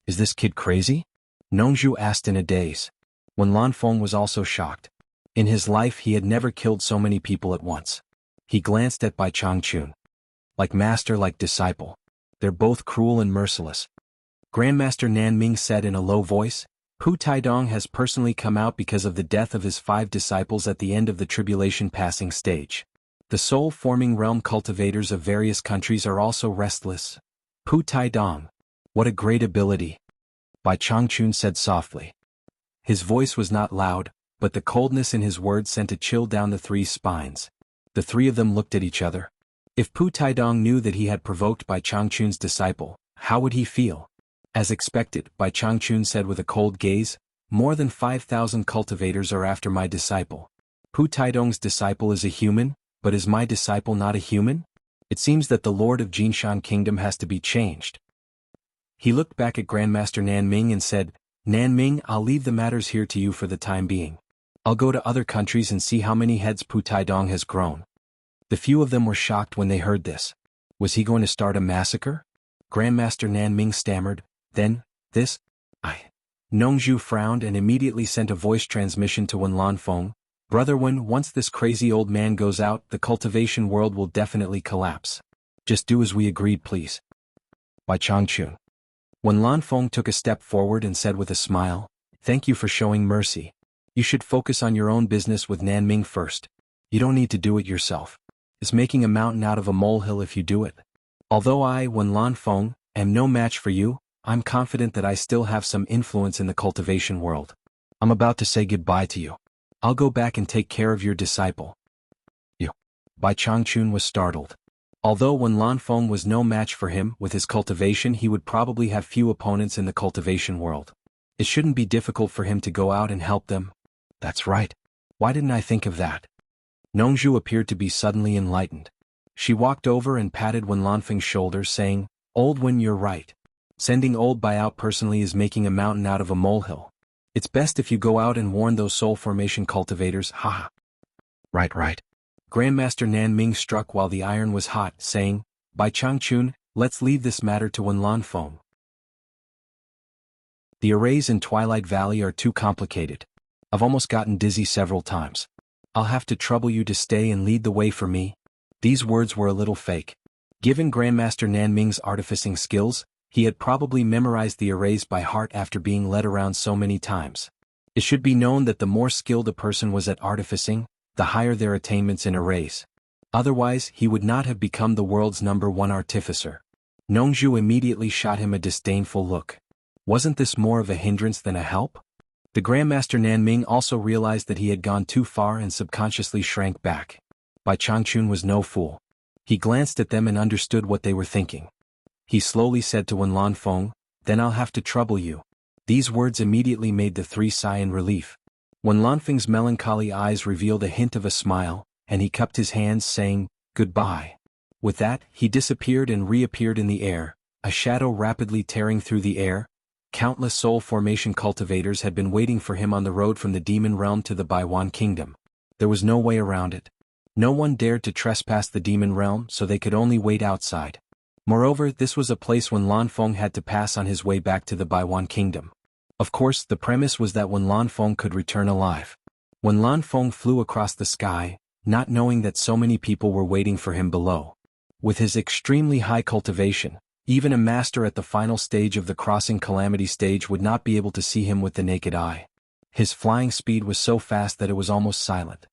[SPEAKER 1] "Is this kid crazy?" Nongzhu asked in a daze. Wen Lanfeng was also shocked. In his life he had never killed so many people at once. He glanced at Bai Changchun. Like master, like disciple. They're both cruel and merciless. Grandmaster Nanming said in a low voice, "Pu Taidong has personally come out because of the death of his 5 disciples at the end of the tribulation passing stage. The soul-forming realm cultivators of various countries are also restless. Pu Taidong. What a great ability," Bai Changchun said softly. His voice was not loud, but the coldness in his words sent a chill down the 3 spines. The 3 of them looked at each other. If Pu Taidong knew that he had provoked Bai Changchun's disciple, how would he feel? As expected, Bai Changchun said with a cold gaze, "More than 5,000 cultivators are after my disciple. Pu Taidong's disciple is a human, but is my disciple not a human? It seems that the Lord of Jinshan Kingdom has to be changed." He looked back at Grandmaster Nanming and said, "Nanming, I'll leave the matters here to you for the time being. I'll go to other countries and see how many heads Pu Taidong has grown." The few of them were shocked when they heard this. Was he going to start a massacre? Grandmaster Nanming stammered, "Then, this? Nongzhu frowned and immediately sent a voice transmission to Wen Lanfeng, Brother Wen, once this crazy old man goes out, the cultivation world will definitely collapse. Just do as we agreed, please. By Changchun. When Lanfeng took a step forward and said with a smile, "Thank you for showing mercy. You should focus on your own business with Nanming first. You don't need to do it yourself. It's making a mountain out of a molehill if you do it. Although I, Wen Lanfeng, am no match for you, I'm confident that I still have some influence in the cultivation world. I'm about to say goodbye to you. I'll go back and take care of your disciple." You. Bai Changchun was startled. Although Wen Lanfeng was no match for him, with his cultivation he would probably have few opponents in the cultivation world. It shouldn't be difficult for him to go out and help them. That's right. Why didn't I think of that? Nongzhu appeared to be suddenly enlightened. She walked over and patted Wen Lanfeng's shoulder, saying, "Old Wen, you're right. Sending old Bai out personally is making a mountain out of a molehill. It's best if you go out and warn those soul formation cultivators, haha." Right. Grandmaster Nanming struck while the iron was hot, saying, "Bai Changchun, let's leave this matter to Wen Lanfeng. The arrays in Twilight Valley are too complicated. I've almost gotten dizzy several times. I'll have to trouble you to stay and lead the way for me." These words were a little fake. Given Grandmaster Nanming's artificing skills, he had probably memorized the arrays by heart after being led around so many times. It should be known that the more skilled a person was at artificing, the higher their attainments in arrays. Otherwise, he would not have become the world's #1 artificer. Nongzhu immediately shot him a disdainful look. Wasn't this more of a hindrance than a help? The Grandmaster Nanming also realized that he had gone too far and subconsciously shrank back. Bai Changchun was no fool. He glanced at them and understood what they were thinking. He slowly said to Wen Lanfeng, "Then I'll have to trouble you." These words immediately made the three sigh in relief. Wen Lanfeng's melancholy eyes revealed a hint of a smile, and he cupped his hands, saying, "Goodbye." With that, he disappeared and reappeared in the air, a shadow rapidly tearing through the air. Countless soul formation cultivators had been waiting for him on the road from the demon realm to the Baiwan kingdom. There was no way around it. No one dared to trespass the demon realm, so they could only wait outside. Moreover, this was a place Wen Lanfeng had to pass on his way back to the Baiwan kingdom. Of course, the premise was that Wen Lanfeng could return alive. Wen Lanfeng flew across the sky, not knowing that so many people were waiting for him below. With his extremely high cultivation, even a master at the final stage of the crossing calamity stage would not be able to see him with the naked eye. His flying speed was so fast that it was almost silent.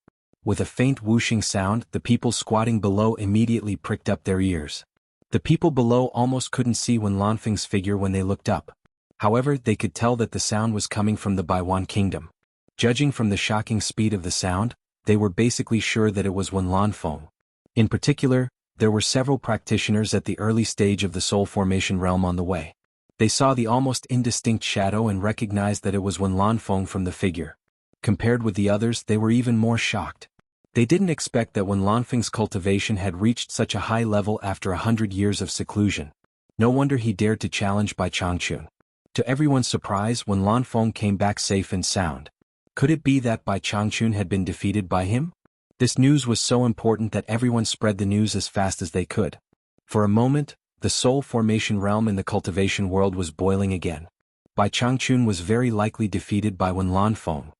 [SPEAKER 1] With a faint whooshing sound, the people squatting below immediately pricked up their ears. The people below almost couldn't see Wen Lanfeng's figure when they looked up. However, they could tell that the sound was coming from the Baiwan kingdom. Judging from the shocking speed of the sound, they were basically sure that it was Wen Lanfeng. In particular, there were several practitioners at the early stage of the soul formation realm on the way. They saw the almost indistinct shadow and recognized that it was Wen Lanfeng from the figure. Compared with the others, they were even more shocked. They didn't expect that Wen Lanfeng's cultivation had reached such a high level after 100 years of seclusion. No wonder he dared to challenge Bai Changchun. To everyone's surprise, Wen Lanfeng came back safe and sound. Could it be that Bai Changchun had been defeated by him? This news was so important that everyone spread the news as fast as they could. For a moment, the soul formation realm in the cultivation world was boiling again. Bai Changchun was very likely defeated by Wen Lanfeng.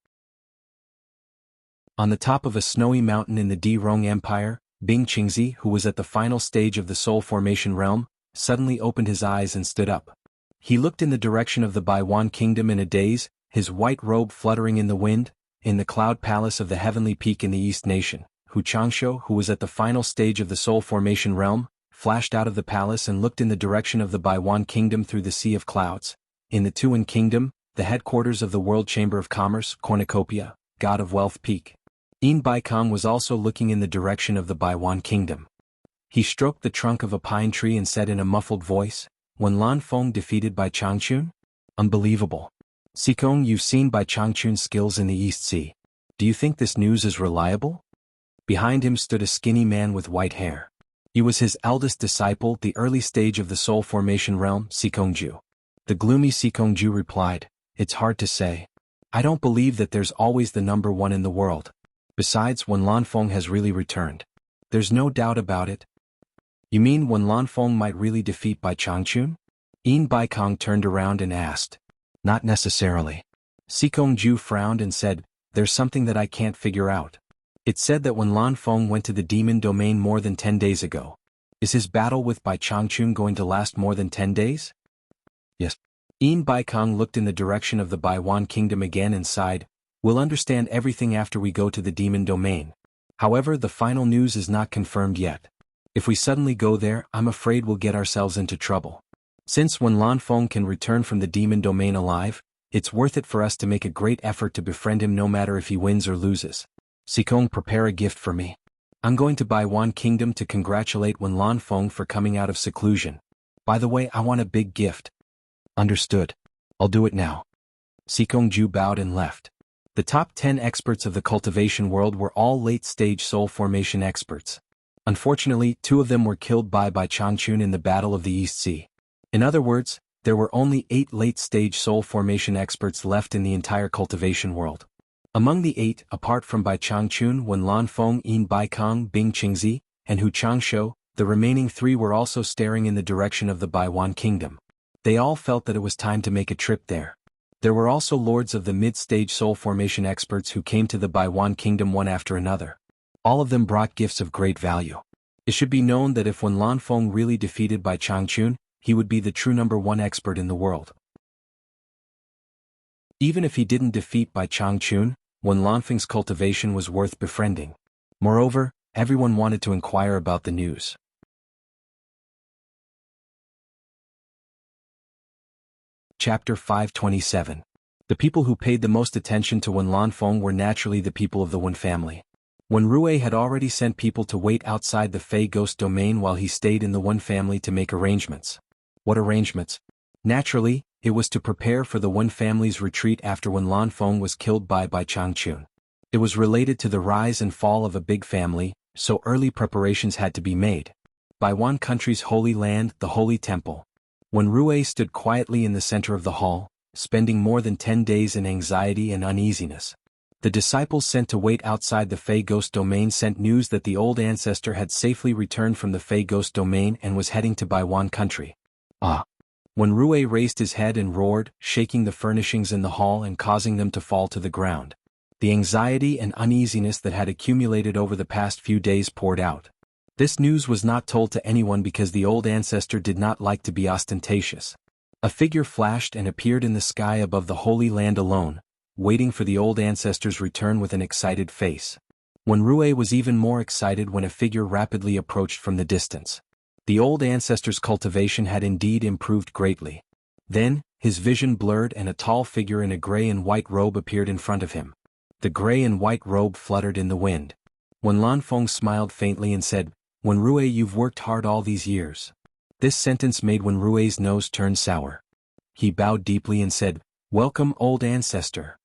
[SPEAKER 1] On the top of a snowy mountain in the Di-Rong Empire, Bing Qingzi, who was at the final stage of the soul formation realm, suddenly opened his eyes and stood up. He looked in the direction of the Baiwan kingdom in a daze, his white robe fluttering in the wind. In the cloud palace of the heavenly peak in the East Nation, Hu Changsho, who was at the final stage of the soul formation realm, flashed out of the palace and looked in the direction of the Baiwan kingdom through the sea of clouds. In the Tuan kingdom, the headquarters of the World Chamber of Commerce, Cornucopia, God of Wealth Peak. Yin Baikong was also looking in the direction of the Baiwan kingdom. He stroked the trunk of a pine tree and said in a muffled voice, "Wen Lanfeng defeated Bai Changchun? Unbelievable. Sikong, you've seen Bai Changchun's skills in the East Sea. Do you think this news is reliable?" Behind him stood a skinny man with white hair. He was his eldest disciple, the early stage of the soul formation realm, Sikongju. The gloomy Sikongju replied, "It's hard to say. I don't believe that there's always the #1 in the world. Besides, Wen Lanfeng has really returned. There's no doubt about it." "You mean Wen Lanfeng might really defeat Bai Changchun?" Yin Baikong turned around and asked. "Not necessarily." Sikong Ju frowned and said, there's something that I can't figure out. It said that when Lan Feng went to the demon domain more than 10 days ago. Is his battle with Bai Changchun going to last more than 10 days? Yes. Yin Baikong looked in the direction of the Baiwan kingdom again and sighed, we'll understand everything after we go to the demon domain. However, the final news is not confirmed yet. If we suddenly go there, I'm afraid we'll get ourselves into trouble. Since when Lan Feng can return from the demon domain alive, it's worth it for us to make a great effort to befriend him no matter if he wins or loses. Sikong, prepare a gift for me. I'm going to Baiwan Kingdom to congratulate Wen Lan Feng for coming out of seclusion. By the way, I want a big gift. Understood. I'll do it now. Sikong Ju bowed and left. The top 10 experts of the cultivation world were all late-stage soul formation experts. Unfortunately, 2 of them were killed by Changchun in the Battle of the East Sea. In other words, there were only 8 late-stage soul formation experts left in the entire cultivation world. Among the 8, apart from Bai Changchun, Wen Lan Feng, Yin Baikong, Bing Qingzi, and Hu Changshou, the remaining 3 were also staring in the direction of the Baiwan Kingdom. They all felt that it was time to make a trip there. There were also lords of the mid-stage soul formation experts who came to the Baiwan Kingdom one after another. All of them brought gifts of great value. It should be known that if Wen Lan Feng really defeated Bai Changchun, he would be the true #1 expert in the world. Even if he didn't defeat Bai Changchun, Wen Lanfeng's cultivation was worth befriending. Moreover, everyone wanted to inquire about the news. Chapter 527. The people who paid the most attention to Wen Lan Feng were naturally the people of the Wen family. Wen Rui had already sent people to wait outside the Fey Ghost domain while he stayed in the Wen family to make arrangements. What arrangements? Naturally, it was to prepare for the Wen family's retreat after Wen Lan Feng was killed by Bai Changchun. It was related to the rise and fall of a big family, so early preparations had to be made. Baiwan country's holy land, the Holy Temple. Wen Rui stood quietly in the center of the hall, spending more than 10 days in anxiety and uneasiness. The disciples sent to wait outside the Fey Ghost domain sent news that the old ancestor had safely returned from the Fey Ghost domain and was heading to Baiwan country. Ah! Wen Rui raised his head and roared, shaking the furnishings in the hall and causing them to fall to the ground. The anxiety and uneasiness that had accumulated over the past few days poured out. This news was not told to anyone because the old ancestor did not like to be ostentatious. A figure flashed and appeared in the sky above the Holy Land alone, waiting for the old ancestor's return with an excited face. Wen Rui was even more excited when a figure rapidly approached from the distance. The old ancestor's cultivation had indeed improved greatly. Then, his vision blurred and a tall figure in a gray and white robe appeared in front of him. The gray and white robe fluttered in the wind. Wen Lan Feng smiled faintly and said, Wen Rui, you've worked hard all these years. This sentence made Wen Rui's nose turn sour. He bowed deeply and said, Welcome, old ancestor.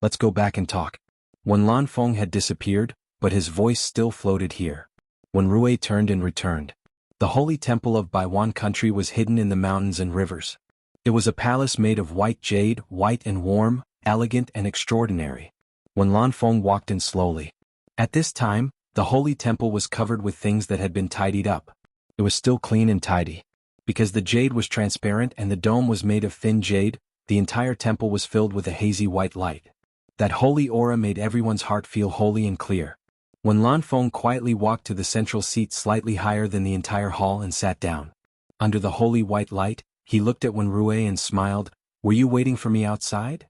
[SPEAKER 1] Let's go back and talk. Wen Lan Feng had disappeared, but his voice still floated here. Wen Rui turned and returned. The holy temple of Baiwan country was hidden in the mountains and rivers. It was a palace made of white jade, white and warm, elegant and extraordinary. Wen Lan Feng walked in slowly. At this time, the holy temple was covered with things that had been tidied up. It was still clean and tidy. Because the jade was transparent and the dome was made of thin jade, the entire temple was filled with a hazy white light. That holy aura made everyone's heart feel holy and clear. Wen Lan Feng quietly walked to the central seat slightly higher than the entire hall and sat down. Under the holy white light, he looked at Wen Rui and smiled, Were you waiting for me outside?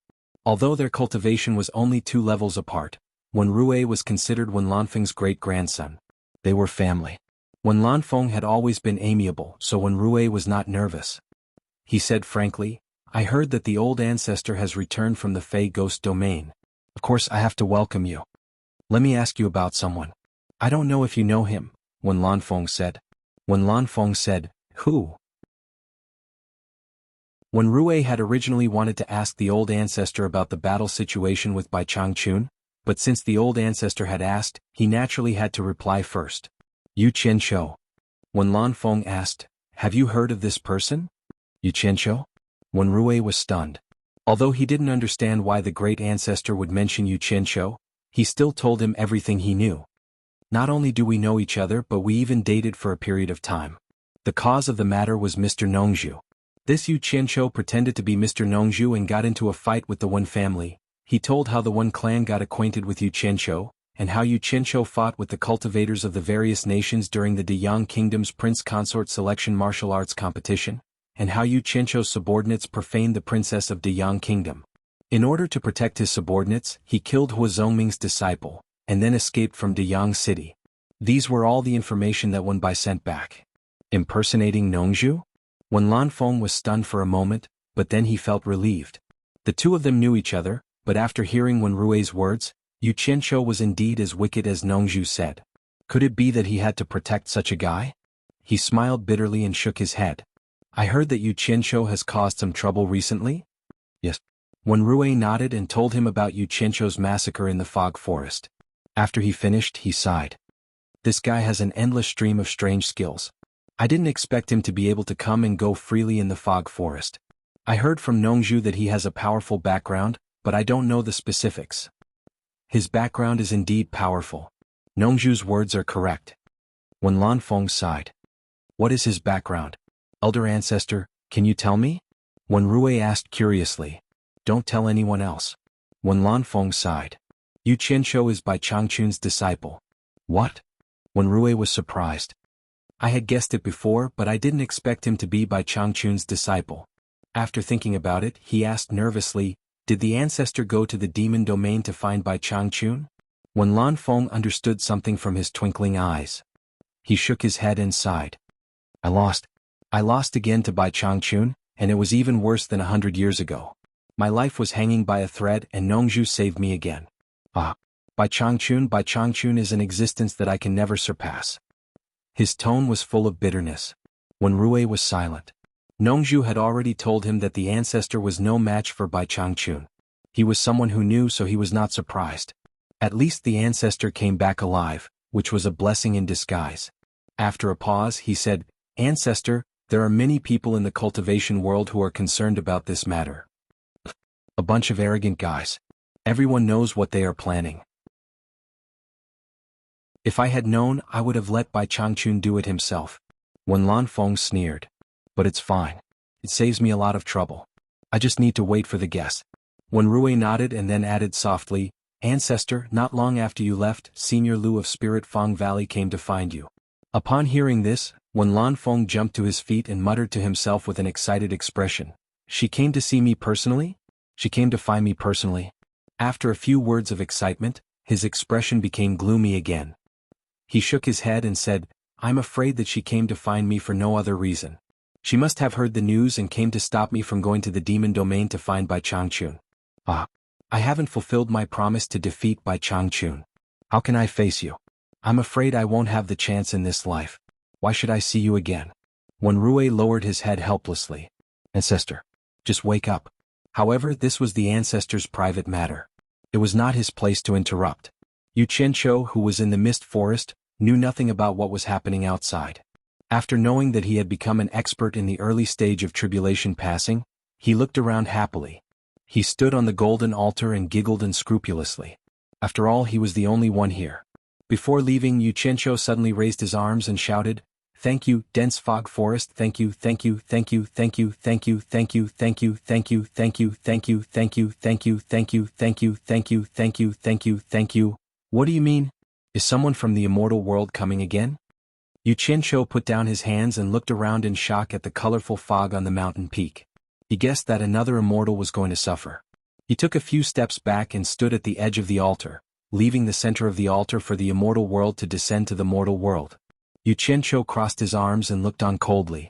[SPEAKER 1] Although their cultivation was only 2 levels apart, Wen Rui was considered Wen Lanfeng's great-grandson. They were family. Wen Lan Feng had always been amiable, so Wen Rui was not nervous. He said frankly, I heard that the old ancestor has returned from the Fey Ghost domain. Of course I have to welcome you. Let me ask you about someone. I don't know if you know him, Wen Lan Feng said. Wen Lan Feng said, Who? Wen Rui had originally wanted to ask the old ancestor about the battle situation with Bai Changchun, but since the old ancestor had asked, he naturally had to reply first. Yu Qianshou. Wen Lan Feng asked, Have you heard of this person? Yu Qianshou? Wen Rui was stunned. Although he didn't understand why the great ancestor would mention Yu Qianshou, he still told him everything he knew. Not only do we know each other but we even dated for a period of time. The cause of the matter was Mr. Nongzhu. This Yu Qianshou pretended to be Mr. Nongzhu and got into a fight with the Wen family. He told how the One clan got acquainted with Yu Qianqiu, and how Yu Qianqiu fought with the cultivators of the various nations during the Deyang Kingdom's prince consort selection martial arts competition, and how Yu Qianqiu's subordinates profaned the princess of Deyang Kingdom. In order to protect his subordinates, he killed Hua Zongming's disciple, and then escaped from Deyang City. These were all the information that Wen Bai sent back. Impersonating Nongzhu? Wen Lanfeng was stunned for a moment, but then he felt relieved. The two of them knew each other, but after hearing Wen Rui's words, Yu Qianqiu was indeed as wicked as Nongzhu said. Could it be that he had to protect such a guy? He smiled bitterly and shook his head. I heard that Yu Qianqiu has caused some trouble recently? Yes. Wen Rui nodded and told him about Yu Qianqiu's massacre in the fog forest. After he finished, he sighed. This guy has an endless stream of strange skills. I didn't expect him to be able to come and go freely in the fog forest. I heard from Nongzhu that he has a powerful background, but I don't know the specifics. His background is indeed powerful. Nongzhu's words are correct. Wen Lanfeng sighed. What is his background? Elder ancestor, can you tell me? Wen Rui asked curiously. Don't tell anyone else. Wen Lanfeng sighed. Yu Qianqiu is Bai Changchun's disciple. What? Wen Rui was surprised. I had guessed it before, but I didn't expect him to be Bai Changchun's disciple. After thinking about it, he asked nervously, did the ancestor go to the demon domain to find Bai Changchun? Wen Lanfeng understood something from his twinkling eyes. He shook his head and sighed. I lost again to Bai Changchun, and it was even worse than 100 years ago. My life was hanging by a thread and Nongzhu saved me again. Bai Changchun is an existence that I can never surpass. His tone was full of bitterness. Wen Rui was silent. Nongzhu had already told him that the ancestor was no match for Bai Changchun. He was someone who knew, so he was not surprised. At least the ancestor came back alive, which was a blessing in disguise. After a pause, he said, Ancestor, there are many people in the cultivation world who are concerned about this matter. A bunch of arrogant guys. Everyone knows what they are planning. If I had known, I would have let Bai Changchun do it himself. Wen Lanfeng sneered. But it's fine. It saves me a lot of trouble. I just need to wait for the guess. Wen Rui nodded and then added softly, Ancestor, not long after you left, Senior Lu of Spirit Fang Valley came to find you. Upon hearing this, Wen Lanfeng jumped to his feet and muttered to himself with an excited expression. She came to see me personally? She came to find me personally. After a few words of excitement, his expression became gloomy again. He shook his head and said, I'm afraid that she came to find me for no other reason. She must have heard the news and came to stop me from going to the demon domain to find Bai Changchun. I haven't fulfilled my promise to defeat Bai Changchun. How can I face you? I'm afraid I won't have the chance in this life. Why should I see you again? Wen Rui lowered his head helplessly. Ancestor, just wake up. However, this was the ancestor's private matter. It was not his place to interrupt. Yu Qianqiu, who was in the mist forest, knew nothing about what was happening outside. After knowing that he had become an expert in the early stage of tribulation passing, he looked around happily. He stood on the golden altar and giggled unscrupulously. After all, he was the only one here. Before leaving, Yu Qianqiu suddenly raised his arms and shouted, Thank you, dense fog forest, thank you, thank you, thank you, thank you, thank you, thank you, thank you, thank you, thank you, thank you, thank you, thank you, thank you, thank you, thank you, thank you, thank you, thank you. What do you mean? Is someone from the immortal world coming again? Yu Qianqiu put down his hands and looked around in shock at the colorful fog on the mountain peak. He guessed that another immortal was going to suffer. He took a few steps back and stood at the edge of the altar, leaving the center of the altar for the immortal world to descend to the mortal world. Yu Qianqiu crossed his arms and looked on coldly.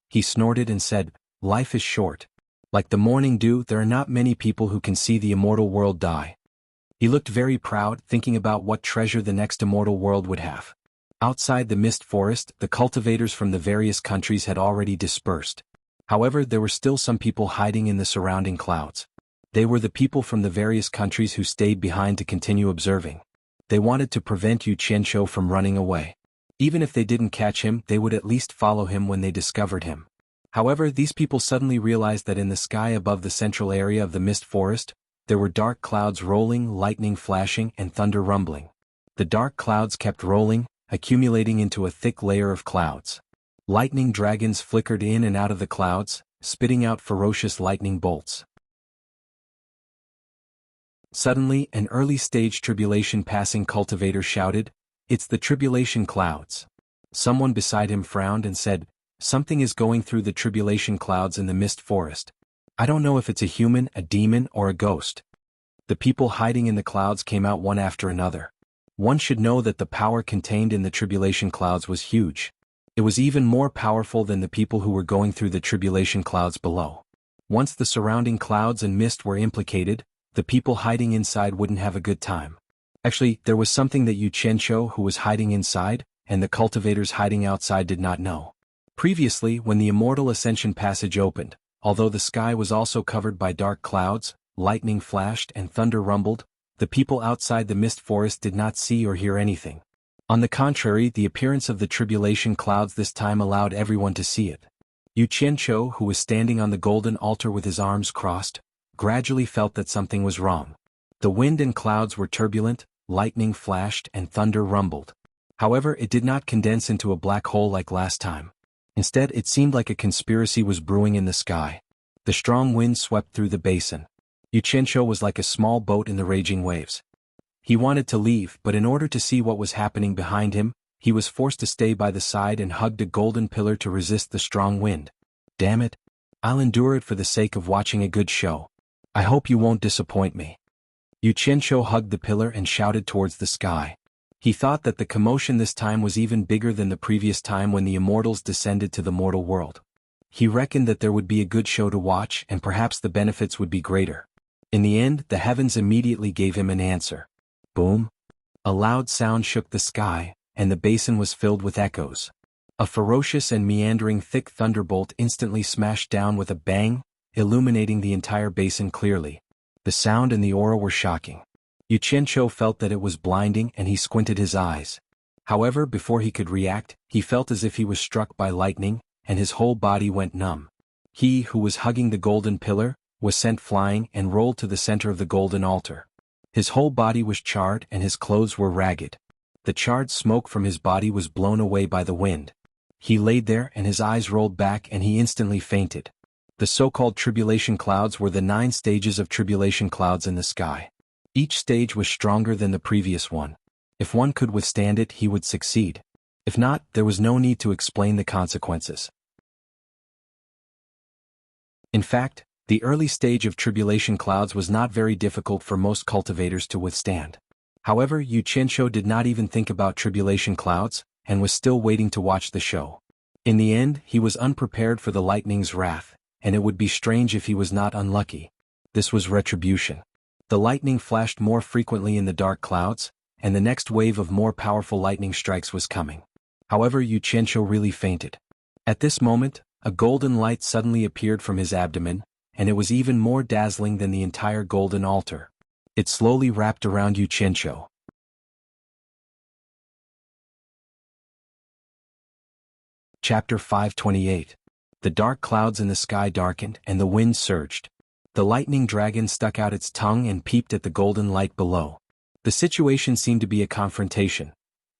[SPEAKER 1] He snorted and said, Life is short. Like the morning dew, there are not many people who can see the immortal world die. He looked very proud, thinking about what treasure the next immortal world would have. Outside the mist forest, the cultivators from the various countries had already dispersed. However, there were still some people hiding in the surrounding clouds. They were the people from the various countries who stayed behind to continue observing. They wanted to prevent Yu Qianqiu from running away. Even if they didn't catch him, they would at least follow him when they discovered him. However, these people suddenly realized that in the sky above the central area of the mist forest, there were dark clouds rolling, lightning flashing, and thunder rumbling. The dark clouds kept rolling, accumulating into a thick layer of clouds. Lightning dragons flickered in and out of the clouds, spitting out ferocious lightning bolts. Suddenly, an early-stage tribulation-passing cultivator shouted, "It's the tribulation clouds." Someone beside him frowned and said, "Something is going through the tribulation clouds in the mist forest. I don't know if it's a human, a demon, or a ghost." The people hiding in the clouds came out one after another. One should know that the power contained in the tribulation clouds was huge. It was even more powerful than the people who were going through the tribulation clouds below. Once the surrounding clouds and mist were implicated, the people hiding inside wouldn't have a good time. Actually, there was something that Yu Qianqiu, who was hiding inside, and the cultivators hiding outside did not know. Previously, when the Immortal Ascension passage opened, although the sky was also covered by dark clouds, lightning flashed and thunder rumbled, the people outside the mist forest did not see or hear anything. On the contrary, the appearance of the tribulation clouds this time allowed everyone to see it. Yu Qianqiu, who was standing on the golden altar with his arms crossed, gradually felt that something was wrong. The wind and clouds were turbulent, lightning flashed and thunder rumbled. However, it did not condense into a black hole like last time. Instead, it seemed like a conspiracy was brewing in the sky. The strong wind swept through the basin. Yu Qianqiu was like a small boat in the raging waves. He wanted to leave, but in order to see what was happening behind him, he was forced to stay by the side and hugged a golden pillar to resist the strong wind. "Damn it. I'll endure it for the sake of watching a good show. I hope you won't disappoint me." Yu Qianqiu hugged the pillar and shouted towards the sky. He thought that the commotion this time was even bigger than the previous time when the immortals descended to the mortal world. He reckoned that there would be a good show to watch and perhaps the benefits would be greater. In the end, the heavens immediately gave him an answer. Boom! A loud sound shook the sky, and the basin was filled with echoes. A ferocious and meandering thick thunderbolt instantly smashed down with a bang, illuminating the entire basin clearly. The sound and the aura were shocking. Yu Qianqiu felt that it was blinding and he squinted his eyes. However, before he could react, he felt as if he was struck by lightning, and his whole body went numb. He, who was hugging the golden pillar, was sent flying and rolled to the center of the golden altar. His whole body was charred and his clothes were ragged. The charred smoke from his body was blown away by the wind. He laid there and his eyes rolled back and he instantly fainted. The so-called tribulation clouds were the 9 stages of tribulation clouds in the sky. Each stage was stronger than the previous one. If one could withstand it, he would succeed. If not, there was no need to explain the consequences. In fact, the early stage of tribulation clouds was not very difficult for most cultivators to withstand. However, Yu Qianqiu did not even think about tribulation clouds, and was still waiting to watch the show. In the end, he was unprepared for the lightning's wrath, and it would be strange if he was not unlucky. This was retribution. The lightning flashed more frequently in the dark clouds, and the next wave of more powerful lightning strikes was coming. However, Yu Qianqiu really fainted. At this moment, a golden light suddenly appeared from his abdomen, and it was even more dazzling than the entire golden altar. It slowly wrapped around Yu Qianqiu. Chapter 528. The dark clouds in the sky darkened and the wind surged. The lightning dragon stuck out its tongue and peeped at the golden light below. The situation seemed to be a confrontation.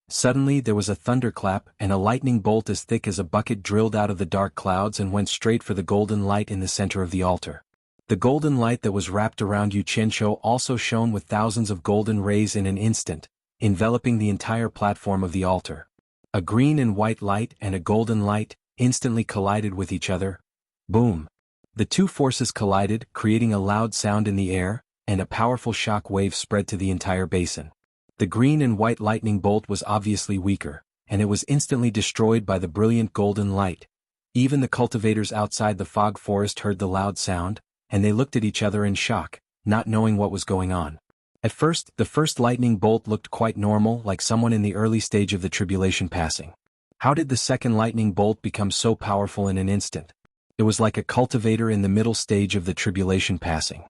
[SPEAKER 1] Suddenly there was a thunderclap and a lightning bolt as thick as a bucket drilled out of the dark clouds and went straight for the golden light in the center of the altar. The golden light that was wrapped around Yu Qianqiu also shone with thousands of golden rays in an instant, enveloping the entire platform of the altar. A green and white light and a golden light instantly collided with each other. Boom! The two forces collided, creating a loud sound in the air, and a powerful shock wave spread to the entire basin. The green and white lightning bolt was obviously weaker, and it was instantly destroyed by the brilliant golden light. Even the cultivators outside the fog forest heard the loud sound, and they looked at each other in shock, not knowing what was going on. At first, the first lightning bolt looked quite normal, like someone in the early stage of the tribulation passing. How did the second lightning bolt become so powerful in an instant? It was like a cultivator in the middle stage of the tribulation passing.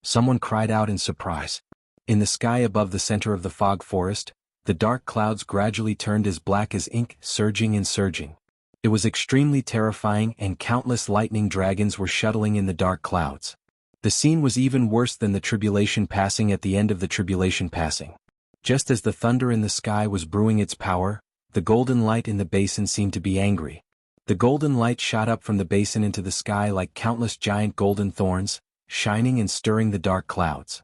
[SPEAKER 1] Someone cried out in surprise. In the sky above the center of the fog forest, the dark clouds gradually turned as black as ink, surging and surging. It was extremely terrifying and countless lightning dragons were shuttling in the dark clouds. The scene was even worse than the tribulation passing at the end of the tribulation passing. Just as the thunder in the sky was brewing its power, the golden light in the basin seemed to be angry. The golden light shot up from the basin into the sky like countless giant golden thorns, shining and stirring the dark clouds.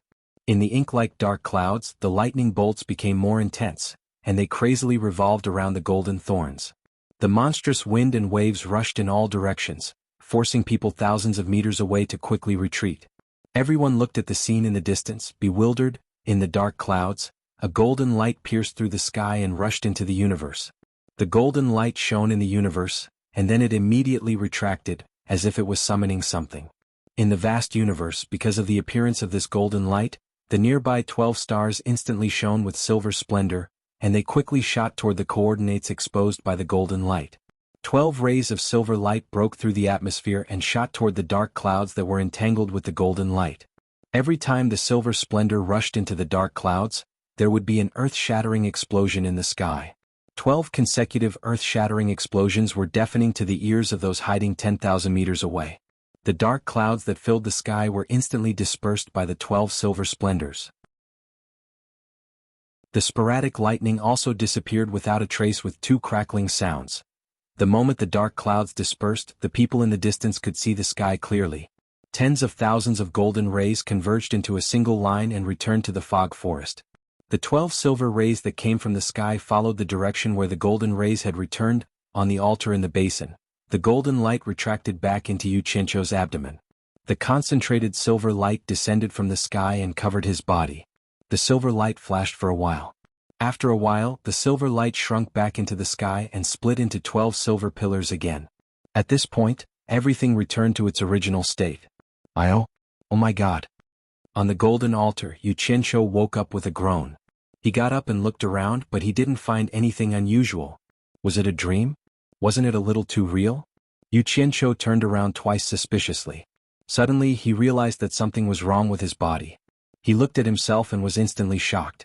[SPEAKER 1] In the ink-like dark clouds, the lightning bolts became more intense, and they crazily revolved around the golden thorns. The monstrous wind and waves rushed in all directions, forcing people thousands of meters away to quickly retreat. Everyone looked at the scene in the distance, bewildered. In the dark clouds, a golden light pierced through the sky and rushed into the universe. The golden light shone in the universe, and then it immediately retracted, as if it was summoning something. In the vast universe, because of the appearance of this golden light, the nearby 12 stars instantly shone with silver splendor, and they quickly shot toward the coordinates exposed by the golden light. 12 rays of silver light broke through the atmosphere and shot toward the dark clouds that were entangled with the golden light. Every time the silver splendor rushed into the dark clouds, there would be an earth-shattering explosion in the sky. 12 consecutive earth-shattering explosions were deafening to the ears of those hiding 10,000 meters away. The dark clouds that filled the sky were instantly dispersed by the 12 silver splendors. The sporadic lightning also disappeared without a trace with 2 crackling sounds. The moment the dark clouds dispersed, the people in the distance could see the sky clearly. Tens of thousands of golden rays converged into a single line and returned to the fog forest. The 12 silver rays that came from the sky followed the direction where the golden rays had returned. On the altar in the basin, the golden light retracted back into Yu Qianzhou's abdomen. The concentrated silver light descended from the sky and covered his body. The silver light flashed for a while. After a while, the silver light shrunk back into the sky and split into 12 silver pillars again. At this point, everything returned to its original state. Oh my God. On the golden altar, Yu Qianzhou woke up with a groan. He got up and looked around, but he didn't find anything unusual. Was it a dream? Wasn't it a little too real? Yu Qianzhou turned around twice suspiciously. Suddenly, he realized that something was wrong with his body. He looked at himself and was instantly shocked.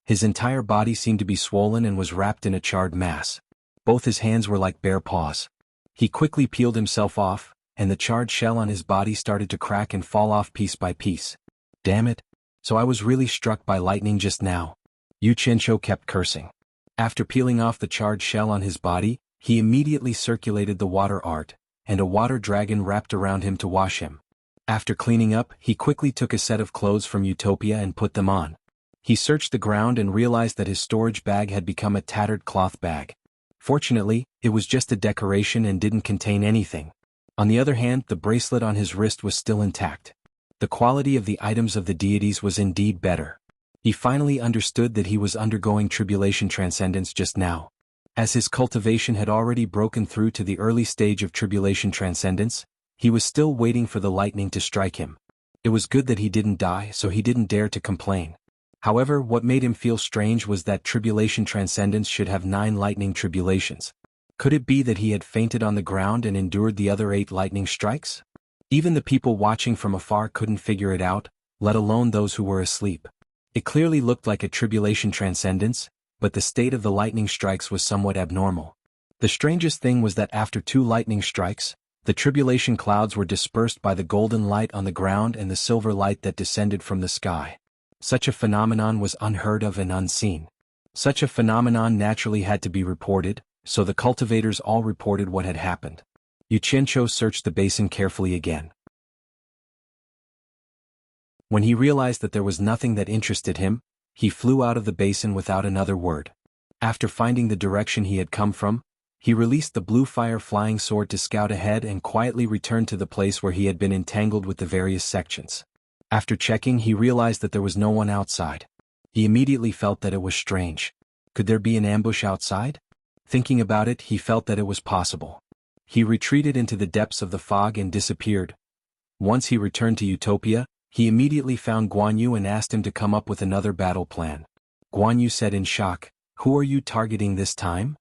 [SPEAKER 1] His entire body seemed to be swollen and was wrapped in a charred mass. Both his hands were like bare paws. He quickly peeled himself off, and the charred shell on his body started to crack and fall off piece by piece. Damn it. So I was really struck by lightning just now. Yu Qianzhou kept cursing. After peeling off the charred shell on his body, he immediately circulated the water art, and a water dragon wrapped around him to wash him. After cleaning up, he quickly took a set of clothes from Utopia and put them on. He searched the ground and realized that his storage bag had become a tattered cloth bag. Fortunately, it was just a decoration and didn't contain anything. On the other hand, the bracelet on his wrist was still intact. The quality of the items of the deities was indeed better. He finally understood that he was undergoing tribulation transcendence just now. As his cultivation had already broken through to the early stage of tribulation transcendence, he was still waiting for the lightning to strike him. It was good that he didn't die, so he didn't dare to complain. However, what made him feel strange was that tribulation transcendence should have 9 lightning tribulations. Could it be that he had fainted on the ground and endured the other 8 lightning strikes? Even the people watching from afar couldn't figure it out, let alone those who were asleep. It clearly looked like a tribulation transcendence, but the state of the lightning strikes was somewhat abnormal. The strangest thing was that after 2 lightning strikes, the tribulation clouds were dispersed by the golden light on the ground and the silver light that descended from the sky. Such a phenomenon was unheard of and unseen. Such a phenomenon naturally had to be reported, so the cultivators all reported what had happened. Yu Qianzhou searched the basin carefully again. When he realized that there was nothing that interested him, he flew out of the basin without another word. After finding the direction he had come from, he released the blue fire flying sword to scout ahead and quietly returned to the place where he had been entangled with the various sections. After checking, he realized that there was no one outside. He immediately felt that it was strange. Could there be an ambush outside? Thinking about it, he felt that it was possible. He retreated into the depths of the fog and disappeared. Once he returned to Utopia, he immediately found Guan Yu and asked him to come up with another battle plan. Guan Yu said in shock, "Who are you targeting this time?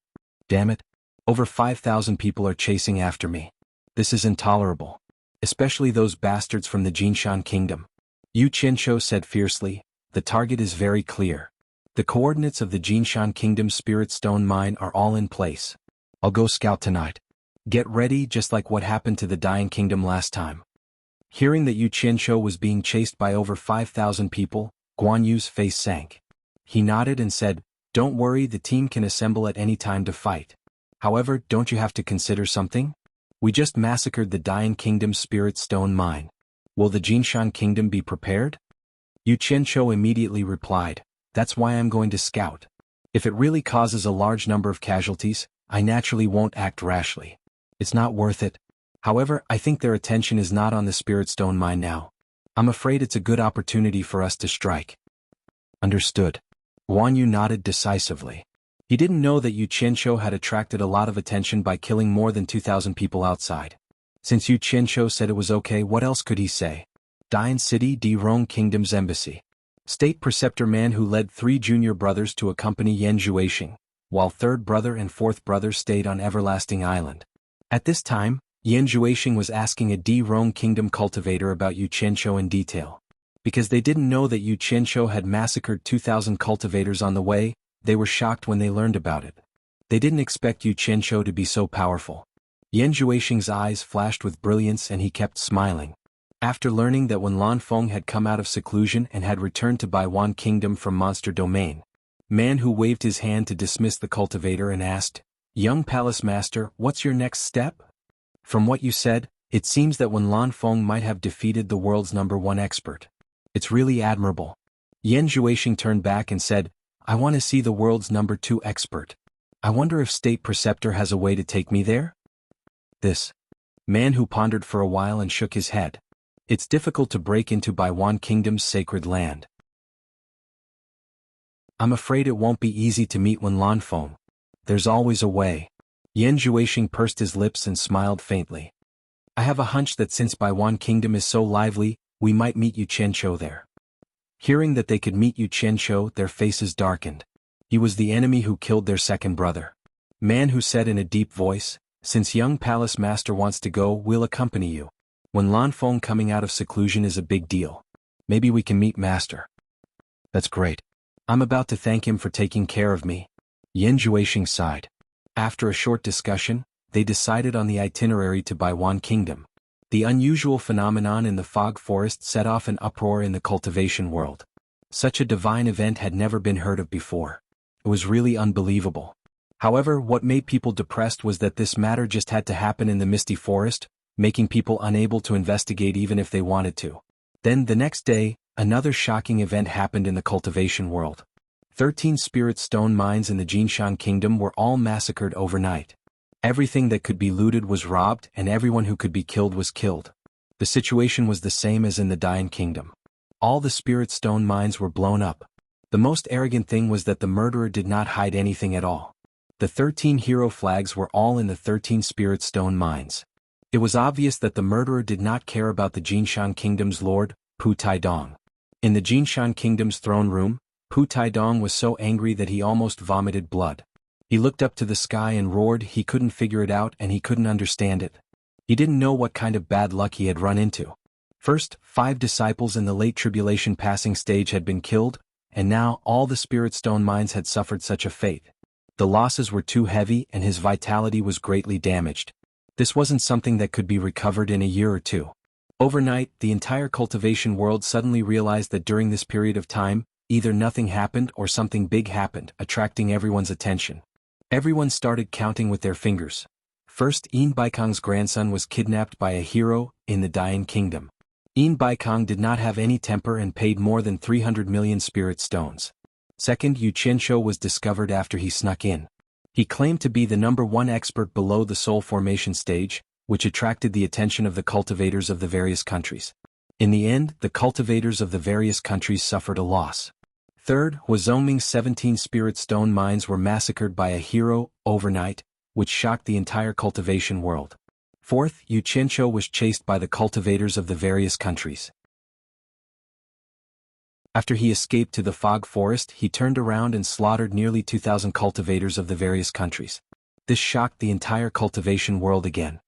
[SPEAKER 1] Damn it. Over 5,000 people are chasing after me. This is intolerable. Especially those bastards from the Jinshan Kingdom." Yu Qianzhou said fiercely, "The target is very clear. The coordinates of the Jinshan Kingdom Spirit Stone Mine are all in place. I'll go scout tonight. Get ready, just like what happened to the Dying Kingdom last time." Hearing that Yu Qianzhou was being chased by over 5,000 people, Guan Yu's face sank. He nodded and said, "Don't worry, the team can assemble at any time to fight. However, don't you have to consider something? We just massacred the Dying Kingdom Spirit Stone Mine. Will the Jinshan Kingdom be prepared?" Yu Qianqiu immediately replied, "That's why I'm going to scout. If it really causes a large number of casualties, I naturally won't act rashly. It's not worth it. However, I think their attention is not on the Spirit Stone mine now. I'm afraid it's a good opportunity for us to strike." Understood. Guan Yu nodded decisively. He didn't know that Yu Qianqiu had attracted a lot of attention by killing more than 2,000 people outside. Since Yu Qianqiu said it was okay, what else could he say? Dian City, Dirong Kingdom's embassy. State preceptor man who led 3 junior brothers to accompany Yan Zhuixing, while 3rd brother and 4th brother stayed on Everlasting Island. At this time, Yan Zhuixing was asking a Dirong Kingdom cultivator about Yu Qianqiu in detail. Because they didn't know that Yu Qianqiu had massacred 2,000 cultivators on the way, they were shocked when they learned about it. They didn't expect Yu Qianqiu to be so powerful. Yan Zhuixing's eyes flashed with brilliance and he kept smiling. After learning that when Lanfeng had come out of seclusion and had returned to Baiwan Kingdom from Monster Domain, man who waved his hand to dismiss the cultivator and asked, "Young Palace Master, what's your next step?" From what you said, it seems that when Lanfeng might have defeated the world's #1 expert. It's really admirable. Yan Zhuixing turned back and said, "I want to see the world's #2 expert. I wonder if State Preceptor has a way to take me there?" This man who pondered for a while and shook his head. It's difficult to break into Baiwan Kingdom's sacred land. I'm afraid it won't be easy to meet Wen Lanfeng. There's always a way. Yan Zhuixing pursed his lips and smiled faintly. I have a hunch that since Baiwan Kingdom is so lively, we might meet Yu Qianqiu there. Hearing that they could meet Yu Qianqiu, their faces darkened. He was the enemy who killed their 2nd brother. Man who said in a deep voice, "Since young Palace Master wants to go, we'll accompany you. When Lanfeng coming out of seclusion is a big deal. Maybe we can meet Master." That's great. I'm about to thank him for taking care of me. Yan Zhuixing sighed. After a short discussion, they decided on the itinerary to Baiwan Kingdom. The unusual phenomenon in the fog forest set off an uproar in the cultivation world. Such a divine event had never been heard of before. It was really unbelievable. However, what made people depressed was that this matter just had to happen in the misty forest, making people unable to investigate even if they wanted to. Then the next day, another shocking event happened in the cultivation world. 13 spirit stone mines in the Jinshan Kingdom were all massacred overnight. Everything that could be looted was robbed and everyone who could be killed was killed. The situation was the same as in the Dian Kingdom. All the spirit stone mines were blown up. The most arrogant thing was that the murderer did not hide anything at all. The 13 hero flags were all in the 13 spirit stone mines. It was obvious that the murderer did not care about the Jinshan Kingdom's lord, Pu Taidong. In the Jinshan Kingdom's throne room, Pu Taidong was so angry that he almost vomited blood. He looked up to the sky and roared. He couldn't figure it out and he couldn't understand it. He didn't know what kind of bad luck he had run into. First, 5 disciples in the late tribulation passing stage had been killed, and now all the spirit stone mines had suffered such a fate. The losses were too heavy and his vitality was greatly damaged. This wasn't something that could be recovered in a year or two. Overnight, the entire cultivation world suddenly realized that during this period of time, either nothing happened or something big happened, attracting everyone's attention. Everyone started counting with their fingers. First, Yin Baikong's grandson was kidnapped by a hero in the Dian Kingdom. Yin Baikong did not have any temper and paid more than 300 million spirit stones. Second, Yu Qianqiu was discovered after he snuck in. He claimed to be the #1 expert below the soul formation stage, which attracted the attention of the cultivators of the various countries. In the end, the cultivators of the various countries suffered a loss. Third, Huazhongming's 17 spirit stone mines were massacred by a hero overnight, which shocked the entire cultivation world. Fourth, Yu Qianqiu was chased by the cultivators of the various countries. After he escaped to the fog forest, he turned around and slaughtered nearly 2,000 cultivators of the various countries. This shocked the entire cultivation world again.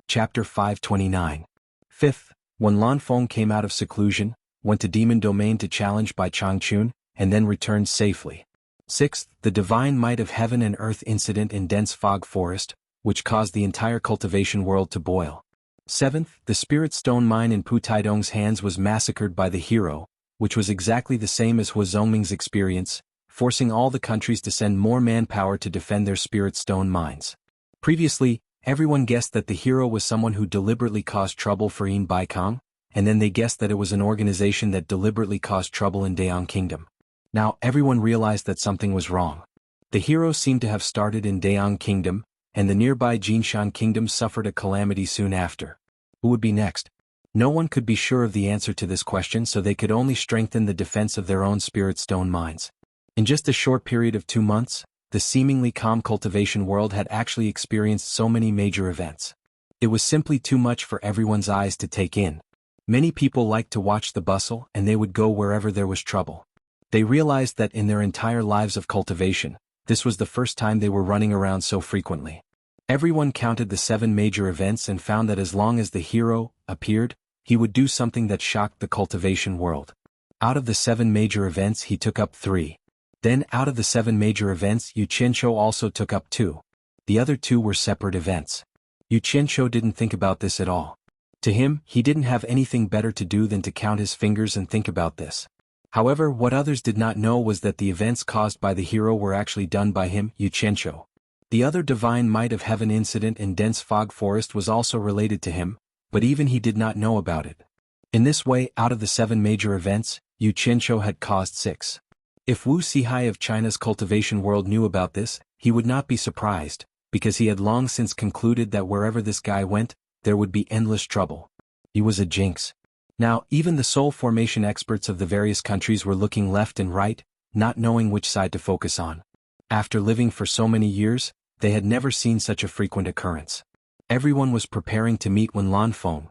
[SPEAKER 1] Chapter 529. Fifth, when Lanfeng came out of seclusion, went to Demon Domain to challenge Bai Changchun, and then returned safely. Sixth, the divine might of heaven and earth incident in dense fog forest, which caused the entire cultivation world to boil. Seventh, the spirit stone mine in Pu Taidong's hands was massacred by the hero, which was exactly the same as Huazhongming's experience, forcing all the countries to send more manpower to defend their spirit stone mines. Previously, everyone guessed that the hero was someone who deliberately caused trouble for Yin Baikong, and then they guessed that it was an organization that deliberately caused trouble in Daong Kingdom. Now everyone realized that something was wrong. The hero seemed to have started in Daong Kingdom, and the nearby Jinshan Kingdom suffered a calamity soon after. Who would be next? No one could be sure of the answer to this question, so they could only strengthen the defense of their own spirit stone mines. In just a short period of 2 months, the seemingly calm cultivation world had actually experienced so many major events. It was simply too much for everyone's eyes to take in. Many people liked to watch the bustle, and they would go wherever there was trouble. They realized that in their entire lives of cultivation, this was the first time they were running around so frequently. Everyone counted the 7 major events and found that as long as the hero appeared, he would do something that shocked the cultivation world. Out of the 7 major events, he took up 3. Then out of the 7 major events, Yu Qianqiu also took up 2. The other 2 were separate events. Yu Qianqiu didn't think about this at all. To him, he didn't have anything better to do than to count his fingers and think about this. However, what others did not know was that the events caused by the hero were actually done by him, Yu Qianqiu. The other divine might of heaven incident in dense fog forest was also related to him, but even he did not know about it. In this way, out of the 7 major events, Yu Qianqiu had caused 6. If Wu Sihai of China's cultivation world knew about this, he would not be surprised, because he had long since concluded that wherever this guy went, there would be endless trouble. He was a jinx. Now, even the soul formation experts of the various countries were looking left and right, not knowing which side to focus on. After living for so many years, they had never seen such a frequent occurrence. Everyone was preparing to meet when Lanfeng.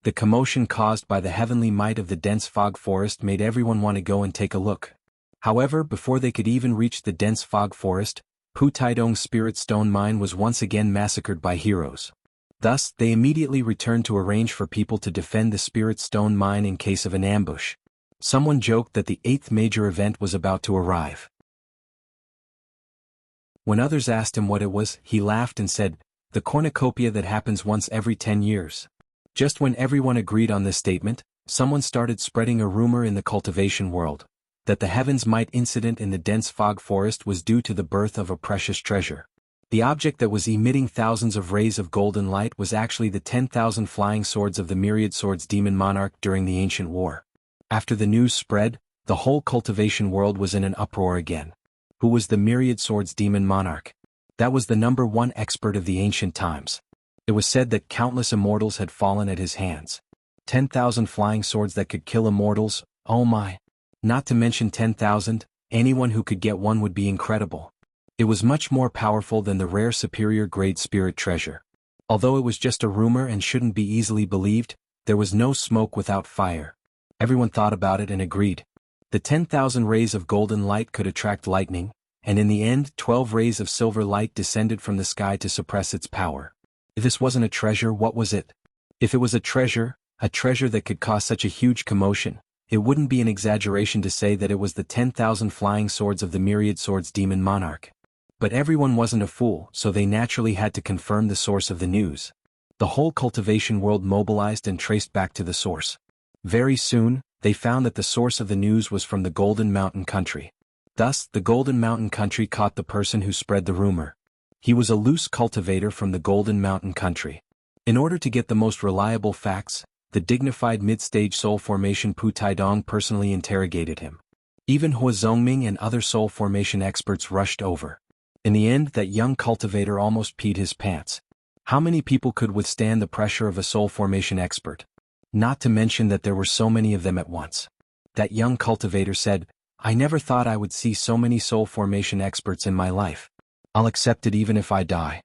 [SPEAKER 1] The commotion caused by the heavenly might of the dense fog forest made everyone want to go and take a look. However, before they could even reach the dense fog forest, Pu Taidong's spirit stone mine was once again massacred by heroes. Thus, they immediately returned to arrange for people to defend the spirit stone mine in case of an ambush. Someone joked that the 8th major event was about to arrive. When others asked him what it was, he laughed and said, "The cornucopia that happens once every 10 years. Just when everyone agreed on this statement, someone started spreading a rumor in the cultivation world, that the heavens might incident in the dense fog forest was due to the birth of a precious treasure. The object that was emitting thousands of rays of golden light was actually the 10,000 flying swords of the myriad swords demon monarch during the ancient war. After the news spread, the whole cultivation world was in an uproar again. Who was the myriad swords demon monarch? That was the #1 expert of the ancient times. It was said that countless immortals had fallen at his hands. 10,000 flying swords that could kill immortals, oh my. Not to mention 10,000, anyone who could get one would be incredible. It was much more powerful than the rare superior grade spirit treasure. Although it was just a rumor and shouldn't be easily believed, there was no smoke without fire. Everyone thought about it and agreed. The 10,000 rays of golden light could attract lightning, and in the end 12 rays of silver light descended from the sky to suppress its power. If this wasn't a treasure, what was it? If it was a treasure that could cause such a huge commotion, it wouldn't be an exaggeration to say that it was the 10,000 flying swords of the myriad swords demon monarch. But everyone wasn't a fool, so they naturally had to confirm the source of the news. The whole cultivation world mobilized and traced back to the source. Very soon, they found that the source of the news was from the Golden Mountain Country. Thus, the Golden Mountain Country caught the person who spread the rumor. He was a loose cultivator from the Golden Mountain Country. In order to get the most reliable facts, the dignified mid-stage soul formation Pu Taidong personally interrogated him. Even Hua Zongming and other soul formation experts rushed over. In the end, that young cultivator almost peed his pants. How many people could withstand the pressure of a soul formation expert? Not to mention that there were so many of them at once. That young cultivator said, "I never thought I would see so many soul formation experts in my life. I'll accept it even if I die."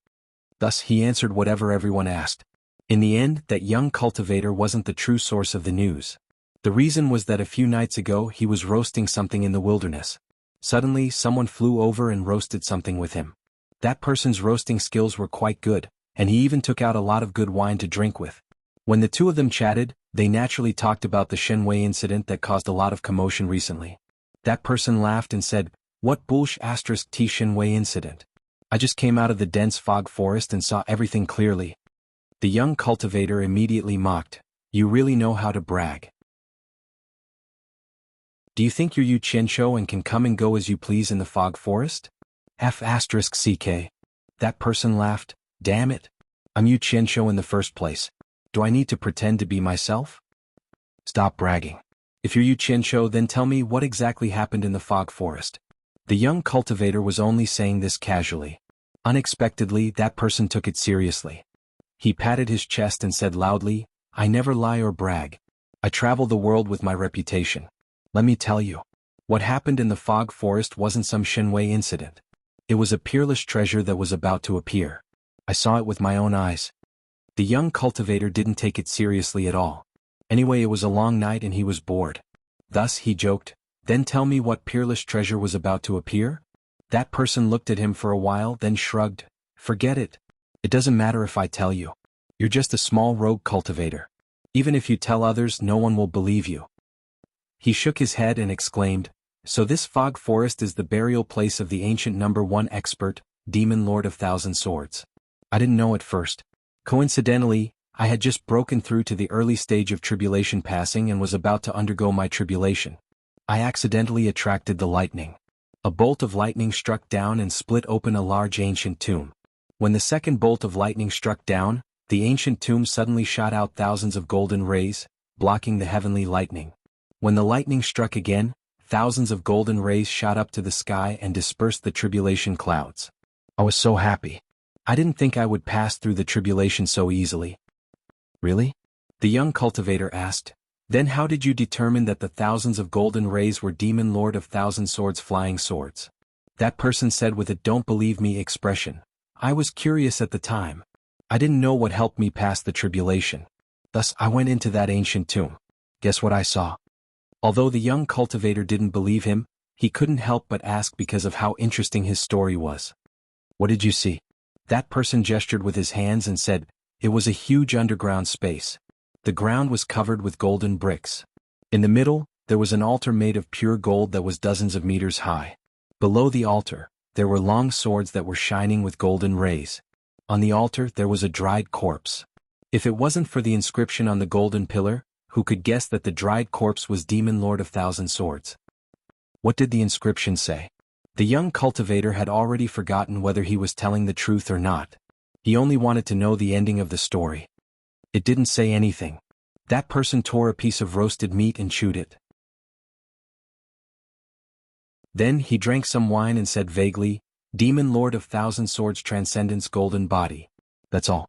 [SPEAKER 1] Thus he answered whatever everyone asked. In the end, that young cultivator wasn't the true source of the news. The reason was that a few nights ago he was roasting something in the wilderness. Suddenly, someone flew over and roasted something with him. That person's roasting skills were quite good, and he even took out a lot of good wine to drink with. When the two of them chatted, they naturally talked about the Shenwei incident that caused a lot of commotion recently. That person laughed and said, "What bullsh**t Shenwei incident? I just came out of the dense fog forest and saw everything clearly." The young cultivator immediately mocked, "You really know how to brag. Do you think you're Yu Qianqiu and can come and go as you please in the fog forest?" F***ck. That person laughed, "Damn it. I'm Yu Qianqiu in the first place. Do I need to pretend to be myself? Stop bragging. If you're Yu Qianqiu, then tell me what exactly happened in the fog forest. The young cultivator was only saying this casually. Unexpectedly, that person took it seriously. He patted his chest and said loudly, I never lie or brag. I travel the world with my reputation. Let me tell you. What happened in the fog forest wasn't some Shenwei incident. It was a peerless treasure that was about to appear. I saw it with my own eyes. The young cultivator didn't take it seriously at all. Anyway, it was a long night and he was bored. Thus, he joked, then tell me what peerless treasure was about to appear? That person looked at him for a while, then shrugged. Forget it. It doesn't matter if I tell you. You're just a small rogue cultivator. Even if you tell others, no one will believe you. He shook his head and exclaimed, so this fog forest is the burial place of the ancient number 1 expert, Demon Lord of Thousand Swords. I didn't know at first. Coincidentally, I had just broken through to the early stage of tribulation passing and was about to undergo my tribulation. I accidentally attracted the lightning. A bolt of lightning struck down and split open a large ancient tomb. When the second bolt of lightning struck down, the ancient tomb suddenly shot out thousands of golden rays, blocking the heavenly lightning. When the lightning struck again, thousands of golden rays shot up to the sky and dispersed the tribulation clouds. I was so happy. I didn't think I would pass through the tribulation so easily. Really? The young cultivator asked. Then how did you determine that the thousands of golden rays were Demon Lord of Thousand Swords flying swords? That person said with a don't believe me expression. I was curious at the time. I didn't know what helped me pass the tribulation. Thus I went into that ancient tomb. Guess what I saw? Although the young cultivator didn't believe him, he couldn't help but ask because of how interesting his story was. What did you see? That person gestured with his hands and said, it was a huge underground space. The ground was covered with golden bricks. In the middle, there was an altar made of pure gold that was dozens of meters high. Below the altar, there were long swords that were shining with golden rays. On the altar, there was a dried corpse. If it wasn't for the inscription on the golden pillar, who could guess that the dried corpse was Demon Lord of Thousand Swords? What did the inscription say? The young cultivator had already forgotten whether he was telling the truth or not. He only wanted to know the ending of the story. It didn't say anything. That person tore a piece of roasted meat and chewed it. Then he drank some wine and said vaguely, Demon Lord of Thousand Swords Transcendence Golden Body. That's all.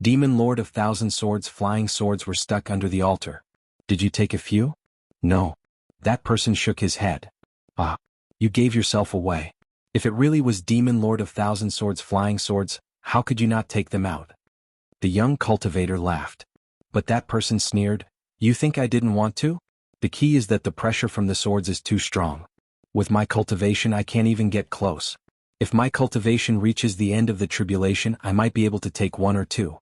[SPEAKER 1] Demon Lord of Thousand Swords flying swords were stuck under the altar. Did you take a few? No. That person shook his head. Ah, you gave yourself away. If it really was Demon Lord of Thousand Swords flying swords, how could you not take them out? The young cultivator laughed. But that person sneered, you think I didn't want to? The key is that the pressure from the swords is too strong. With my cultivation I can't even get close. If my cultivation reaches the end of the tribulation I might be able to take 1 or 2.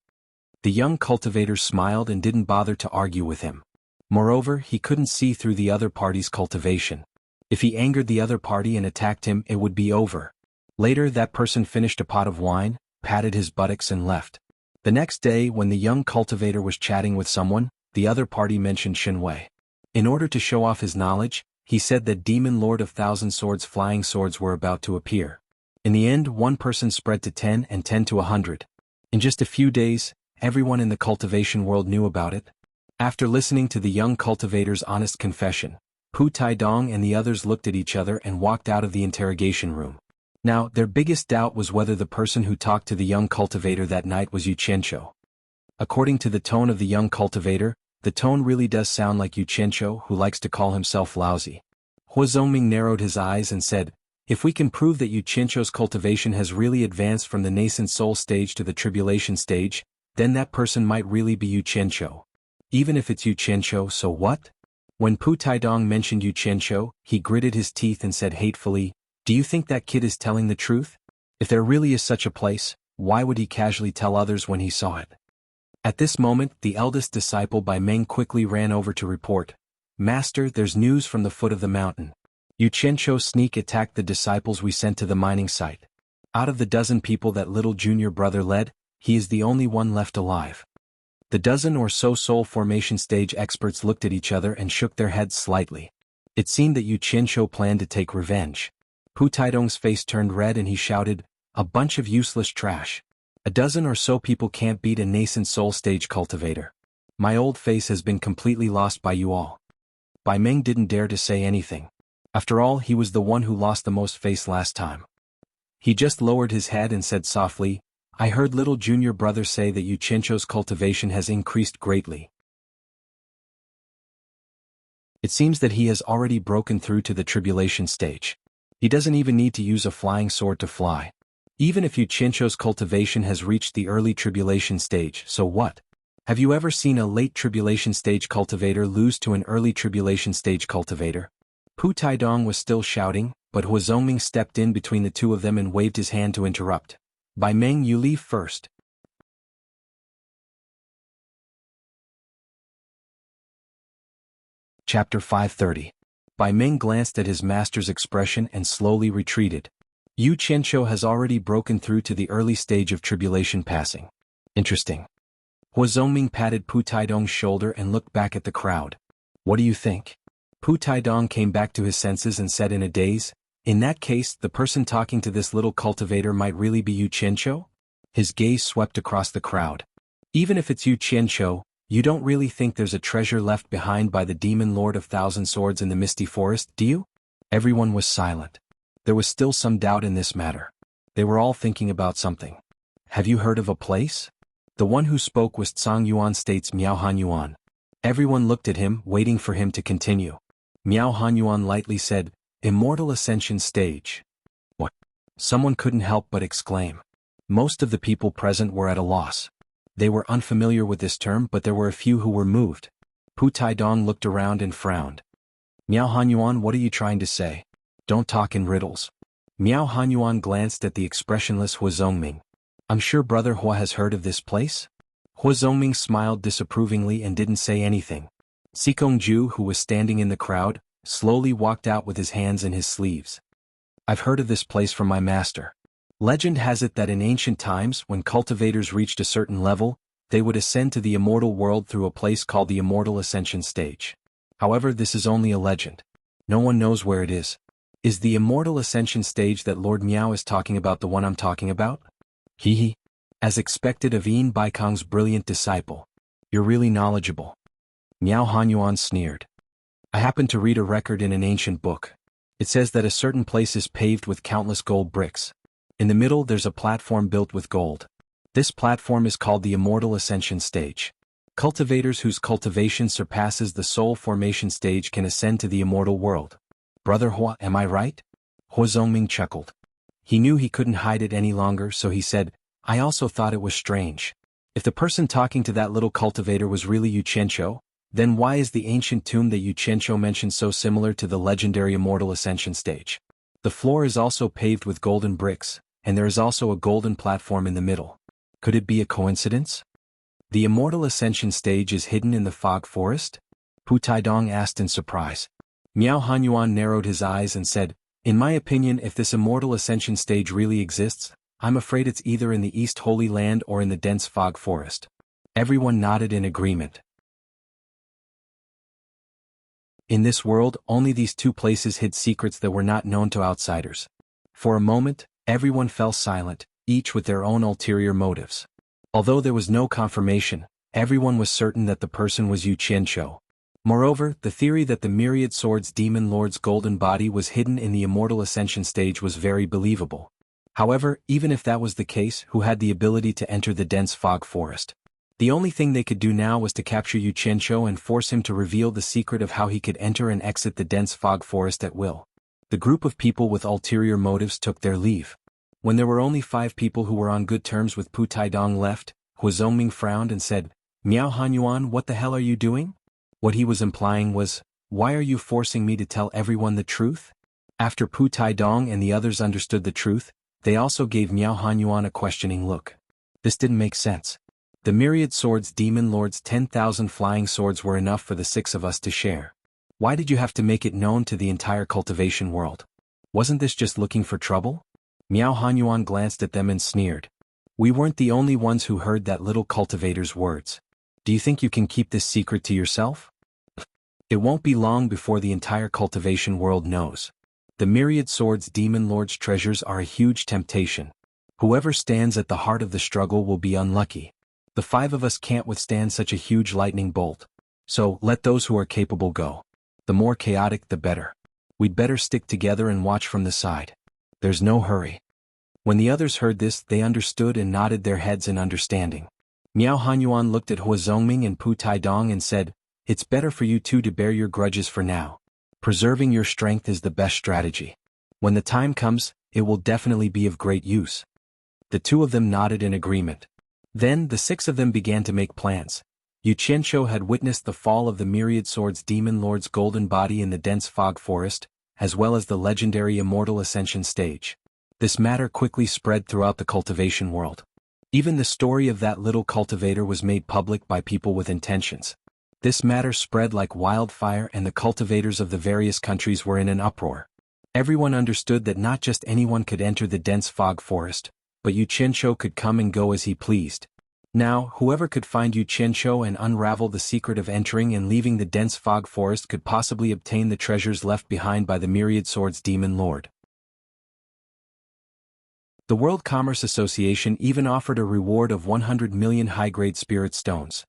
[SPEAKER 1] The young cultivator smiled and didn't bother to argue with him. Moreover, he couldn't see through the other party's cultivation. If he angered the other party and attacked him, it would be over. Later, that person finished a pot of wine, patted his buttocks and left. The next day, when the young cultivator was chatting with someone, the other party mentioned Shenwei. In order to show off his knowledge, he said that Demon Lord of Thousand Swords flying swords were about to appear. In the end, one person spread to 10 and 10 to 100. In just a few days, everyone in the cultivation world knew about it. After listening to the young cultivator's honest confession, Pu Taidong and the others looked at each other and walked out of the interrogation room. Now, their biggest doubt was whether the person who talked to the young cultivator that night was Yu Qianqiu. According to the tone of the young cultivator, the tone really does sound like Yu Qianqiu, who likes to call himself lousy. Hua Zhongming narrowed his eyes and said, if we can prove that Yu Qianqiu's cultivation has really advanced from the nascent soul stage to the tribulation stage, then that person might really be Yu Qianqiu. Even if it's Yu Qianqiu, so what? When Pu Taidong mentioned Yu Qianqiu, he gritted his teeth and said hatefully, do you think that kid is telling the truth? If there really is such a place, why would he casually tell others when he saw it? At this moment, the eldest disciple by Meng quickly ran over to report, Master, there's news from the foot of the mountain. Yu Qianqiu's sneak attacked the disciples we sent to the mining site. Out of the dozen people that little junior brother led, he is the only one left alive. The dozen or so soul formation stage experts looked at each other and shook their heads slightly. It seemed that Yu Qianqiu planned to take revenge. Pu Taidong's face turned red and he shouted, a bunch of useless trash. A dozen or so people can't beat a nascent soul stage cultivator. My old face has been completely lost by you all. Bai Meng didn't dare to say anything. After all, he was the one who lost the most face last time. He just lowered his head and said softly, I heard little junior brother say that Yu Qianqiu's cultivation has increased greatly. It seems that he has already broken through to the tribulation stage. He doesn't even need to use a flying sword to fly. Even if Yu Qianqiu's cultivation has reached the early tribulation stage, so what? Have you ever seen a late tribulation stage cultivator lose to an early tribulation stage cultivator? Pu Taidong was still shouting, but Hua Zongming stepped in between the two of them and waved his hand to interrupt. Bai Meng, you leave first. Chapter 530. Bai Meng glanced at his master's expression and slowly retreated. Yu Qianqiu has already broken through to the early stage of tribulation passing. Interesting. Hua Zongming patted Pu Taidong's shoulder and looked back at the crowd. What do you think? Pu Taidong came back to his senses and said in a daze, in that case, the person talking to this little cultivator might really be Yu Qianqiu? His gaze swept across the crowd. Even if it's Yu Qianqiu, you don't really think there's a treasure left behind by the demon lord of thousand swords in the misty forest, do you? Everyone was silent. There was still some doubt in this matter. They were all thinking about something. Have you heard of a place? The one who spoke was Tsang Yuan State's Miao Han Yuan. Everyone looked at him, waiting for him to continue. Miao Han Yuan lightly said, Immortal Ascension Stage. What? Someone couldn't help but exclaim. Most of the people present were at a loss. They were unfamiliar with this term, but there were a few who were moved. Pu Taidong looked around and frowned. Miao Han Yuan, what are you trying to say? Don't talk in riddles. Miao Han Yuan glanced at the expressionless Hua Zongming. I'm sure Brother Hua has heard of this place? Hua Zongming smiled disapprovingly and didn't say anything. Sikong Ju, who was standing in the crowd, slowly walked out with his hands in his sleeves. I've heard of this place from my master. Legend has it that in ancient times, when cultivators reached a certain level, they would ascend to the immortal world through a place called the Immortal Ascension Stage. However, this is only a legend. No one knows where it is. Is the Immortal Ascension Stage that Lord Miao is talking about the one I'm talking about? Hee. As expected of Yin Baikong's brilliant disciple. You're really knowledgeable. Miao Hanyuan sneered. I happened to read a record in an ancient book. It says that a certain place is paved with countless gold bricks. In the middle there's a platform built with gold. This platform is called the Immortal Ascension Stage. Cultivators whose cultivation surpasses the soul formation stage can ascend to the immortal world. Brother Hua, am I right? Hua Zongming chuckled. He knew he couldn't hide it any longer, so he said, I also thought it was strange. If the person talking to that little cultivator was really Yu Qianqiu, then why is the ancient tomb that Yu Qianqiu mentioned so similar to the legendary Immortal Ascension Stage? The floor is also paved with golden bricks, and there is also a golden platform in the middle. Could it be a coincidence? The Immortal Ascension Stage is hidden in the fog forest? Pu Taidong asked in surprise. Miao Hanyuan narrowed his eyes and said, in my opinion, if this Immortal Ascension Stage really exists, I'm afraid it's either in the East Holy Land or in the dense fog forest. Everyone nodded in agreement. In this world, only these two places hid secrets that were not known to outsiders. For a moment, everyone fell silent, each with their own ulterior motives. Although there was no confirmation, everyone was certain that the person was Yu Qianqiu. Moreover, the theory that the Myriad Swords Demon Lord's golden body was hidden in the Immortal Ascension Stage was very believable. However, even if that was the case, who had the ability to enter the dense fog forest? The only thing they could do now was to capture Yu Qianqiu and force him to reveal the secret of how he could enter and exit the dense fog forest at will. The group of people with ulterior motives took their leave. When there were only 5 people who were on good terms with Pu Taidong left, Hua Zongming frowned and said, Miao Hanyuan, what the hell are you doing? What he was implying was, why are you forcing me to tell everyone the truth? After Pu Taidong and the others understood the truth, they also gave Miao Hanyuan a questioning look. This didn't make sense. The Myriad Swords Demon Lord's 10,000 flying swords were enough for the 6 of us to share. Why did you have to make it known to the entire cultivation world? Wasn't this just looking for trouble? Miao Hanyuan glanced at them and sneered. We weren't the only ones who heard that little cultivator's words. Do you think you can keep this secret to yourself? It won't be long before the entire cultivation world knows. The Myriad Swords Demon Lord's treasures are a huge temptation. Whoever stands at the heart of the struggle will be unlucky. The 5 of us can't withstand such a huge lightning bolt. So, let those who are capable go. The more chaotic the better. We'd better stick together and watch from the side. There's no hurry. When the others heard this, they understood and nodded their heads in understanding. Miao Hanyuan looked at Hua Zongming and Pu Taidong and said, "It's better for you two to bear your grudges for now. Preserving your strength is the best strategy. When the time comes, it will definitely be of great use." The 2 of them nodded in agreement. Then the 6 of them began to make plans. Yu Qianqiu had witnessed the fall of the Myriad Swords Demon Lord's golden body in the dense fog forest, as well as the legendary Immortal Ascension stage. This matter quickly spread throughout the cultivation world. Even the story of that little cultivator was made public by people with intentions. This matter spread like wildfire, and the cultivators of the various countries were in an uproar. Everyone understood that not just anyone could enter the dense fog forest, but Yu Qianqiu could come and go as he pleased. Now, whoever could find Yu Qianqiu and unravel the secret of entering and leaving the dense fog forest could possibly obtain the treasures left behind by the Myriad Swords Demon Lord. The World Commerce Association even offered a reward of 100 million high-grade spirit stones.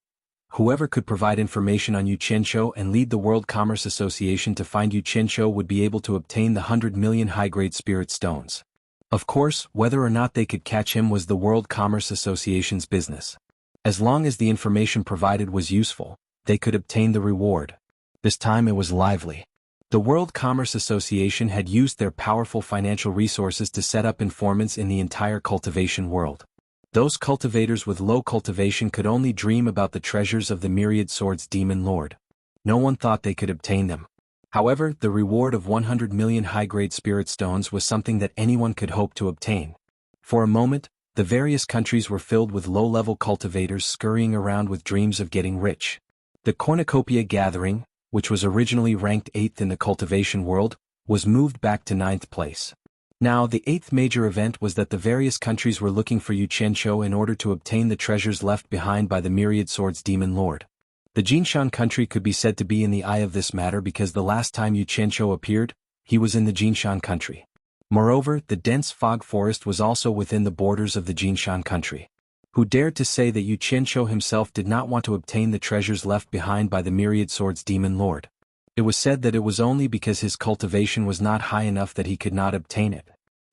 [SPEAKER 1] Whoever could provide information on Yu Qianqiu and lead the World Commerce Association to find Yu Qianqiu would be able to obtain the 100 million high-grade spirit stones. Of course, whether or not they could catch him was the World Commerce Association's business. As long as the information provided was useful, they could obtain the reward. This time it was lively. The World Commerce Association had used their powerful financial resources to set up informants in the entire cultivation world. Those cultivators with low cultivation could only dream about the treasures of the Myriad Swords Demon Lord. No one thought they could obtain them. However, the reward of 100 million high-grade spirit stones was something that anyone could hope to obtain. For a moment, the various countries were filled with low-level cultivators scurrying around with dreams of getting rich. The cornucopia gathering, which was originally ranked 8th in the cultivation world, was moved back to 9th place. Now, the 8th major event was that the various countries were looking for Yu Qianqiu in order to obtain the treasures left behind by the Myriad Swords Demon Lord. The Jinshan country could be said to be in the eye of this matter because the last time Yu Qianqiu appeared, he was in the Jinshan country. Moreover, the dense fog forest was also within the borders of the Jinshan country. Who dared to say that Yu Qianqiu himself did not want to obtain the treasures left behind by the Myriad Swords Demon Lord? It was said that it was only because his cultivation was not high enough that he could not obtain it.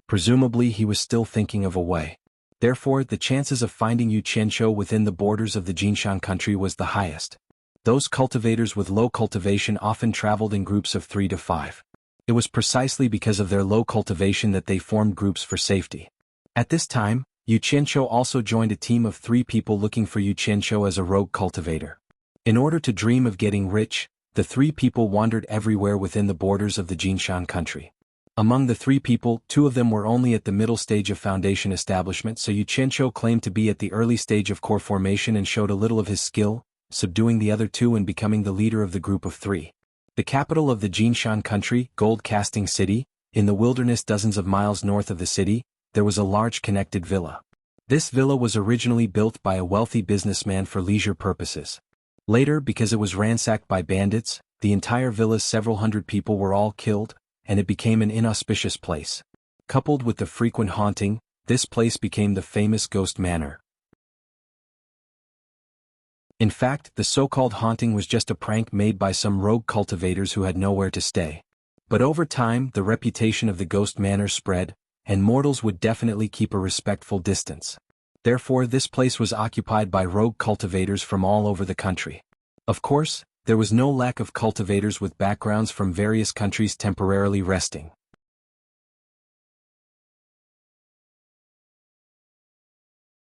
[SPEAKER 1] Presumably he was still thinking of a way. Therefore, the chances of finding Yu Qianqiu within the borders of the Jinshan country was the highest. Those cultivators with low cultivation often traveled in groups of 3 to 5. It was precisely because of their low cultivation that they formed groups for safety. At this time, Yu Qianqiu also joined a team of 3 people looking for Yu Qianqiu as a rogue cultivator. In order to dream of getting rich, the 3 people wandered everywhere within the borders of the Jinshan country. Among the 3 people, 2 of them were only at the middle stage of foundation establishment, so Yu Qianqiu claimed to be at the early stage of core formation and showed a little of his skill, subduing the other 2 and becoming the leader of the group of 3. The capital of the Jinshan country, Gold Casting City, in the wilderness dozens of miles north of the city, there was a large connected villa. This villa was originally built by a wealthy businessman for leisure purposes. Later, because it was ransacked by bandits, the entire villa's several hundred people were all killed, and it became an inauspicious place. Coupled with the frequent haunting, this place became the famous Ghost Manor. In fact, the so-called haunting was just a prank made by some rogue cultivators who had nowhere to stay. But over time, the reputation of the Ghost Manor spread, and mortals would definitely keep a respectful distance. Therefore, this place was occupied by rogue cultivators from all over the country. Of course, there was no lack of cultivators with backgrounds from various countries temporarily resting.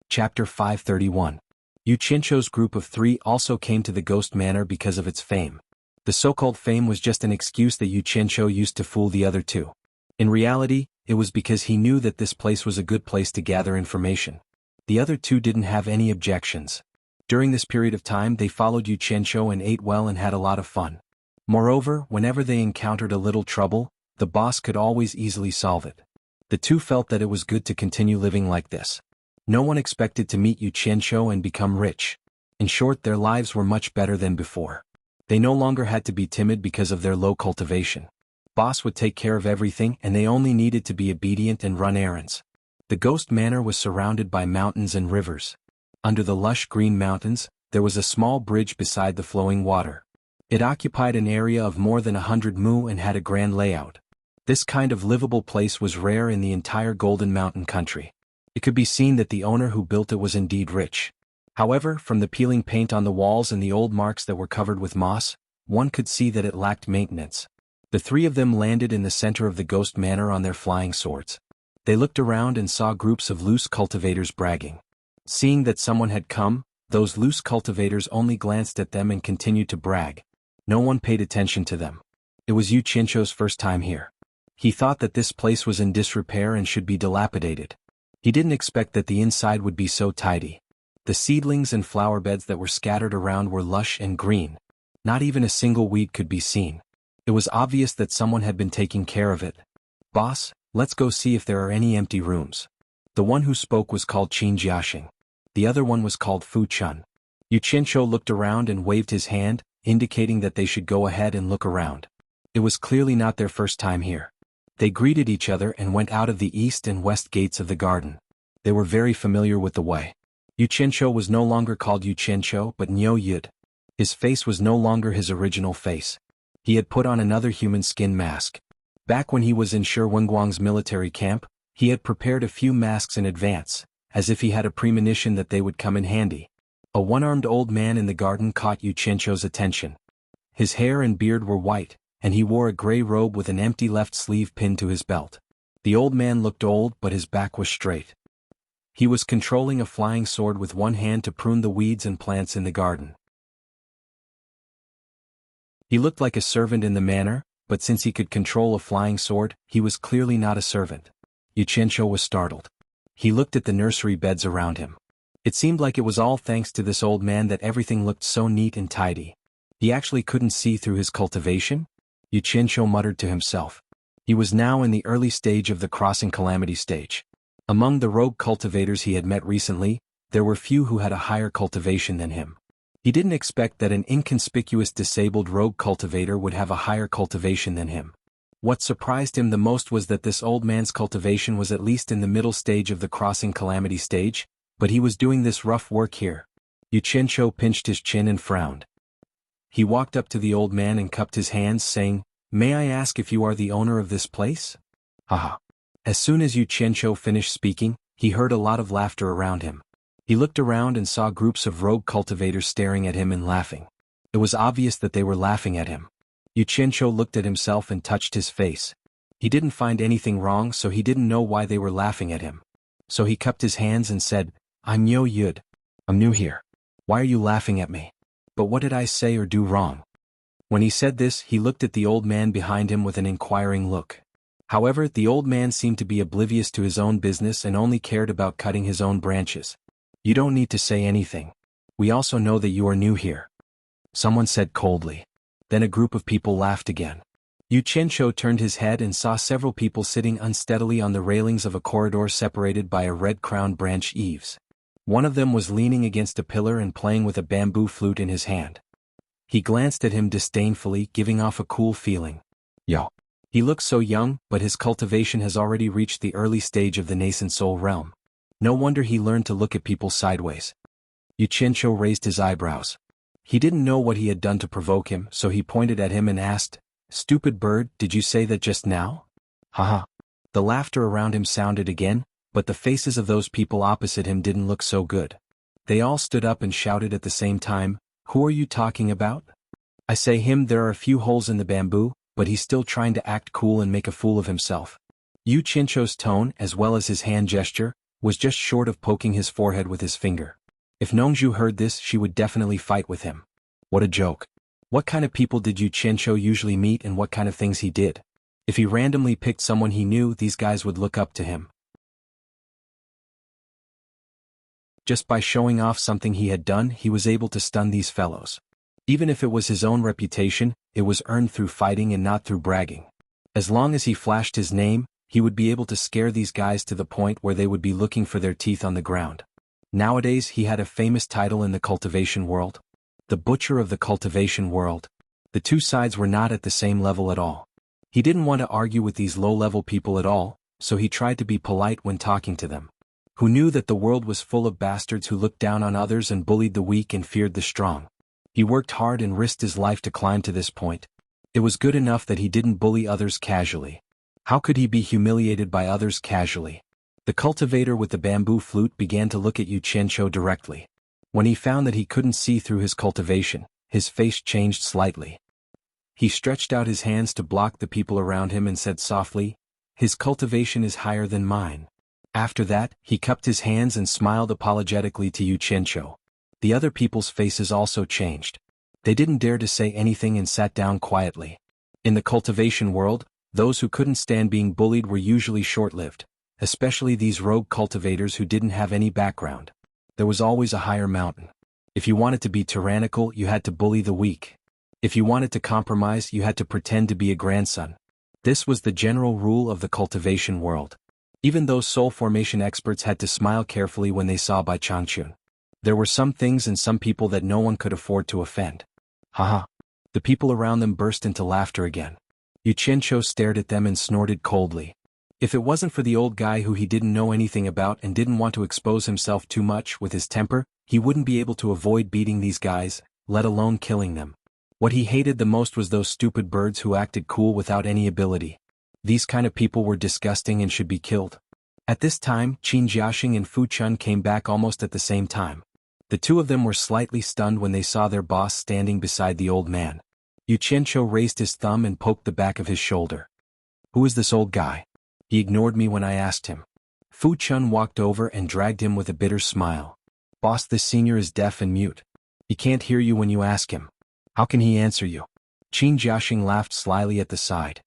[SPEAKER 1] Chapter 531. Yu Qianqiu's group of 3 also came to the Ghost Manor because of its fame. The so-called fame was just an excuse that Yu Qianqiu used to fool the other 2. In reality, it was because he knew that this place was a good place to gather information. The other 2 didn't have any objections. During this period of time they followed Yu Qianqiu and ate well and had a lot of fun. Moreover, whenever they encountered a little trouble, the boss could always easily solve it. The 2 felt that it was good to continue living like this. No one expected to meet Yu Qianqiu and become rich. In short, their lives were much better than before. They no longer had to be timid because of their low cultivation. Boss would take care of everything and they only needed to be obedient and run errands. The ghost manor was surrounded by mountains and rivers. Under the lush green mountains, there was a small bridge beside the flowing water. It occupied an area of more than 100 mu and had a grand layout. This kind of livable place was rare in the entire Golden Mountain country. It could be seen that the owner who built it was indeed rich. However, from the peeling paint on the walls and the old marks that were covered with moss, one could see that it lacked maintenance. The three of them landed in the center of the ghost manor on their flying swords. They looked around and saw groups of loose cultivators bragging. Seeing that someone had come, those loose cultivators only glanced at them and continued to brag. No one paid attention to them. It was Yu Qianqiu's first time here. He thought that this place was in disrepair and should be dilapidated. He didn't expect that the inside would be so tidy. The seedlings and flower beds that were scattered around were lush and green. Not even a single weed could be seen. It was obvious that someone had been taking care of it. "Boss, let's go see if there are any empty rooms." The one who spoke was called Qin Jiaxing. The other one was called Fu Chun. Yu Qianqiu looked around and waved his hand, indicating that they should go ahead and look around. It was clearly not their first time here. They greeted each other and went out of the east and west gates of the garden. They were very familiar with the way. Yu Qianqiu was no longer called Yu Qianqiu but Niu Yud. His face was no longer his original face. He had put on another human skin mask. Back when he was in Shi Wenguang's military camp, he had prepared a few masks in advance, as if he had a premonition that they would come in handy. A one-armed old man in the garden caught Yu Qianqiu's attention. His hair and beard were white, and he wore a gray robe with an empty left sleeve pinned to his belt. The old man looked old but his back was straight. He was controlling a flying sword with one hand to prune the weeds and plants in the garden. He looked like a servant in the manor, but since he could control a flying sword, he was clearly not a servant. Yu Qianqiu was startled. He looked at the nursery beds around him. It seemed like it was all thanks to this old man that everything looked so neat and tidy. He actually couldn't see through his cultivation? Yu Qianqiu muttered to himself. He was now in the early stage of the crossing calamity stage. Among the rogue cultivators he had met recently, there were few who had a higher cultivation than him. He didn't expect that an inconspicuous disabled rogue cultivator would have a higher cultivation than him. What surprised him the most was that this old man's cultivation was at least in the middle stage of the crossing calamity stage, but he was doing this rough work here. Yu Qianqiu pinched his chin and frowned. He walked up to the old man and cupped his hands, saying, "May I ask if you are the owner of this place?" Haha. As soon as Yu Qianqiu finished speaking, he heard a lot of laughter around him. He looked around and saw groups of rogue cultivators staring at him and laughing. It was obvious that they were laughing at him. Yu Qianqiu looked at himself and touched his face. He didn't find anything wrong, so he didn't know why they were laughing at him. So he cupped his hands and said, "I'm Niu Yud. I'm new here. Why are you laughing at me? But what did I say or do wrong?" When he said this, he looked at the old man behind him with an inquiring look. However, the old man seemed to be oblivious to his own business and only cared about cutting his own branches. "You don't need to say anything. We also know that you are new here," someone said coldly. Then a group of people laughed again. Yu Qianqiu turned his head and saw several people sitting unsteadily on the railings of a corridor separated by a red-crowned branch eaves. One of them was leaning against a pillar and playing with a bamboo flute in his hand. He glanced at him disdainfully, giving off a cool feeling. Yo. He looks so young, but his cultivation has already reached the early stage of the nascent soul realm. No wonder he learned to look at people sideways. Yu Qianqiu raised his eyebrows. He didn't know what he had done to provoke him, so he pointed at him and asked, "Stupid bird, did you say that just now?" Haha. The laughter around him sounded again, but the faces of those people opposite him didn't look so good. They all stood up and shouted at the same time, "Who are you talking about?" "I say him, there are a few holes in the bamboo, but he's still trying to act cool and make a fool of himself." Yu Qianqiu's tone, as well as his hand gesture, was just short of poking his forehead with his finger. If Nongzhu heard this, she would definitely fight with him. What a joke. What kind of people did Yu Qianqiu usually meet and what kind of things he did? If he randomly picked someone he knew, these guys would look up to him. Just by showing off something he had done, he was able to stun these fellows. Even if it was his own reputation, it was earned through fighting and not through bragging. As long as he flashed his name, he would be able to scare these guys to the point where they would be looking for their teeth on the ground. Nowadays he had a famous title in the cultivation world. The Butcher of the cultivation world. The two sides were not at the same level at all. He didn't want to argue with these low-level people at all, so he tried to be polite when talking to them. Who knew that the world was full of bastards who looked down on others and bullied the weak and feared the strong. He worked hard and risked his life to climb to this point. It was good enough that he didn't bully others casually. How could he be humiliated by others casually? The cultivator with the bamboo flute began to look at Yu Qianqiu directly. When he found that he couldn't see through his cultivation, his face changed slightly. He stretched out his hands to block the people around him and said softly, "His cultivation is higher than mine." After that, he cupped his hands and smiled apologetically to Yu Qianqiu. The other people's faces also changed. They didn't dare to say anything and sat down quietly. In the cultivation world, those who couldn't stand being bullied were usually short-lived, especially these rogue cultivators who didn't have any background. There was always a higher mountain. If you wanted to be tyrannical, you had to bully the weak. If you wanted to compromise, you had to pretend to be a grandson. This was the general rule of the cultivation world. Even those soul formation experts had to smile carefully when they saw Bai Changchun. There were some things and some people that no one could afford to offend. Haha. The people around them burst into laughter again. Yu Qianqiu stared at them and snorted coldly. If it wasn't for the old guy who he didn't know anything about and didn't want to expose himself too much with his temper, he wouldn't be able to avoid beating these guys, let alone killing them. What he hated the most was those stupid birds who acted cool without any ability. These kind of people were disgusting and should be killed. At this time, Qin Jiaxing and Fu Chun came back almost at the same time. The two of them were slightly stunned when they saw their boss standing beside the old man. Yu Qianqiu raised his thumb and poked the back of his shoulder. "Who is this old guy? He ignored me when I asked him." Fu Chun walked over and dragged him with a bitter smile. "Boss, this senior is deaf and mute. He can't hear you when you ask him. How can he answer you?" Qin Jiaxing laughed slyly at the side.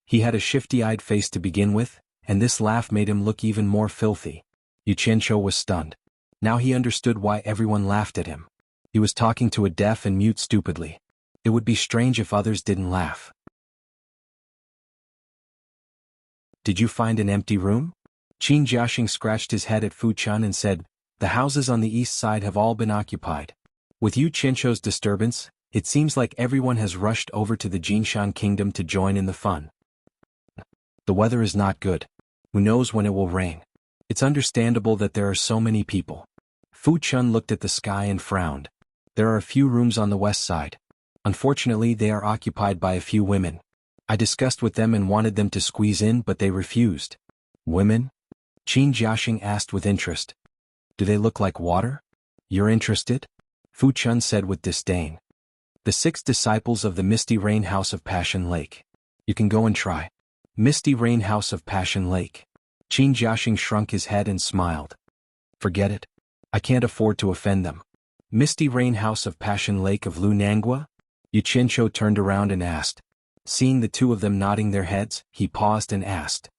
[SPEAKER 1] He had a shifty-eyed face to begin with, and this laugh made him look even more filthy. Yu Qianqiu was stunned. Now he understood why everyone laughed at him. He was talking to a deaf and mute stupidly. It would be strange if others didn't laugh. "Did you find an empty room?" Qin Jiaxing scratched his head at Fu Chun and said, "The houses on the east side have all been occupied. With Yu Qianqiu's disturbance, it seems like everyone has rushed over to the Jinshan kingdom to join in the fun. The weather is not good. Who knows when it will rain? It's understandable that there are so many people." Fu Chun looked at the sky and frowned. "There are a few rooms on the west side. Unfortunately, they are occupied by a few women. I discussed with them and wanted them to squeeze in, but they refused." "Women?" Qin Jiaxing asked with interest. "Do they look like water?" "You're interested?" Fu Chun said with disdain. "The 6 disciples of the Misty Rain House of Passion Lake. You can go and try." Misty Rain House of Passion Lake. Qin Jiaxing shrunk his head and smiled. "Forget it. I can't afford to offend them." "Misty Rain House of Passion Lake of Lu Nangua?" Yu Qianqiu turned around and asked. Seeing the two of them nodding their heads, he paused and asked,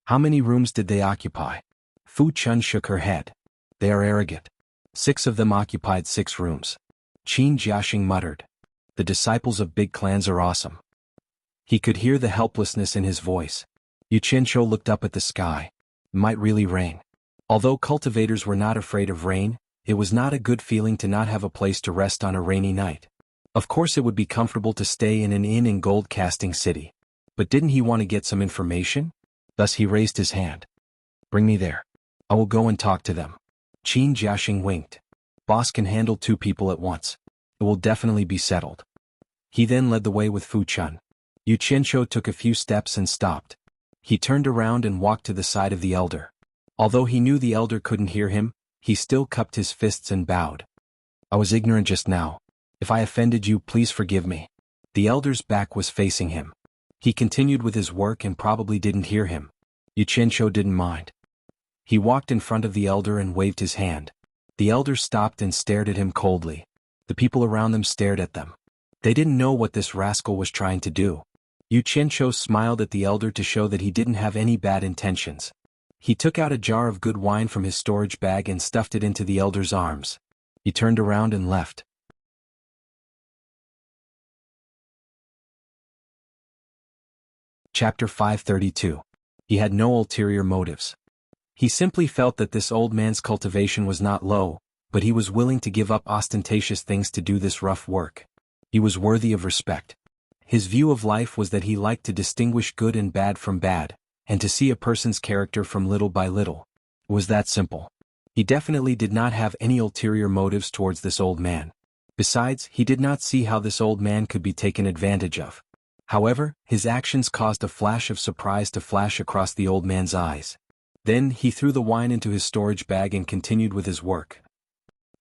[SPEAKER 1] "How many rooms did they occupy?" Fu Chun shook her head. "They are arrogant. 6 of them occupied 6 rooms." Qin Jiaxing muttered. "The disciples of big clans are awesome." He could hear the helplessness in his voice. Yu Qianqiu looked up at the sky. It might really rain. Although cultivators were not afraid of rain, it was not a good feeling to not have a place to rest on a rainy night. Of course it would be comfortable to stay in an inn in Gold Casting City. But didn't he want to get some information? Thus he raised his hand. "Bring me there. I will go and talk to them." Qin Jiaxing winked. "Boss can handle 2 people at once. It will definitely be settled." He then led the way with Fu Chun. Yu Qianqiu took a few steps and stopped. He turned around and walked to the side of the elder. Although he knew the elder couldn't hear him, he still cupped his fists and bowed. "I was ignorant just now. If I offended you, please forgive me." The elder's back was facing him. He continued with his work and probably didn't hear him. Yu Qianqiu didn't mind. He walked in front of the elder and waved his hand. The elder stopped and stared at him coldly. The people around them stared at them. They didn't know what this rascal was trying to do. Yu Qianqiu smiled at the elder to show that he didn't have any bad intentions. He took out a jar of good wine from his storage bag and stuffed it into the elder's arms. He turned around and left. Chapter 532. He had no ulterior motives. He simply felt that this old man's cultivation was not low, but he was willing to give up ostentatious things to do this rough work. He was worthy of respect. His view of life was that he liked to distinguish good and bad from bad, and to see a person's character from little by little. It was that simple. He definitely did not have any ulterior motives towards this old man. Besides, he did not see how this old man could be taken advantage of. However, his actions caused a flash of surprise to flash across the old man's eyes. Then he threw the wine into his storage bag and continued with his work.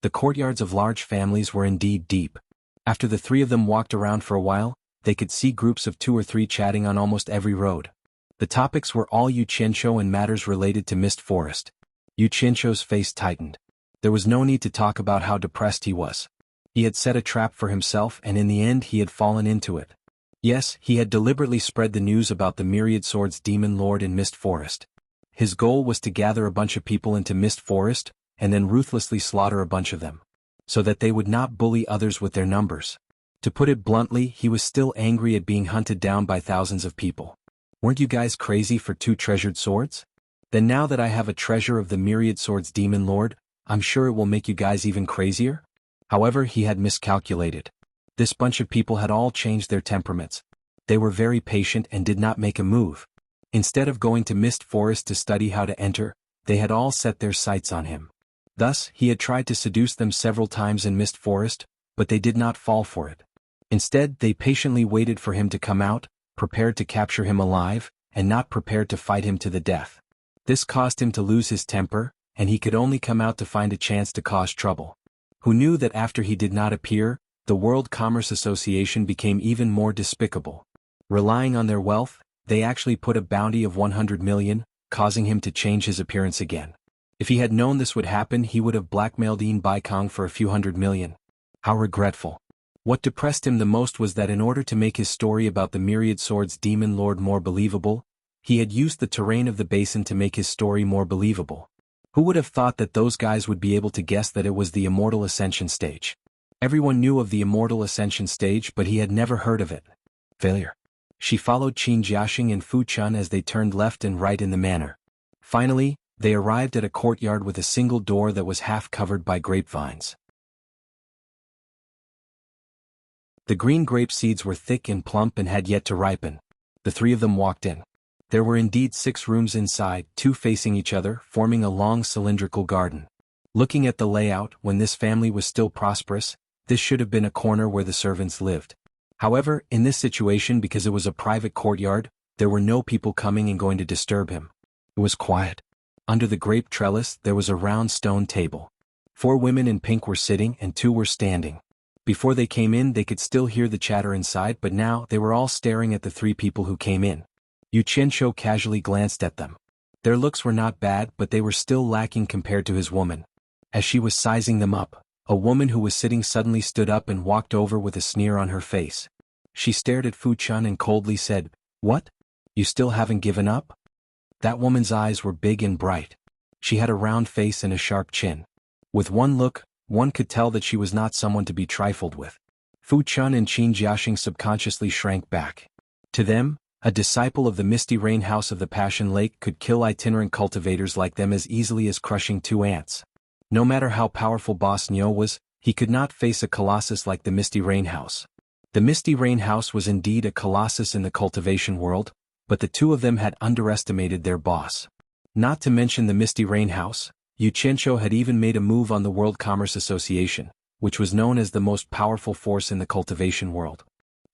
[SPEAKER 1] The courtyards of large families were indeed deep. After the three of them walked around for a while, they could see groups of 2 or 3 chatting on almost every road. The topics were all Yu Qianqiu and matters related to Mist Forest. Yu Qianqiu's face tightened. There was no need to talk about how depressed he was. He had set a trap for himself and in the end he had fallen into it. Yes, he had deliberately spread the news about the Myriad Swords Demon Lord in Mist Forest. His goal was to gather a bunch of people into Mist Forest, and then ruthlessly slaughter a bunch of them, so that they would not bully others with their numbers. To put it bluntly, he was still angry at being hunted down by thousands of people. Weren't you guys crazy for 2 treasured swords? Then now that I have a treasure of the Myriad Swords Demon Lord, I'm sure it will make you guys even crazier? However, he had miscalculated. This bunch of people had all changed their temperaments. They were very patient and did not make a move. Instead of going to Mist Forest to study how to enter, they had all set their sights on him. Thus, he had tried to seduce them several times in Mist Forest, but they did not fall for it. Instead, they patiently waited for him to come out, prepared to capture him alive, and not prepared to fight him to the death. This caused him to lose his temper, and he could only come out to find a chance to cause trouble. Who knew that after he did not appear, the World Commerce Association became even more despicable. Relying on their wealth, they actually put a bounty of 100 million, causing him to change his appearance again. If he had known this would happen, he would have blackmailed Yin Baikong for a few hundred million. How regretful. What depressed him the most was that in order to make his story about the Myriad Swords Demon Lord more believable, he had used the terrain of the basin to make his story more believable. Who would have thought that those guys would be able to guess that it was the Immortal Ascension stage? Everyone knew of the Immortal Ascension stage, but he had never heard of it. Failure. She followed Qin Jiaxing and Fu Chun as they turned left and right in the manor. Finally, they arrived at a courtyard with a single door that was half covered by grapevines. The green grape seeds were thick and plump and had yet to ripen. The three of them walked in. There were indeed 6 rooms inside, 2 facing each other, forming a long cylindrical garden. Looking at the layout, when this family was still prosperous, this should have been a corner where the servants lived. However, in this situation, because it was a private courtyard, there were no people coming and going to disturb him. It was quiet. Under the grape trellis, there was a round stone table. 4 women in pink were sitting and 2 were standing. Before they came in, they could still hear the chatter inside, but now they were all staring at the 3 people who came in. Yu Qianqiu casually glanced at them. Their looks were not bad, but they were still lacking compared to his woman. As she was sizing them up, a woman who was sitting suddenly stood up and walked over with a sneer on her face. She stared at Fu Chun and coldly said, "What? You still haven't given up?" That woman's eyes were big and bright. She had a round face and a sharp chin. With one look, one could tell that she was not someone to be trifled with. Fu Chun and Qin Jiaxing subconsciously shrank back. To them, a disciple of the Misty Rain House of the Passion Lake could kill itinerant cultivators like them as easily as crushing 2 ants. No matter how powerful Boss Nyo was, he could not face a colossus like the Misty Rain House. The Misty Rain House was indeed a colossus in the cultivation world, but the 2 of them had underestimated their boss. Not to mention the Misty Rain House, Yu Qianqiu had even made a move on the World Commerce Association, which was known as the most powerful force in the cultivation world.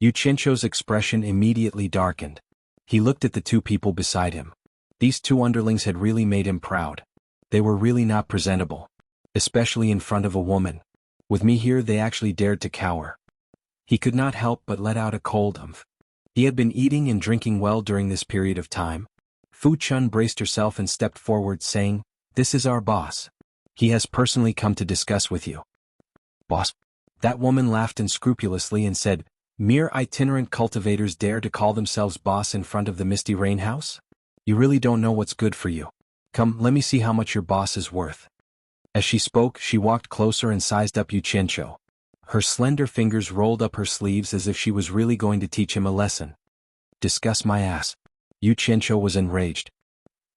[SPEAKER 1] Yu Qianqiu's expression immediately darkened. He looked at the 2 people beside him. These 2 underlings had really made him proud. They were really not presentable. Especially in front of a woman. With me here, they actually dared to cower. He could not help but let out a cold umph. He had been eating and drinking well during this period of time. Fu Chun braced herself and stepped forward, saying, "This is our boss. He has personally come to discuss with you." "Boss?" That woman laughed unscrupulously and said, "Mere itinerant cultivators dare to call themselves boss in front of the Misty Rain House? You really don't know what's good for you. Come, let me see how much your boss is worth." As she spoke, she walked closer and sized up Yu Qianqiu. Her slender fingers rolled up her sleeves as if she was really going to teach him a lesson. "Discuss my ass." Yu Qianqiu was enraged.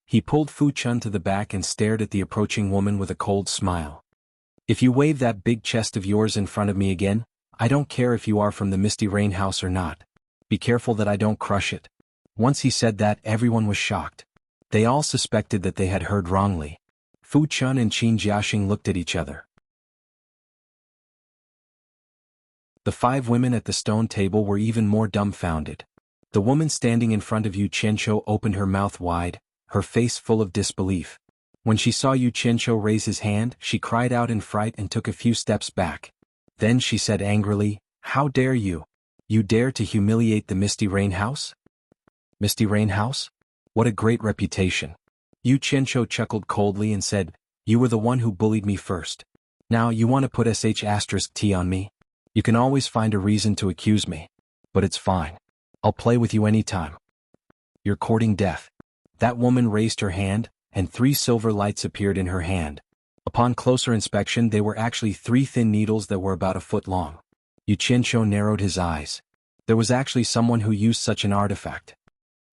[SPEAKER 1] He pulled Fu Chun to the back and stared at the approaching woman with a cold smile. "If you wave that big chest of yours in front of me again, I don't care if you are from the Misty Rain House or not. Be careful that I don't crush it." Once he said that, everyone was shocked. They all suspected that they had heard wrongly. Fu Chun and Qin Jiaxing looked at each other. The 5 women at the stone table were even more dumbfounded. The woman standing in front of Yu Qianqiu opened her mouth wide, her face full of disbelief. When she saw Yu Qianqiu raise his hand, she cried out in fright and took a few steps back. Then she said angrily, "How dare you? You dare to humiliate the Misty Rain House?" Misty Rain House? What a great reputation. Yu Qianqiu chuckled coldly and said, "You were the one who bullied me first. Now you want to put *T on me? You can always find a reason to accuse me. But it's fine. I'll play with you anytime. You're courting death." That woman raised her hand, and 3 silver lights appeared in her hand. Upon closer inspection, they were actually 3 thin needles that were about a foot long. Yu Qianqiu narrowed his eyes. There was actually someone who used such an artifact.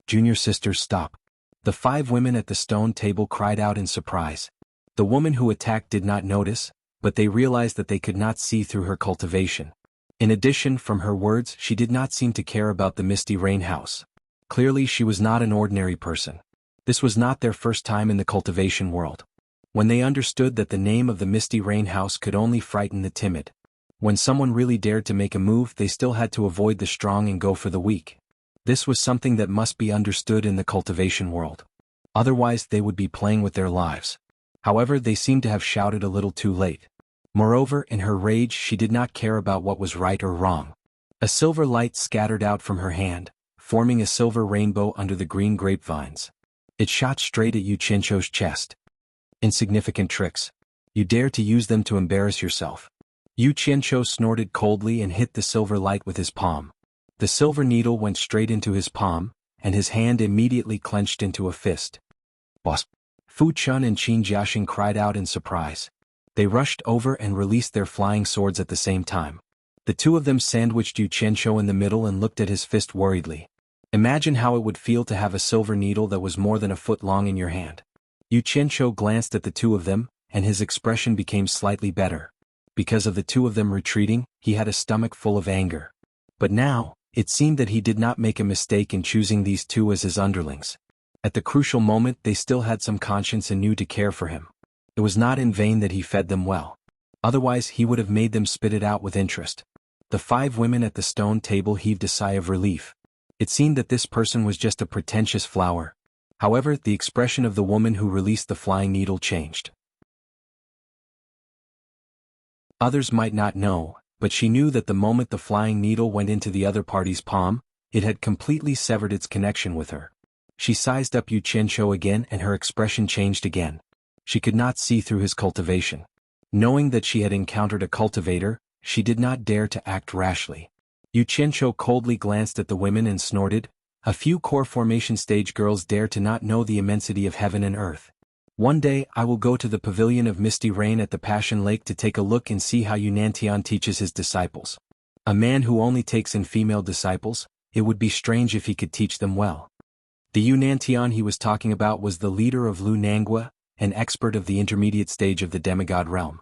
[SPEAKER 1] "Junior sisters, stop." The 5 women at the stone table cried out in surprise. The woman who attacked did not notice, but they realized that they could not see through her cultivation. In addition, from her words, she did not seem to care about the Misty Rain House. Clearly, she was not an ordinary person. This was not their first time in the cultivation world. When they understood that the name of the Misty Rain House could only frighten the timid. When someone really dared to make a move, they still had to avoid the strong and go for the weak. This was something that must be understood in the cultivation world. Otherwise, they would be playing with their lives. However, they seemed to have shouted a little too late. Moreover, in her rage, she did not care about what was right or wrong. A silver light scattered out from her hand, forming a silver rainbow under the green grapevines. It shot straight at Yu Qianqiu's chest. "Insignificant tricks. You dare to use them to embarrass yourself." Yu Qianqiu snorted coldly and hit the silver light with his palm. The silver needle went straight into his palm, and his hand immediately clenched into a fist. "Boss!" Fu Chun and Qin Jiaxing cried out in surprise. They rushed over and released their flying swords at the same time. The 2 of them sandwiched Yu Qianqiu in the middle and looked at his fist worriedly. Imagine how it would feel to have a silver needle that was more than a foot long in your hand. Yu Qianqiu glanced at the 2 of them, and his expression became slightly better. Because of the 2 of them retreating, he had a stomach full of anger. But now, it seemed that he did not make a mistake in choosing these 2 as his underlings. At the crucial moment, they still had some conscience and knew to care for him. It was not in vain that he fed them well. Otherwise, he would have made them spit it out with interest. The 5 women at the stone table heaved a sigh of relief. It seemed that this person was just a pretentious flower. However, the expression of the woman who released the flying needle changed. Others might not know, but she knew that the moment the flying needle went into the other party's palm, it had completely severed its connection with her. She sized up Yu Qianqiu again and her expression changed again. She could not see through his cultivation. Knowing that she had encountered a cultivator, she did not dare to act rashly. Yu Qianqiu coldly glanced at the women and snorted, "A few core formation stage girls dare to not know the immensity of heaven and earth. One day I will go to the pavilion of Misty Rain at the Passion Lake to take a look and see how Yunantian teaches his disciples. A man who only takes in female disciples, it would be strange if he could teach them well." The Yunantian he was talking about was the leader of Lu Nangua, an expert of the intermediate stage of the demigod realm.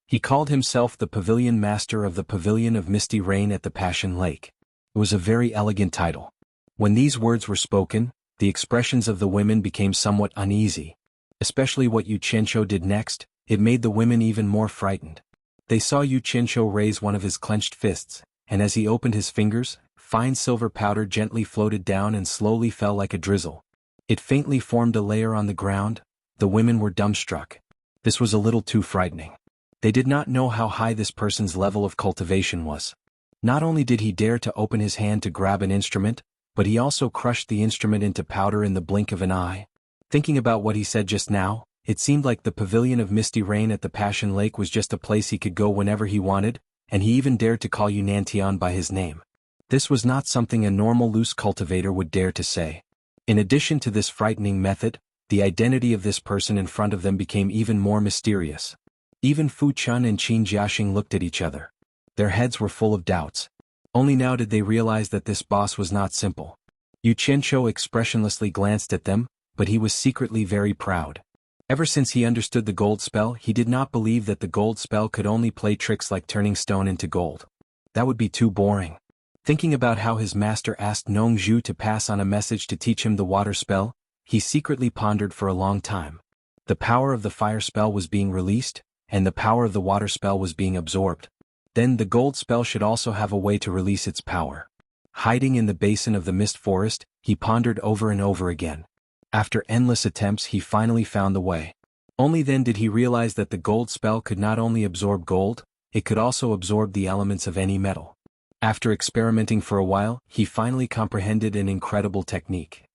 [SPEAKER 1] He called himself the Pavilion Master of the Pavilion of Misty Rain at the Passion Lake. It was a very elegant title. When these words were spoken, the expressions of the women became somewhat uneasy. Especially what Yu Qianqiu did next, it made the women even more frightened. They saw Yu Qianqiu raise one of his clenched fists, and as he opened his fingers, fine silver powder gently floated down and slowly fell like a drizzle. It faintly formed a layer on the ground. The women were dumbstruck. This was a little too frightening. They did not know how high this person's level of cultivation was. Not only did he dare to open his hand to grab an instrument, but he also crushed the instrument into powder in the blink of an eye. Thinking about what he said just now, it seemed like the Pavilion of Misty Rain at the Passion Lake was just a place he could go whenever he wanted, and he even dared to call Yunantian by his name. This was not something a normal loose cultivator would dare to say. In addition to this frightening method, the identity of this person in front of them became even more mysterious. Even Fu Chun and Qin Jiaxing looked at each other. Their heads were full of doubts. Only now did they realize that this boss was not simple. Yu Qianqiu expressionlessly glanced at them, but he was secretly very proud. Ever since he understood the gold spell, he did not believe that the gold spell could only play tricks like turning stone into gold. That would be too boring. Thinking about how his master asked Nong Zhu to pass on a message to teach him the water spell, he secretly pondered for a long time. The power of the fire spell was being released, and the power of the water spell was being absorbed. Then the gold spell should also have a way to release its power. Hiding in the basin of the mist forest, he pondered over and over again. After endless attempts, he finally found the way. Only then did he realize that the gold spell could not only absorb gold, it could also absorb the elements of any metal. After experimenting for a while, he finally comprehended an incredible technique.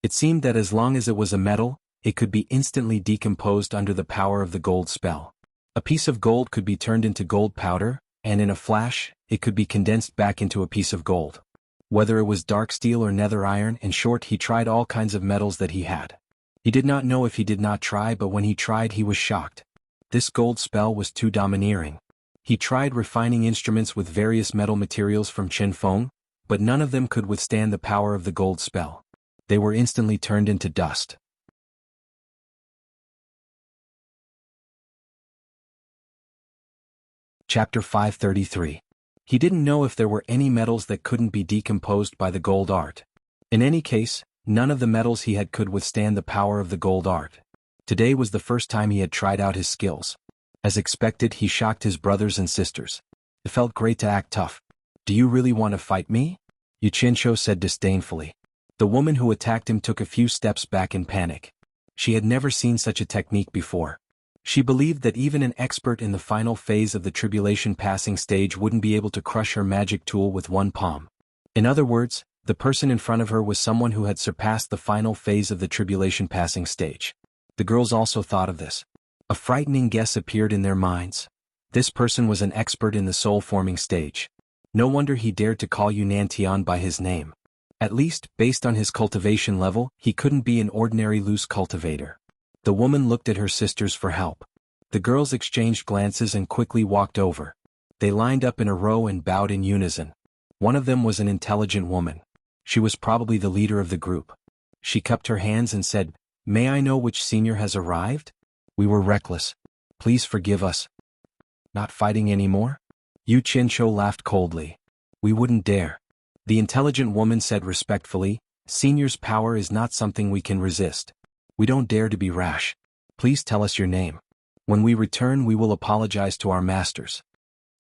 [SPEAKER 1] It seemed that as long as it was a metal, it could be instantly decomposed under the power of the gold spell. A piece of gold could be turned into gold powder, and in a flash, it could be condensed back into a piece of gold. Whether it was dark steel or nether iron, in short, he tried all kinds of metals that he had. He did not know if he did not try, but when he tried, he was shocked. This gold spell was too domineering. He tried refining instruments with various metal materials from Qinfeng, but none of them could withstand the power of the gold spell. They were instantly turned into dust. Chapter 533. He didn't know if there were any metals that couldn't be decomposed by the gold art. In any case, none of the metals he had could withstand the power of the gold art. Today was the first time he had tried out his skills. As expected, he shocked his brothers and sisters. It felt great to act tough. "Do you really want to fight me?" Yu Qianqiu said disdainfully. The woman who attacked him took a few steps back in panic. She had never seen such a technique before. She believed that even an expert in the final phase of the tribulation passing stage wouldn't be able to crush her magic tool with one palm. In other words, the person in front of her was someone who had surpassed the final phase of the tribulation passing stage. The girls also thought of this. A frightening guess appeared in their minds. This person was an expert in the soul-forming stage. No wonder he dared to call Yunnan Tian by his name. At least, based on his cultivation level, he couldn't be an ordinary loose cultivator. The woman looked at her sisters for help. The girls exchanged glances and quickly walked over. They lined up in a row and bowed in unison. One of them was an intelligent woman. She was probably the leader of the group. She cupped her hands and said, "May I know which senior has arrived? We were reckless. Please forgive us." "Not fighting anymore?" Yu Qianqiu laughed coldly. "We wouldn't dare." The intelligent woman said respectfully, "Senior's power is not something we can resist. We don't dare to be rash. Please tell us your name. When we return, we will apologize to our masters."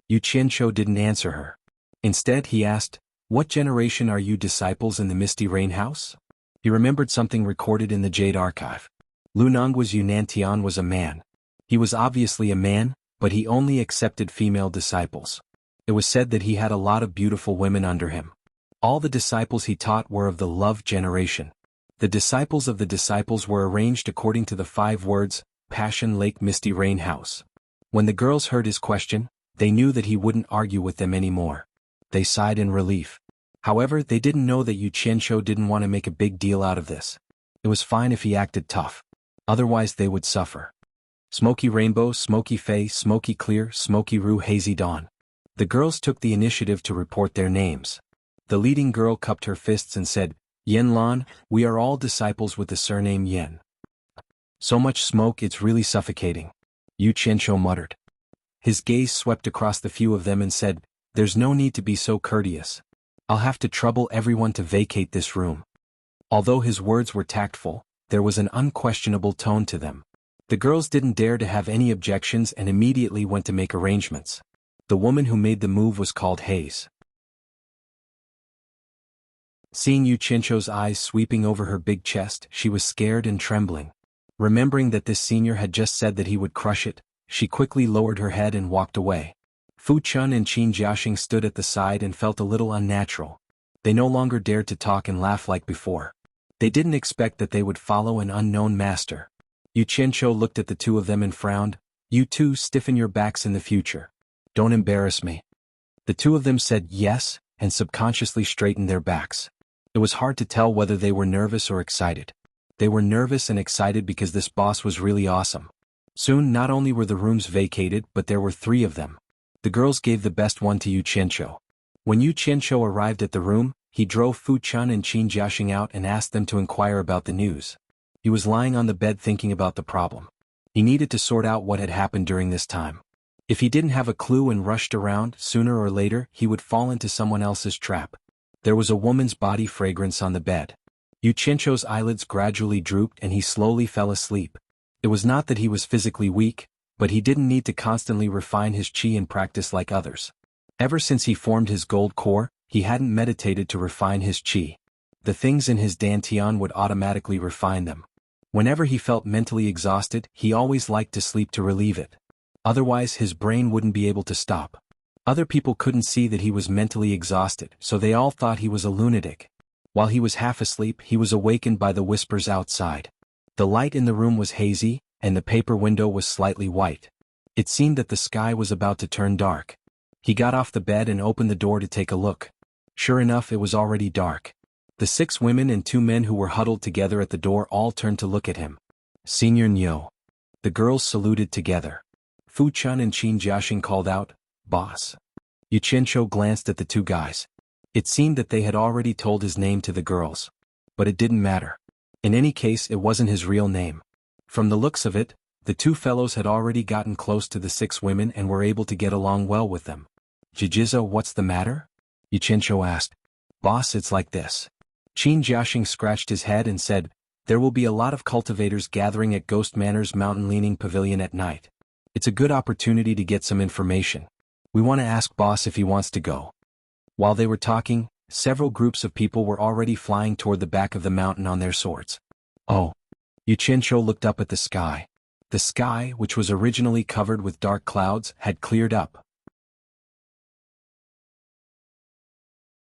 [SPEAKER 1] Yu Qianqiu didn't answer her. Instead, he asked, "What generation are you disciples in the Misty Rain House?" He remembered something recorded in the Jade Archive. Lu Nonggua's Yunnan Tian was a man. He was obviously a man, but he only accepted female disciples. It was said that he had a lot of beautiful women under him. All the disciples he taught were of the love generation. The disciples of the disciples were arranged according to the 5 words, Passion Lake Misty Rain House. When the girls heard his question, they knew that he wouldn't argue with them anymore. They sighed in relief. However, they didn't know that Yu Qianqiu didn't want to make a big deal out of this. It was fine if he acted tough. Otherwise they would suffer. Smoky Rainbow, Smoky Fay, Smoky Clear, Smoky Rue, Hazy Dawn. The girls took the initiative to report their names. The leading girl cupped her fists and said, "Yen Lan, we are all disciples with the surname Yen." "So much smoke, it's really suffocating," Yu Qianqiu muttered. His gaze swept across the few of them and said, "There's no need to be so courteous. I'll have to trouble everyone to vacate this room." Although his words were tactful, there was an unquestionable tone to them. The girls didn't dare to have any objections and immediately went to make arrangements. The woman who made the move was called Haze. Seeing Yu Qianqiu's eyes sweeping over her big chest, she was scared and trembling. Remembering that this senior had just said that he would crush it, she quickly lowered her head and walked away. Fu Chun and Qin Jiaxing stood at the side and felt a little unnatural. They no longer dared to talk and laugh like before. They didn't expect that they would follow an unknown master. Yu Qianqiu looked at the two of them and frowned. "You two stiffen your backs in the future. Don't embarrass me." The two of them said yes, and subconsciously straightened their backs. It was hard to tell whether they were nervous or excited. They were nervous and excited because this boss was really awesome. Soon not only were the rooms vacated, but there were 3 of them. The girls gave the best one to Yu Qianqiu. When Yu Qianqiu arrived at the room, he drove Fu Chun and Qin Jiaxing out and asked them to inquire about the news. He was lying on the bed thinking about the problem. He needed to sort out what had happened during this time. If he didn't have a clue and rushed around, sooner or later he would fall into someone else's trap. There was a woman's body fragrance on the bed. Yuchencho's eyelids gradually drooped and he slowly fell asleep. It was not that he was physically weak, but he didn't need to constantly refine his chi in practice like others. Ever since he formed his gold core, he hadn't meditated to refine his chi. The things in his dantian would automatically refine them. Whenever he felt mentally exhausted, he always liked to sleep to relieve it. Otherwise his brain wouldn't be able to stop. Other people couldn't see that he was mentally exhausted, so they all thought he was a lunatic. While he was half asleep, he was awakened by the whispers outside. The light in the room was hazy, and the paper window was slightly white. It seemed that the sky was about to turn dark. He got off the bed and opened the door to take a look. Sure enough, it was already dark. The 6 women and 2 men who were huddled together at the door all turned to look at him. Senior Nyo. The girls saluted together. Fu Chun and Qin Jiaxing called out, "Boss." Yuchencho glanced at the 2 guys. It seemed that they had already told his name to the girls. But it didn't matter. In any case, it wasn't his real name. From the looks of it, the 2 fellows had already gotten close to the 6 women and were able to get along well with them. "Jijiza, what's the matter?" Yuchencho asked. "Boss, it's like this." Qin Jiaxing scratched his head and said, "There will be a lot of cultivators gathering at Ghost Manor's mountain-leaning pavilion at night. It's a good opportunity to get some information. We want to ask boss if he wants to go." While they were talking, several groups of people were already flying toward the back of the mountain on their swords. "Oh." Yuchencho looked up at the sky. The sky, which was originally covered with dark clouds, had cleared up.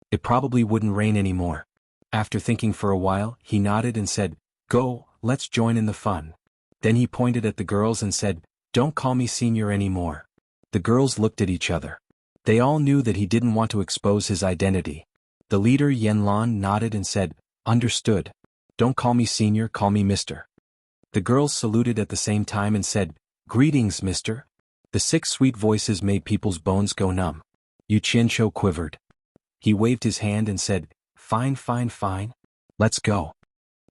[SPEAKER 1] It probably wouldn't rain anymore. After thinking for a while, he nodded and said, "Go, let's join in the fun." Then he pointed at the girls and said, "Don't call me senior anymore." The girls looked at each other. They all knew that he didn't want to expose his identity. The leader Yanlan nodded and said, "Understood. Don't call me senior, call me mister." The girls saluted at the same time and said, "Greetings, mister." The 6 sweet voices made people's bones go numb. Yuchencho quivered. He waved his hand and said, "Fine, fine, fine. Let's go."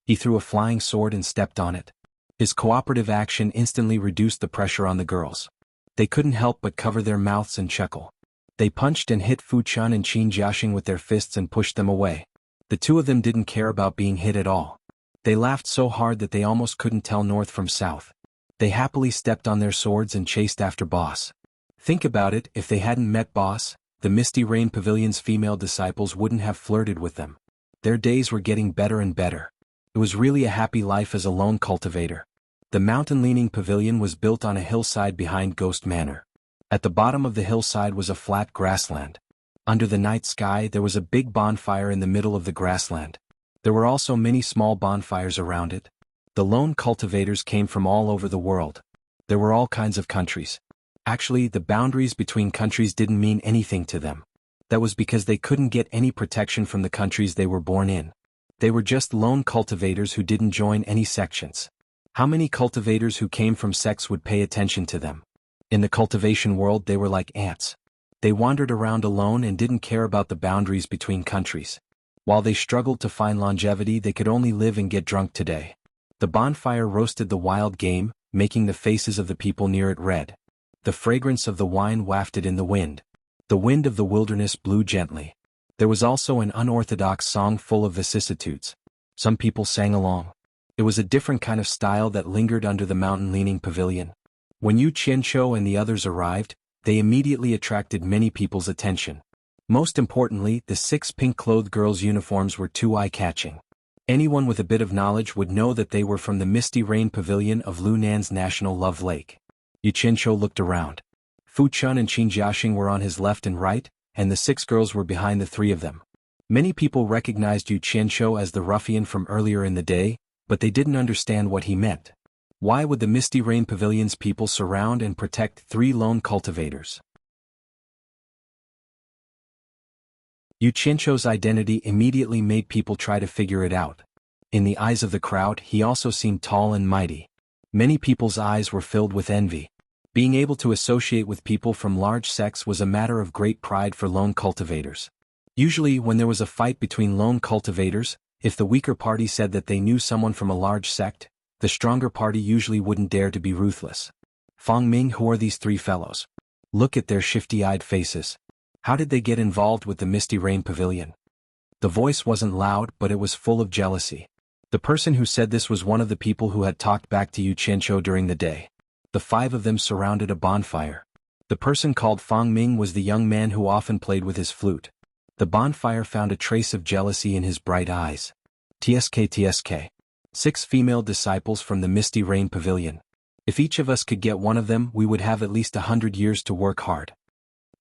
[SPEAKER 1] He threw a flying sword and stepped on it. His cooperative action instantly reduced the pressure on the girls. They couldn't help but cover their mouths and chuckle. They punched and hit Fu Chun and Qin Jiaxing with their fists and pushed them away. The 2 of them didn't care about being hit at all. They laughed so hard that they almost couldn't tell north from south. They happily stepped on their swords and chased after boss. Think about it, if they hadn't met boss, the Misty Rain Pavilion's female disciples wouldn't have flirted with them. Their days were getting better and better. It was really a happy life as a lone cultivator. The mountain-leaning pavilion was built on a hillside behind Ghost Manor. At the bottom of the hillside was a flat grassland. Under the night sky there was a big bonfire in the middle of the grassland. There were also many small bonfires around it. The lone cultivators came from all over the world. There were all kinds of countries. Actually, the boundaries between countries didn't mean anything to them. That was because they couldn't get any protection from the countries they were born in. They were just lone cultivators who didn't join any sections. How many cultivators who came from sects would pay attention to them? In the cultivation world they were like ants. They wandered around alone and didn't care about the boundaries between countries. While they struggled to find longevity, they could only live and get drunk today. The bonfire roasted the wild game, making the faces of the people near it red. The fragrance of the wine wafted in the wind. The wind of the wilderness blew gently. There was also an unorthodox song full of vicissitudes. Some people sang along. It was a different kind of style that lingered under the mountain-leaning pavilion. When Yuchencho and the others arrived, they immediately attracted many people's attention. Most importantly, the 6 pink-clothed girls' uniforms were too eye-catching. Anyone with a bit of knowledge would know that they were from the Misty Rain Pavilion of Lunan's National Love Lake. Yuchencho looked around. Fu Chun and Qin Jiaxing were on his left and right, and the 6 girls were behind the 3 of them. Many people recognized Yuchencho as the ruffian from earlier in the day, but they didn't understand what he meant. Why would the Misty Rain Pavilion's people surround and protect 3 lone cultivators? Yuchencho's identity immediately made people try to figure it out. In the eyes of the crowd, he also seemed tall and mighty. Many people's eyes were filled with envy. Being able to associate with people from large sects was a matter of great pride for lone cultivators. Usually, when there was a fight between lone cultivators, if the weaker party said that they knew someone from a large sect, the stronger party usually wouldn't dare to be ruthless. Fong Ming, who are these 3 fellows? Look at their shifty-eyed faces. How did they get involved with the Misty Rain Pavilion? The voice wasn't loud, but it was full of jealousy. The person who said this was one of the people who had talked back to Yu Qianqiu during the day. The 5 of them surrounded a bonfire. The person called Fang Ming was the young man who often played with his flute. The bonfire found a trace of jealousy in his bright eyes. TSK. 6 female disciples from the Misty Rain Pavilion. If each of us could get one of them, we would have at least 100 years to work hard.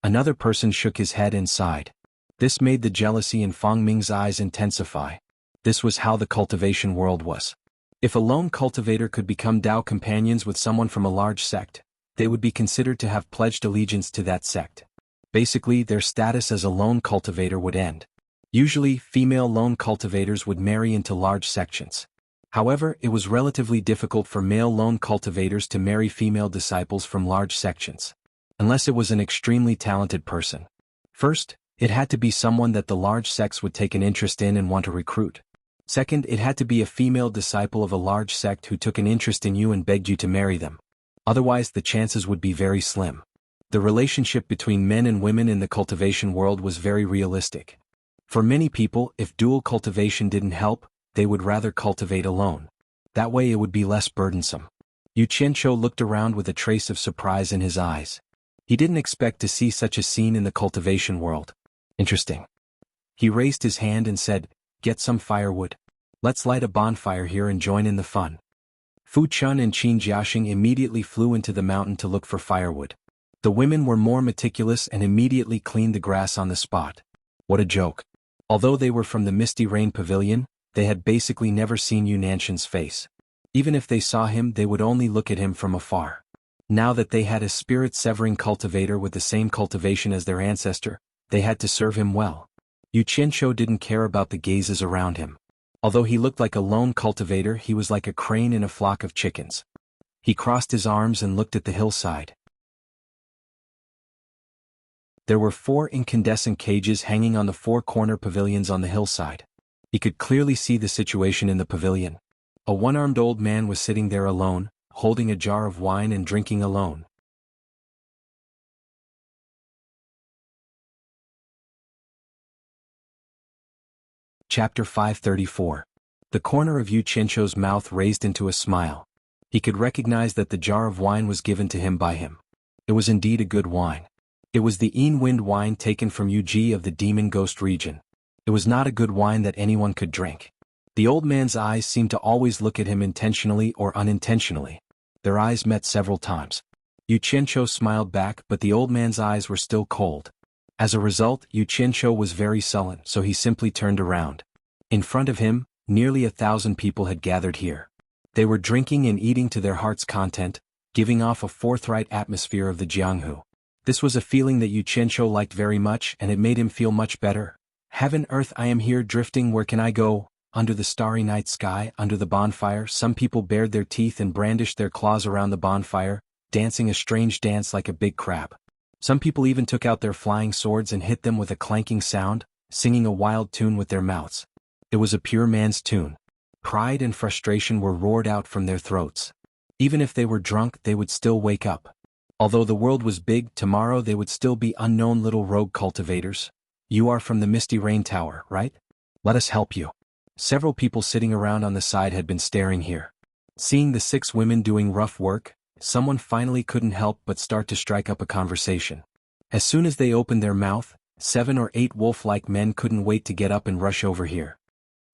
[SPEAKER 1] Another person shook his head and sighed. This made the jealousy in Fang Ming's eyes intensify. This was how the cultivation world was. If a lone cultivator could become Dao companions with someone from a large sect, they would be considered to have pledged allegiance to that sect. Basically, their status as a lone cultivator would end. Usually, female lone cultivators would marry into large sections. However, it was relatively difficult for male lone cultivators to marry female disciples from large sections. Unless it was an extremely talented person. First, it had to be someone that the large sects would take an interest in and want to recruit. Second, it had to be a female disciple of a large sect who took an interest in you and begged you to marry them. Otherwise, the chances would be very slim. The relationship between men and women in the cultivation world was very realistic. For many people, if dual cultivation didn't help, they would rather cultivate alone. That way it would be less burdensome. Yu Qianqiu looked around with a trace of surprise in his eyes. He didn't expect to see such a scene in the cultivation world. Interesting. He raised his hand and said, "Get some firewood. Let's light a bonfire here and join in the fun." Fu Chun and Qin Jiaxing immediately flew into the mountain to look for firewood. The women were more meticulous and immediately cleaned the grass on the spot. What a joke. Although they were from the Misty Rain Pavilion, they had basically never seen Yu Nanshan's face. Even if they saw him, they would only look at him from afar. Now that they had a spirit-severing cultivator with the same cultivation as their ancestor, they had to serve him well. Yu Qianqiu didn't care about the gazes around him. Although he looked like a lone cultivator, he was like a crane in a flock of chickens. He crossed his arms and looked at the hillside. There were 4 incandescent cages hanging on the 4 corner pavilions on the hillside. He could clearly see the situation in the pavilion. A one-armed old man was sitting there alone, holding a jar of wine and drinking alone. Chapter 534. The corner of Yu Qianqiu's mouth raised into a smile. He could recognize that the jar of wine was given to him by him. It was indeed a good wine. It was the Yin Wind wine taken from Yu Ji of the Demon Ghost region. It was not a good wine that anyone could drink. The old man's eyes seemed to always look at him intentionally or unintentionally. Their eyes met several times. Yu Qianqiu smiled back, but the old man's eyes were still cold. As a result, Yu Qianqiu was very sullen, so he simply turned around. In front of him, nearly 1,000 people had gathered here. They were drinking and eating to their heart's content, giving off a forthright atmosphere of the Jianghu. This was a feeling that Yu Qianqiu liked very much, and it made him feel much better. Heaven, earth, I am here drifting, where can I go? Under the starry night sky, under the bonfire, some people bared their teeth and brandished their claws around the bonfire, dancing a strange dance like a big crab. Some people even took out their flying swords and hit them with a clanking sound, singing a wild tune with their mouths. It was a pure man's tune. Pride and frustration were roared out from their throats. Even if they were drunk, they would still wake up. Although the world was big, tomorrow they would still be unknown little rogue cultivators. You are from the Misty Rain Tower, right? Let us help you. Several people sitting around on the side had been staring here. Seeing the 6 women doing rough work, someone finally couldn't help but start to strike up a conversation. As soon as they opened their mouth, 7 or 8 wolf-like men couldn't wait to get up and rush over here.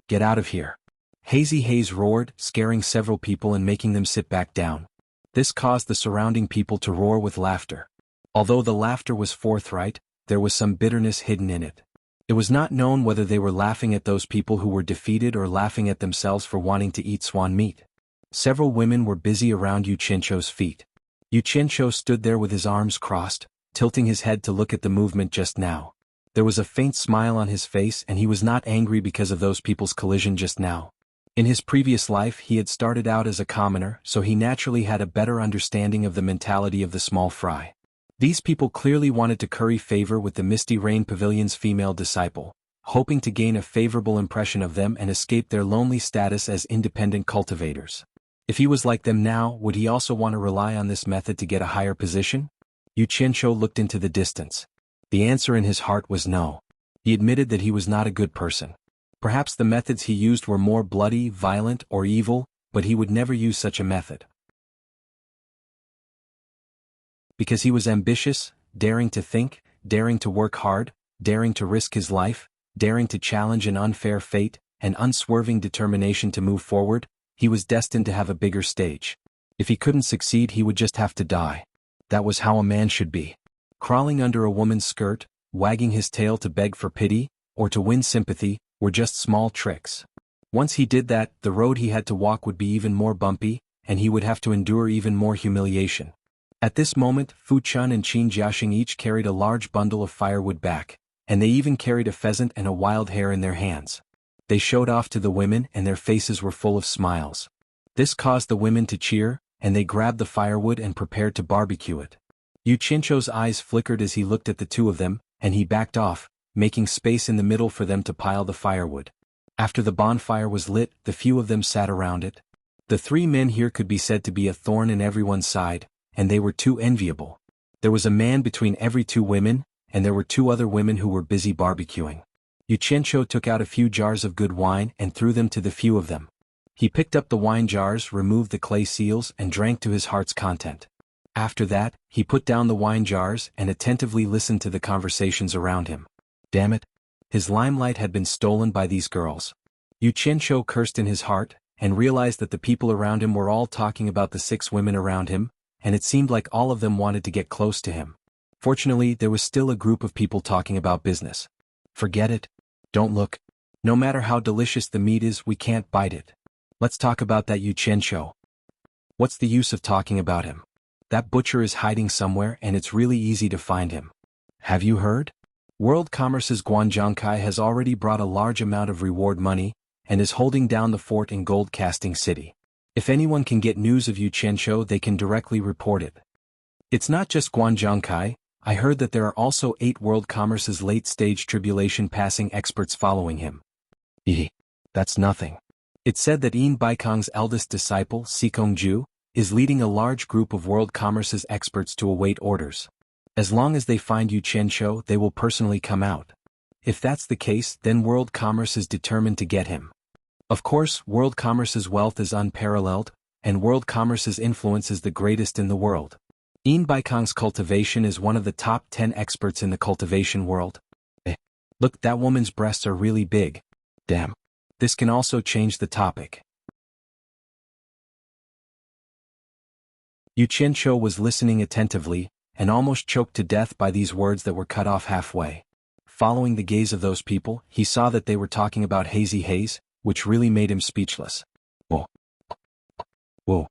[SPEAKER 1] Get out of here. Hazy Haze roared, scaring several people and making them sit back down. This caused the surrounding people to roar with laughter. Although the laughter was forthright, there was some bitterness hidden in it. It was not known whether they were laughing at those people who were defeated or laughing at themselves for wanting to eat swan meat. Several women were busy around Yu Qianqiu's feet. Yu Qianqiu stood there with his arms crossed, tilting his head to look at the movement just now. There was a faint smile on his face, and he was not angry because of those people's collision just now. In his previous life he had started out as a commoner, so he naturally had a better understanding of the mentality of the small fry. These people clearly wanted to curry favor with the Misty Rain Pavilion's female disciple, hoping to gain a favorable impression of them and escape their lonely status as independent cultivators. If he was like them now, would he also want to rely on this method to get a higher position? Yu Qianqiu looked into the distance. The answer in his heart was no. He admitted that he was not a good person. Perhaps the methods he used were more bloody, violent, or evil, but he would never use such a method. Because he was ambitious, daring to think, daring to work hard, daring to risk his life, daring to challenge an unfair fate, and unswerving determination to move forward, he was destined to have a bigger stage. If he couldn't succeed, he would just have to die. That was how a man should be. Crawling under a woman's skirt, wagging his tail to beg for pity, or to win sympathy, were just small tricks. Once he did that, the road he had to walk would be even more bumpy, and he would have to endure even more humiliation. At this moment, Fu Chun and Qin Jiaxing each carried a large bundle of firewood back, and they even carried a pheasant and a wild hare in their hands. They showed off to the women and their faces were full of smiles. This caused the women to cheer, and they grabbed the firewood and prepared to barbecue it. Yu Qianqiu's eyes flickered as he looked at the two of them, and he backed off, making space in the middle for them to pile the firewood. After the bonfire was lit, the few of them sat around it. The three men here could be said to be a thorn in everyone's side, and they were too enviable. There was a man between every two women, and there were two other women who were busy barbecuing. Yu Qianqiu took out a few jars of good wine and threw them to the few of them. He picked up the wine jars, removed the clay seals, and drank to his heart's content. After that, he put down the wine jars and attentively listened to the conversations around him. Damn it! His limelight had been stolen by these girls. Yu Qianqiu cursed in his heart, and realized that the people around him were all talking about the 6 women around him, and it seemed like all of them wanted to get close to him. Fortunately, there was still a group of people talking about business. Forget it. Don't look. No matter how delicious the meat is, we can't bite it. Let's talk about that Yu Qianqiu. What's the use of talking about him? That butcher is hiding somewhere and it's really easy to find him. Have you heard? World Commerce's Guanzhongkai has already brought a large amount of reward money, and is holding down the fort in Gold Casting City. If anyone can get news of Yu Qianqiu, they can directly report it. It's not just Guanzhongkai. I heard that there are also 8 World Commerce's late-stage tribulation passing experts following him. That's nothing. It's said that Yin Baikong's eldest disciple, Sikongju, is leading a large group of World Commerce's experts to await orders. As long as they find Yu Qianqiu, they will personally come out. If that's the case, then World Commerce is determined to get him. Of course, World Commerce's wealth is unparalleled, and World Commerce's influence is the greatest in the world. Yin Baikong's cultivation is one of the top 10 experts in the cultivation world. Look, that woman's breasts are really big. Damn. This can also change the topic. Yu Qianqiu was listening attentively, and almost choked to death by these words that were cut off halfway. Following the gaze of those people, he saw that they were talking about hazy haze, which really made him speechless. Whoa. Whoa.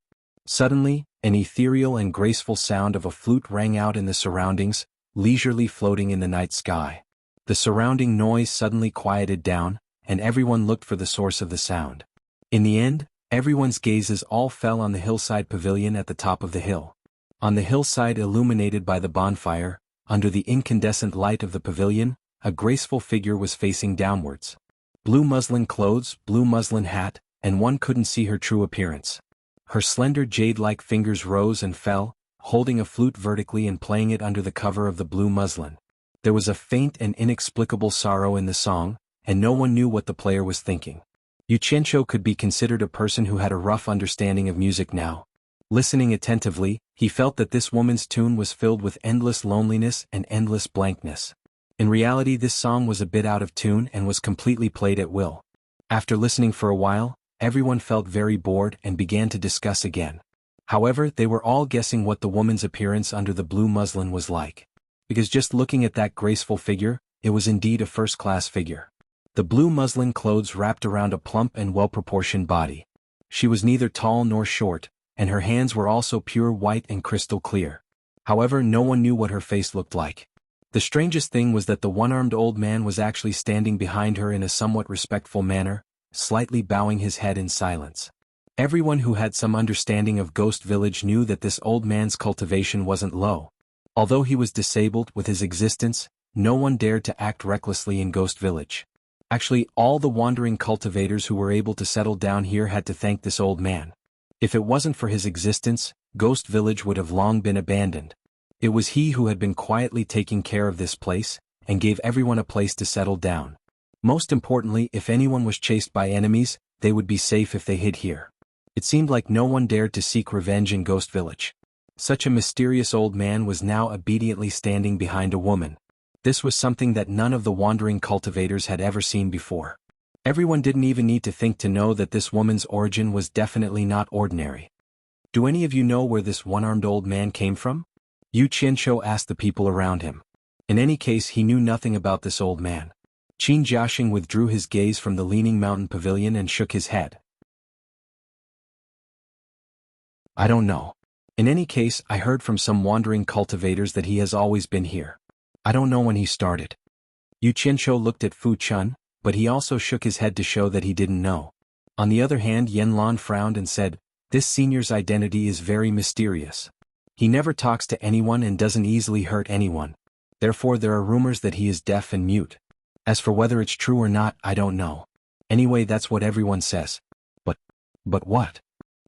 [SPEAKER 1] Suddenly, an ethereal and graceful sound of a flute rang out in the surroundings, leisurely floating in the night sky. The surrounding noise suddenly quieted down, and everyone looked for the source of the sound. In the end, everyone's gazes all fell on the hillside pavilion at the top of the hill. On the hillside illuminated by the bonfire, under the incandescent light of the pavilion, a graceful figure was facing downwards. Blue muslin clothes, blue muslin hat, and one couldn't see her true appearance. Her slender jade-like fingers rose and fell, holding a flute vertically and playing it under the cover of the blue muslin. There was a faint and inexplicable sorrow in the song, and no one knew what the player was thinking. Yu Qianqiu could be considered a person who had a rough understanding of music now. Listening attentively, he felt that this woman's tune was filled with endless loneliness and endless blankness. In reality, this song was a bit out of tune and was completely played at will. After listening for a while, everyone felt very bored and began to discuss again. However, they were all guessing what the woman's appearance under the blue muslin was like. Because just looking at that graceful figure, it was indeed a first-class figure. The blue muslin clothes wrapped around a plump and well-proportioned body. She was neither tall nor short, and her hands were also pure white and crystal clear. However, no one knew what her face looked like. The strangest thing was that the one-armed old man was actually standing behind her in a somewhat respectful manner, slightly bowing his head in silence. Everyone who had some understanding of Ghost Village knew that this old man's cultivation wasn't low. Although he was disabled with his existence, no one dared to act recklessly in Ghost Village. Actually, all the wandering cultivators who were able to settle down here had to thank this old man. If it wasn't for his existence, Ghost Village would have long been abandoned. It was he who had been quietly taking care of this place, and gave everyone a place to settle down. Most importantly, if anyone was chased by enemies, they would be safe if they hid here. It seemed like no one dared to seek revenge in Ghost Village. Such a mysterious old man was now obediently standing behind a woman. This was something that none of the wandering cultivators had ever seen before. Everyone didn't even need to think to know that this woman's origin was definitely not ordinary. Do any of you know where this one-armed old man came from? Yu Qianqiu asked the people around him. In any case, he knew nothing about this old man. Qin Jiaxing withdrew his gaze from the leaning mountain pavilion and shook his head. I don't know. In any case, I heard from some wandering cultivators that he has always been here. I don't know when he started. Yu Qianqiu looked at Fu Chun, but he also shook his head to show that he didn't know. On the other hand, Yan Lan frowned and said, "This senior's identity is very mysterious. He never talks to anyone and doesn't easily hurt anyone. Therefore there are rumors that he is deaf and mute. As for whether it's true or not, I don't know. Anyway, that's what everyone says." But what?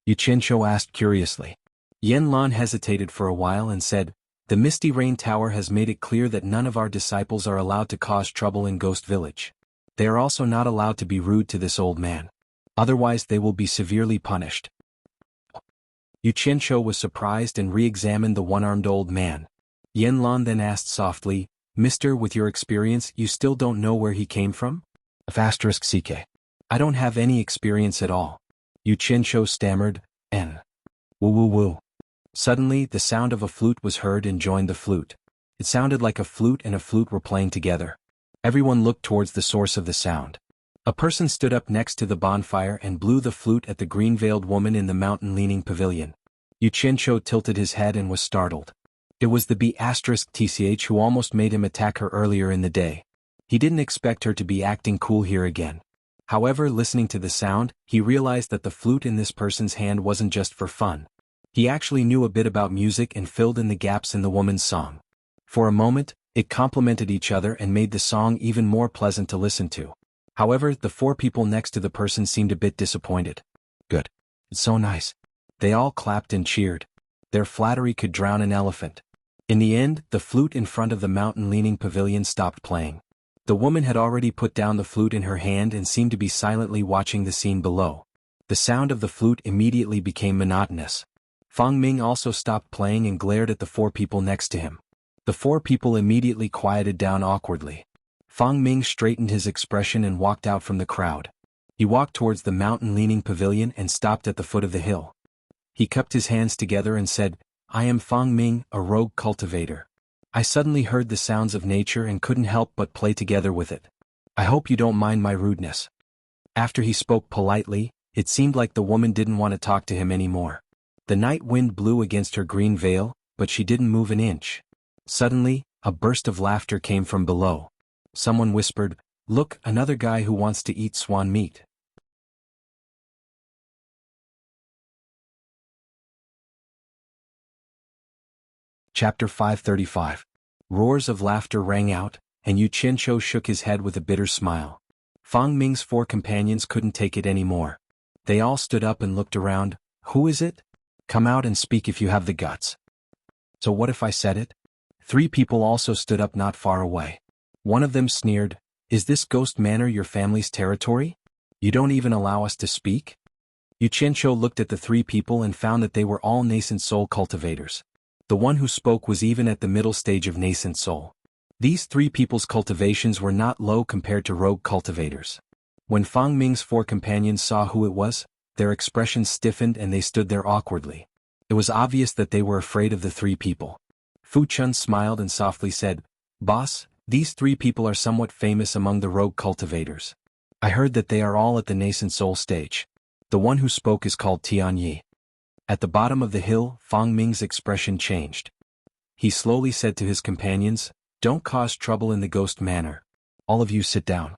[SPEAKER 1] Yu Qianqiu asked curiously. Yan Lan hesitated for a while and said, "The Misty Rain Tower has made it clear that none of our disciples are allowed to cause trouble in Ghost Village. They are also not allowed to be rude to this old man. Otherwise they will be severely punished." Yu Qianqiu was surprised and re-examined the one-armed old man. Yan Lan then asked softly, "Mister, with your experience, you still don't know where he came from?" *CK. I don't have any experience at all. Yu Qianqiu stammered, "N. Woo woo woo." Suddenly, the sound of a flute was heard and joined the flute. It sounded like a flute and a flute were playing together. Everyone looked towards the source of the sound. A person stood up next to the bonfire and blew the flute at the green-veiled woman in the mountain-leaning pavilion. Yu Qianqiu tilted his head and was startled. It was the B*TCH who almost made him attack her earlier in the day. He didn't expect her to be acting cool here again. However, listening to the sound, he realized that the flute in this person's hand wasn't just for fun. He actually knew a bit about music and filled in the gaps in the woman's song. For a moment, it complemented each other and made the song even more pleasant to listen to. However, the four people next to the person seemed a bit disappointed. "Good. It's so nice." They all clapped and cheered. Their flattery could drown an elephant. In the end, the flute in front of the mountain-leaning pavilion stopped playing. The woman had already put down the flute in her hand and seemed to be silently watching the scene below. The sound of the flute immediately became monotonous. Fang Ming also stopped playing and glared at the four people next to him. The four people immediately quieted down awkwardly. Fang Ming straightened his expression and walked out from the crowd. He walked towards the mountain-leaning pavilion and stopped at the foot of the hill. He cupped his hands together and said, "I am Fang Ming, a rogue cultivator. I suddenly heard the sounds of nature and couldn't help but play together with it. I hope you don't mind my rudeness." After he spoke politely, it seemed like the woman didn't want to talk to him anymore. The night wind blew against her green veil, but she didn't move an inch. Suddenly, a burst of laughter came from below. Someone whispered, "Look, another guy who wants to eat swan meat." Chapter 535. Roars of laughter rang out, and Yu Qianqiu shook his head with a bitter smile. Fang Ming's four companions couldn't take it anymore. They all stood up and looked around. "Who is it? Come out and speak if you have the guts." "So what if I said it?" Three people also stood up not far away. One of them sneered, "Is this Ghost Manor your family's territory? You don't even allow us to speak?" Yu Qianqiu looked at the three people and found that they were all nascent soul cultivators. The one who spoke was even at the middle stage of nascent soul. These three people's cultivations were not low compared to rogue cultivators. When Fang Ming's four companions saw who it was, their expressions stiffened and they stood there awkwardly. It was obvious that they were afraid of the three people. Fu Chun smiled and softly said, "Boss, these three people are somewhat famous among the rogue cultivators. I heard that they are all at the nascent soul stage. The one who spoke is called Tianyi." At the bottom of the hill, Fang Ming's expression changed. He slowly said to his companions, "Don't cause trouble in the Ghost Manor. All of you sit down."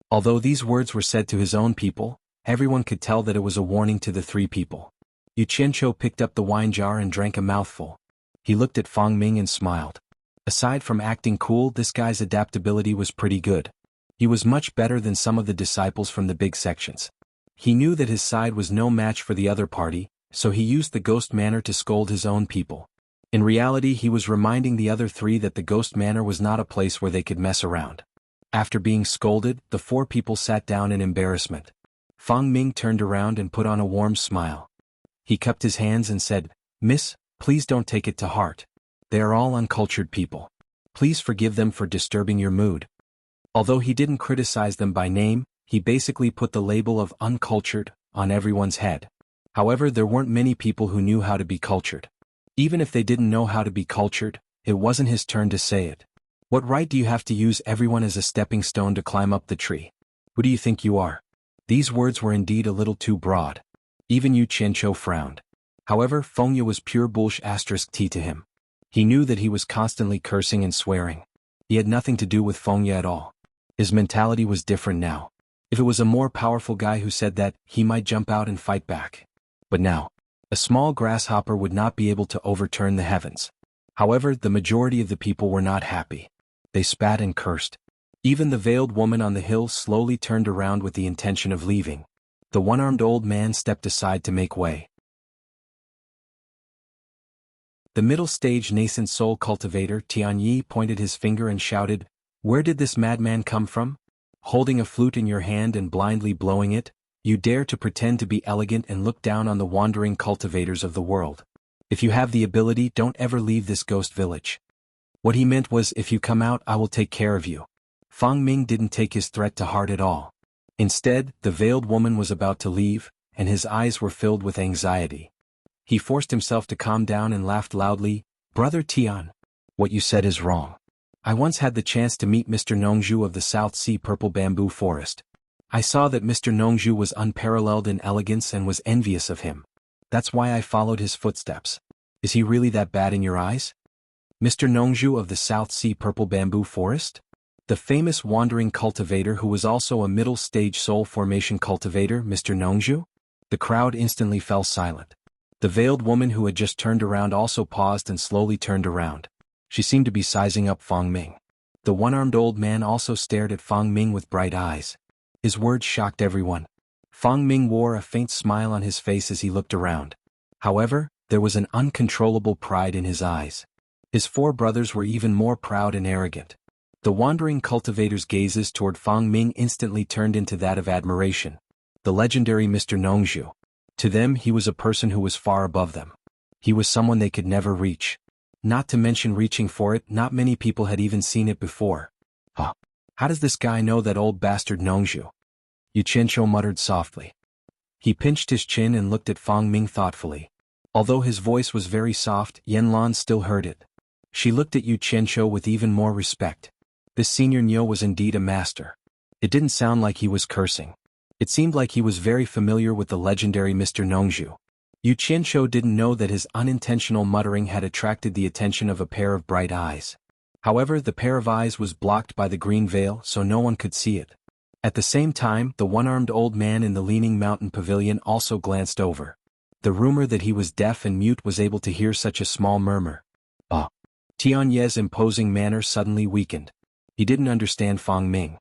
[SPEAKER 1] Although these words were said to his own people, everyone could tell that it was a warning to the three people. Yu Qianqiu picked up the wine jar and drank a mouthful. He looked at Fang Ming and smiled. Aside from acting cool, this guy's adaptability was pretty good. He was much better than some of the disciples from the big sections. He knew that his side was no match for the other party, so he used the Ghost Manor to scold his own people. In reality, he was reminding the other three that the Ghost Manor was not a place where they could mess around. After being scolded, the four people sat down in embarrassment. Fang Ming turned around and put on a warm smile. He cupped his hands and said, "Miss, please don't take it to heart. They are all uncultured people. Please forgive them for disturbing your mood." Although he didn't criticize them by name, he basically put the label of uncultured on everyone's head. However, there weren't many people who knew how to be cultured. Even if they didn't know how to be cultured, it wasn't his turn to say it. "What right do you have to use everyone as a stepping stone to climb up the tree? Who do you think you are?" These words were indeed a little too broad. Even Yu Qianqiu frowned. However, Fengya was pure bullsh*t to him. He knew that he was constantly cursing and swearing. He had nothing to do with Fengya at all. His mentality was different now. If it was a more powerful guy who said that, he might jump out and fight back. But now, a small grasshopper would not be able to overturn the heavens. However, the majority of the people were not happy. They spat and cursed. Even the veiled woman on the hill slowly turned around with the intention of leaving. The one-armed old man stepped aside to make way. The middle-stage nascent soul cultivator Tianyi pointed his finger and shouted, "Where did this madman come from? Holding a flute in your hand and blindly blowing it, you dare to pretend to be elegant and look down on the wandering cultivators of the world. If you have the ability, don't ever leave this ghost village." What he meant was, "If you come out, I will take care of you." Fang Ming didn't take his threat to heart at all. Instead, the veiled woman was about to leave, and his eyes were filled with anxiety. He forced himself to calm down and laughed loudly. "Brother Tian, what you said is wrong. I once had the chance to meet Mr. Nongzhu of the South Sea Purple Bamboo Forest. I saw that Mr. Nongzhu was unparalleled in elegance and was envious of him. That's why I followed his footsteps. Is he really that bad in your eyes?" Mr. Nongzhu of the South Sea Purple Bamboo Forest? The famous wandering cultivator who was also a middle-stage soul formation cultivator, Mr. Nongzhu? The crowd instantly fell silent. The veiled woman who had just turned around also paused and slowly turned around. She seemed to be sizing up Fang Ming. The one-armed old man also stared at Fang Ming with bright eyes. His words shocked everyone. Fang Ming wore a faint smile on his face as he looked around. However, there was an uncontrollable pride in his eyes. His four brothers were even more proud and arrogant. The wandering cultivator's gazes toward Fang Ming instantly turned into that of admiration. The legendary Mr. Nongzhu. To them, he was a person who was far above them. He was someone they could never reach. Not to mention reaching for it, not many people had even seen it before. "Huh. How does this guy know that old bastard Nongzhu?" Yu Qianqiu muttered softly. He pinched his chin and looked at Fang Ming thoughtfully. Although his voice was very soft, Yanlan still heard it. She looked at Yu Qianqiu with even more respect. This senior Nyo was indeed a master. It didn't sound like he was cursing. It seemed like he was very familiar with the legendary Mr. Nongzhu. Yu Qianqiu didn't know that his unintentional muttering had attracted the attention of a pair of bright eyes. However, the pair of eyes was blocked by the green veil, so no one could see it. At the same time, the one-armed old man in the Leaning Mountain Pavilion also glanced over. The rumor that he was deaf and mute was able to hear such a small murmur. Tianye's imposing manner suddenly weakened. He didn't understand Fang Ming.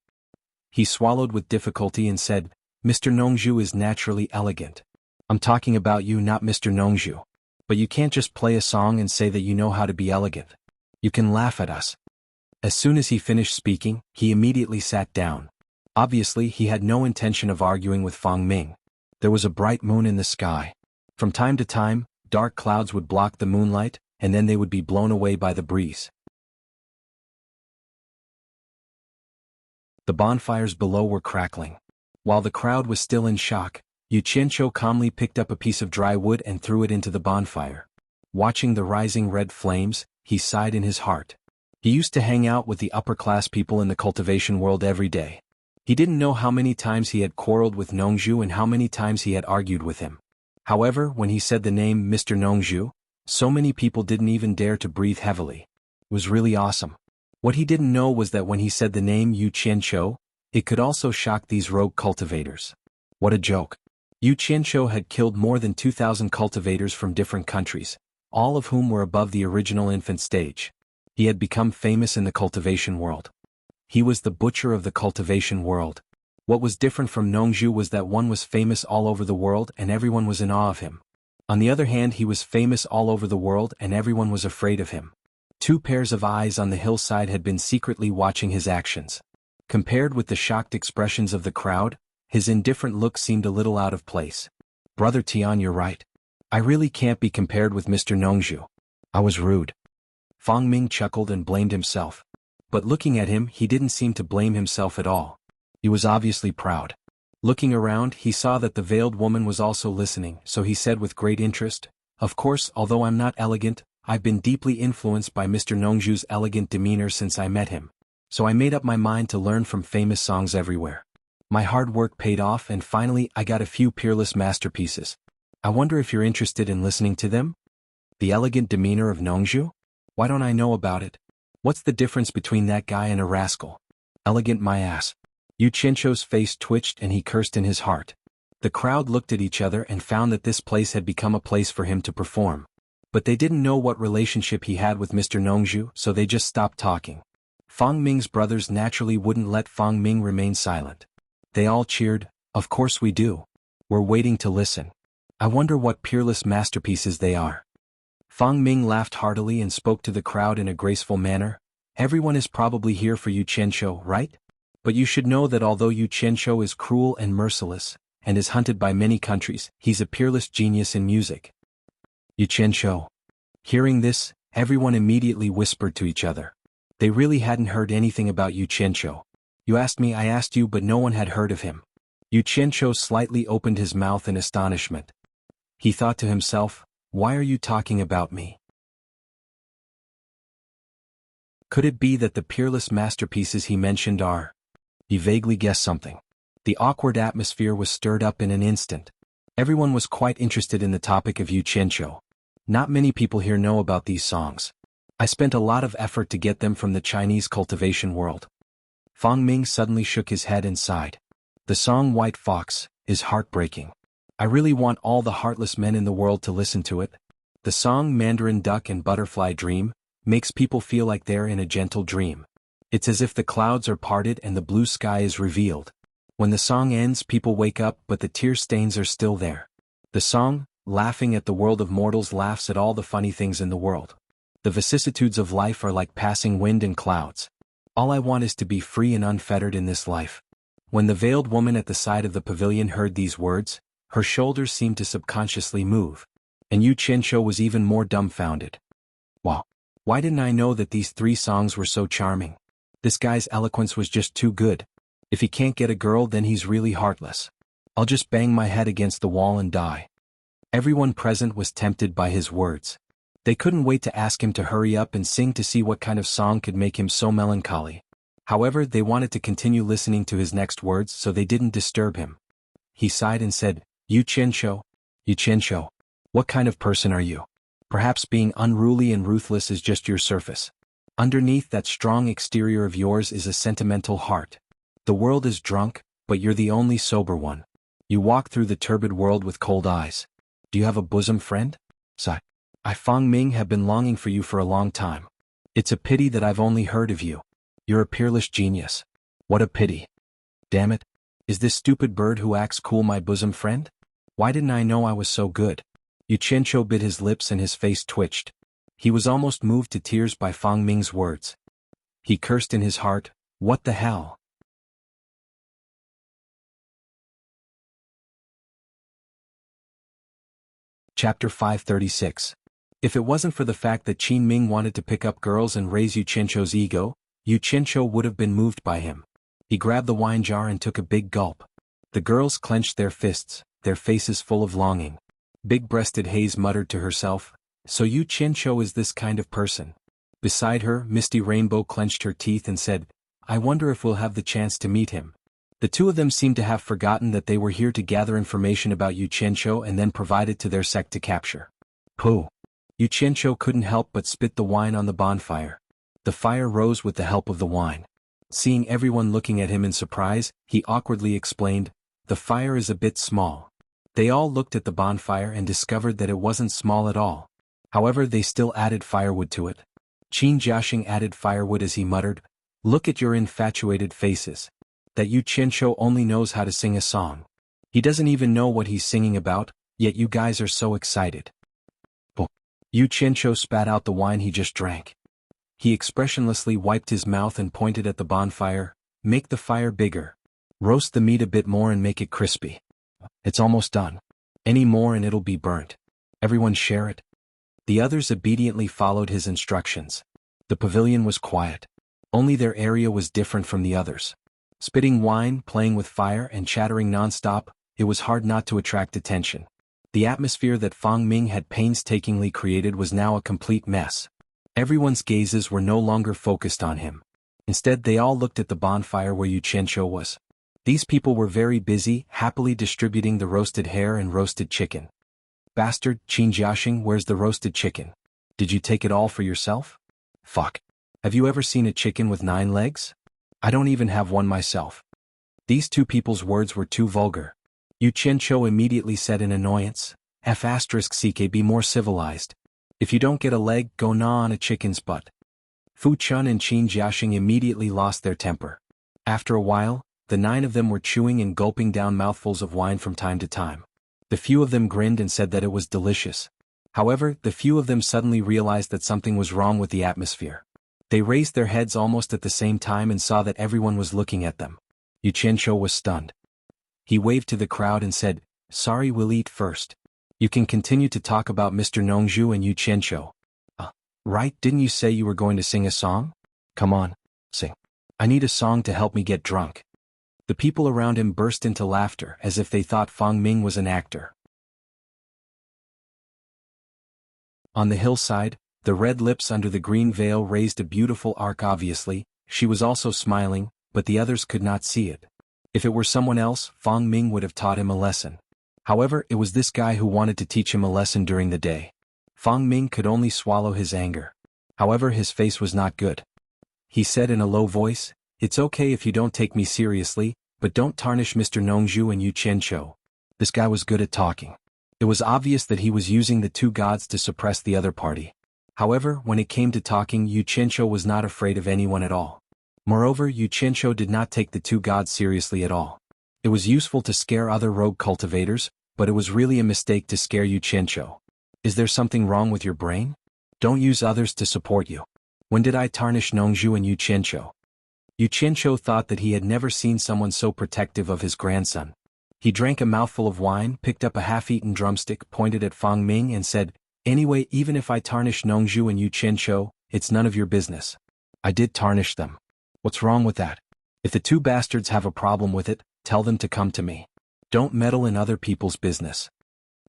[SPEAKER 1] He swallowed with difficulty and said, "Mr. Nongzhu is naturally elegant. I'm talking about you, not Mr. Nongzhu. But you can't just play a song and say that you know how to be elegant. You can laugh at us." As soon as he finished speaking, he immediately sat down. Obviously, he had no intention of arguing with Fang Ming. There was a bright moon in the sky. From time to time, dark clouds would block the moonlight, and then they would be blown away by the breeze. The bonfires below were crackling. While the crowd was still in shock, Yu Qianqiu calmly picked up a piece of dry wood and threw it into the bonfire. Watching the rising red flames, he sighed in his heart. He used to hang out with the upper-class people in the cultivation world every day. He didn't know how many times he had quarreled with Nongzhu and how many times he had argued with him. However, when he said the name Mr. Nongzhu, so many people didn't even dare to breathe heavily. It was really awesome. What he didn't know was that when he said the name Yu Qianqiu, it could also shock these rogue cultivators. What a joke. Yu Qianqiu had killed more than 2,000 cultivators from different countries, all of whom were above the original infant stage. He had become famous in the cultivation world. He was the butcher of the cultivation world. What was different from Nongzhu was that one was famous all over the world and everyone was in awe of him. On the other hand, he was famous all over the world and everyone was afraid of him. Two pairs of eyes on the hillside had been secretly watching his actions. Compared with the shocked expressions of the crowd, his indifferent look seemed a little out of place. Brother Tian, you're right. I really can't be compared with Mr. Nongzhu. I was rude. Fang Ming chuckled and blamed himself. But looking at him, he didn't seem to blame himself at all. He was obviously proud. Looking around, he saw that the veiled woman was also listening, so he said with great interest, "Of course, although I'm not elegant, I've been deeply influenced by Mr. Nongzhu's elegant demeanor since I met him. So I made up my mind to learn from famous songs everywhere. My hard work paid off and finally I got a few peerless masterpieces. I wonder if you're interested in listening to them?" The elegant demeanor of Nongzhu? Why don't I know about it? What's the difference between that guy and a rascal? Elegant my ass. Yu Qianzhou's face twitched and he cursed in his heart. The crowd looked at each other and found that this place had become a place for him to perform. But they didn't know what relationship he had with Mr. Nongzhu, so they just stopped talking. Fang Ming's brothers naturally wouldn't let Fang Ming remain silent. They all cheered, "Of course we do. We're waiting to listen. I wonder what peerless masterpieces they are." Fang Ming laughed heartily and spoke to the crowd in a graceful manner. "Everyone is probably here for Yu Qianzhou, right? But you should know that although Yu Qianzhou is cruel and merciless, and is hunted by many countries, he's a peerless genius in music." Yu Qianzhou. Hearing this, everyone immediately whispered to each other. They really hadn't heard anything about Yu Qianzhou. "You asked me, I asked you, but no one had heard of him." Yu Qianzhou slightly opened his mouth in astonishment. He thought to himself, "Why are you talking about me?" Could it be that the peerless masterpieces he mentioned are? He vaguely guessed something. The awkward atmosphere was stirred up in an instant. Everyone was quite interested in the topic of Yu Qianzhou. Not many people here know about these songs. I spent a lot of effort to get them from the Chinese cultivation world. Fang Ming suddenly shook his head and sighed. The song White Fox is heartbreaking. I really want all the heartless men in the world to listen to it. The song Mandarin Duck and Butterfly Dream makes people feel like they're in a gentle dream. It's as if the clouds are parted and the blue sky is revealed. When the song ends, people wake up, but the tear stains are still there. The song, Laughing at the World of Mortals, laughs at all the funny things in the world. The vicissitudes of life are like passing wind and clouds. All I want is to be free and unfettered in this life. When the veiled woman at the side of the pavilion heard these words, her shoulders seemed to subconsciously move. And Yu Qianzhou was even more dumbfounded. Wow! Why didn't I know that these three songs were so charming? This guy's eloquence was just too good. If he can't get a girl, then he's really heartless. I'll just bang my head against the wall and die. Everyone present was tempted by his words. They couldn't wait to ask him to hurry up and sing to see what kind of song could make him so melancholy. However, they wanted to continue listening to his next words, so they didn't disturb him. He sighed and said, Yu Qianzhou, what kind of person are you? Perhaps being unruly and ruthless is just your surface. Underneath that strong exterior of yours is a sentimental heart. The world is drunk, but you're the only sober one. You walk through the turbid world with cold eyes. Do you have a bosom friend? Sigh. I, Fang Ming, have been longing for you for a long time. It's a pity that I've only heard of you. You're a peerless genius. What a pity. Damn it. Is this stupid bird who acts cool my bosom friend? Why didn't I know I was so good? Yu Qianzhou bit his lips and his face twitched. He was almost moved to tears by Fang Ming's words. He cursed in his heart, what the hell? Chapter 536. If it wasn't for the fact that Qin Ming wanted to pick up girls and raise Yu Qianzhou's ego, Yu Qianzhou would have been moved by him. He grabbed the wine jar and took a big gulp. The girls clenched their fists, their faces full of longing. Big-breasted Haze muttered to herself, so Yu Qianzhou is this kind of person. Beside her, Misty Rainbow clenched her teeth and said, I wonder if we'll have the chance to meet him. The two of them seemed to have forgotten that they were here to gather information about Yu Qianzhou and then provide it to their sect to capture. Pooh! Yu Qianzhou couldn't help but spit the wine on the bonfire. The fire rose with the help of the wine. Seeing everyone looking at him in surprise, he awkwardly explained, the fire is a bit small. They all looked at the bonfire and discovered that it wasn't small at all. However, they still added firewood to it. Qin Jiaxing added firewood as he muttered, look at your infatuated faces. That Yu Qianzhou only knows how to sing a song. He doesn't even know what he's singing about. Yet you guys are so excited. Bo. Yu Qianqiu spat out the wine he just drank. He expressionlessly wiped his mouth and pointed at the bonfire. Make the fire bigger. Roast the meat a bit more and make it crispy. It's almost done. Any more and it'll be burnt. Everyone share it. The others obediently followed his instructions. The pavilion was quiet. Only their area was different from the others. Spitting wine, playing with fire, and chattering non-stop, it was hard not to attract attention. The atmosphere that Fang Ming had painstakingly created was now a complete mess. Everyone's gazes were no longer focused on him. Instead, they all looked at the bonfire where Yu Qianqiu was. These people were very busy, happily distributing the roasted hare and roasted chicken. Bastard, Qin Jiaxing, where's the roasted chicken? Did you take it all for yourself? Fuck. Have you ever seen a chicken with 9 legs? I don't even have one myself. These two people's words were too vulgar. Yu Qianqiu immediately said in annoyance, *CK be more civilized. If you don't get a leg, go gnaw on a chicken's butt. Fu Chun and Qin Jiaxing immediately lost their temper. After a while, the 9 of them were chewing and gulping down mouthfuls of wine from time to time. The few of them grinned and said that it was delicious. However, the few of them suddenly realized that something was wrong with the atmosphere. They raised their heads almost at the same time and saw that everyone was looking at them. Yu Qianqiu was stunned. He waved to the crowd and said, "Sorry, we'll eat first. You can continue to talk about Mr. Nongzhu and Yu Qianqiu. Right, didn't you say you were going to sing a song? Come on, sing. I need a song to help me get drunk." The people around him burst into laughter as if they thought Fang Ming was an actor. On the hillside, the red lips under the green veil raised a beautiful arc. Obviously, she was also smiling, but the others could not see it. If it were someone else, Fang Ming would have taught him a lesson. However, it was this guy who wanted to teach him a lesson during the day. Fang Ming could only swallow his anger. However, his face was not good. He said in a low voice, "It's okay if you don't take me seriously, but don't tarnish Mr. Nongzhu and Yu Qianqiu." This guy was good at talking. It was obvious that he was using the two gods to suppress the other party. However, when it came to talking, Yu Qianqiu was not afraid of anyone at all. Moreover, Yu Qianqiu did not take the two gods seriously at all. It was useful to scare other rogue cultivators, but it was really a mistake to scare Yu Qianqiu. Is there something wrong with your brain? Don't use others to support you. When did I tarnish Nongzhu and Yu Qianqiu? Yu Qianqiu thought that he had never seen someone so protective of his grandson. He drank a mouthful of wine, picked up a half-eaten drumstick, pointed at Fang Ming and said, "Anyway, even if I tarnish Nongzhu and Yu Qianqiu, it's none of your business. I did tarnish them. What's wrong with that? If the two bastards have a problem with it, tell them to come to me. Don't meddle in other people's business."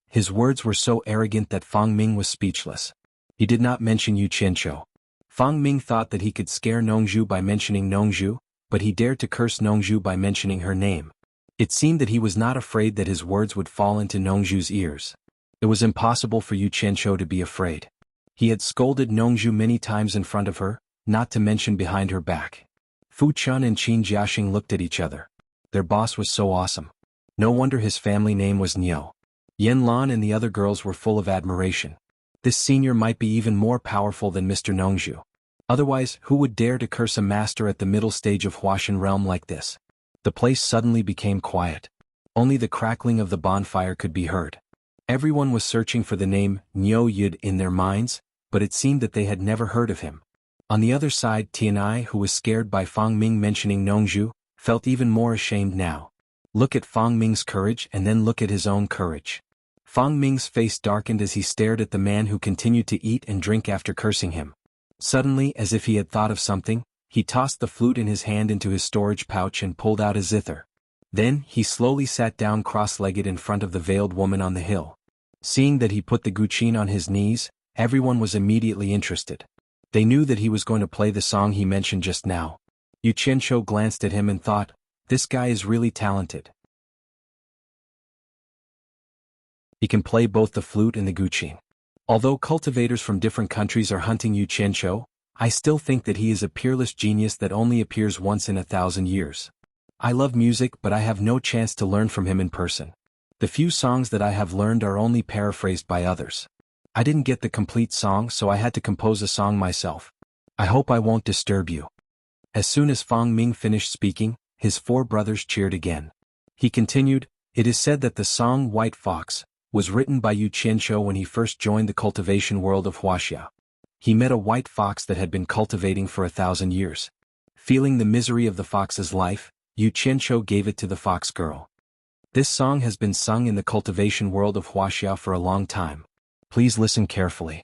[SPEAKER 1] His words were so arrogant that Fang Ming was speechless. He did not mention Yu Qianqiu. Fang Ming thought that he could scare Nongzhu by mentioning Nongzhu, but he dared to curse Nongzhu by mentioning her name. It seemed that he was not afraid that his words would fall into Nongzhu's ears. It was impossible for Yu Qianqiu to be afraid. He had scolded Nongzhu many times in front of her, not to mention behind her back. Fu Chun and Qin Jiaxing looked at each other. Their boss was so awesome. No wonder his family name was Niu. Yan Lan and the other girls were full of admiration. This senior might be even more powerful than Mr. Nongzhu. Otherwise, who would dare to curse a master at the middle stage of Huashan realm like this? The place suddenly became quiet. Only the crackling of the bonfire could be heard. Everyone was searching for the name Niu Yid in their minds, but it seemed that they had never heard of him. On the other side, Tianai, who was scared by Fang Ming mentioning Nongzhu, felt even more ashamed now. Look at Fang Ming's courage and then look at his own courage. Fang Ming's face darkened as he stared at the man who continued to eat and drink after cursing him. Suddenly, as if he had thought of something, he tossed the flute in his hand into his storage pouch and pulled out a zither. Then, he slowly sat down cross-legged in front of the veiled woman on the hill. Seeing that he put the guqin on his knees, everyone was immediately interested. They knew that he was going to play the song he mentioned just now. Yu Qianqiu glanced at him and thought, this guy is really talented. He can play both the flute and the guqin. Although cultivators from different countries are hunting Yu Qianqiu, I still think that he is a peerless genius that only appears once in 1,000 years. I love music, but I have no chance to learn from him in person. The few songs that I have learned are only paraphrased by others. I didn't get the complete song, so I had to compose a song myself. I hope I won't disturb you. As soon as Fang Ming finished speaking, his 4 brothers cheered again. He continued, "It is said that the song White Fox, was written by Yu Qianqiu when he first joined the cultivation world of Huaxia. He met a white fox that had been cultivating for 1,000 years. Feeling the misery of the fox's life, Yu Qianqiu gave it to the fox girl. This song has been sung in the cultivation world of Huaxia for a long time. Please listen carefully.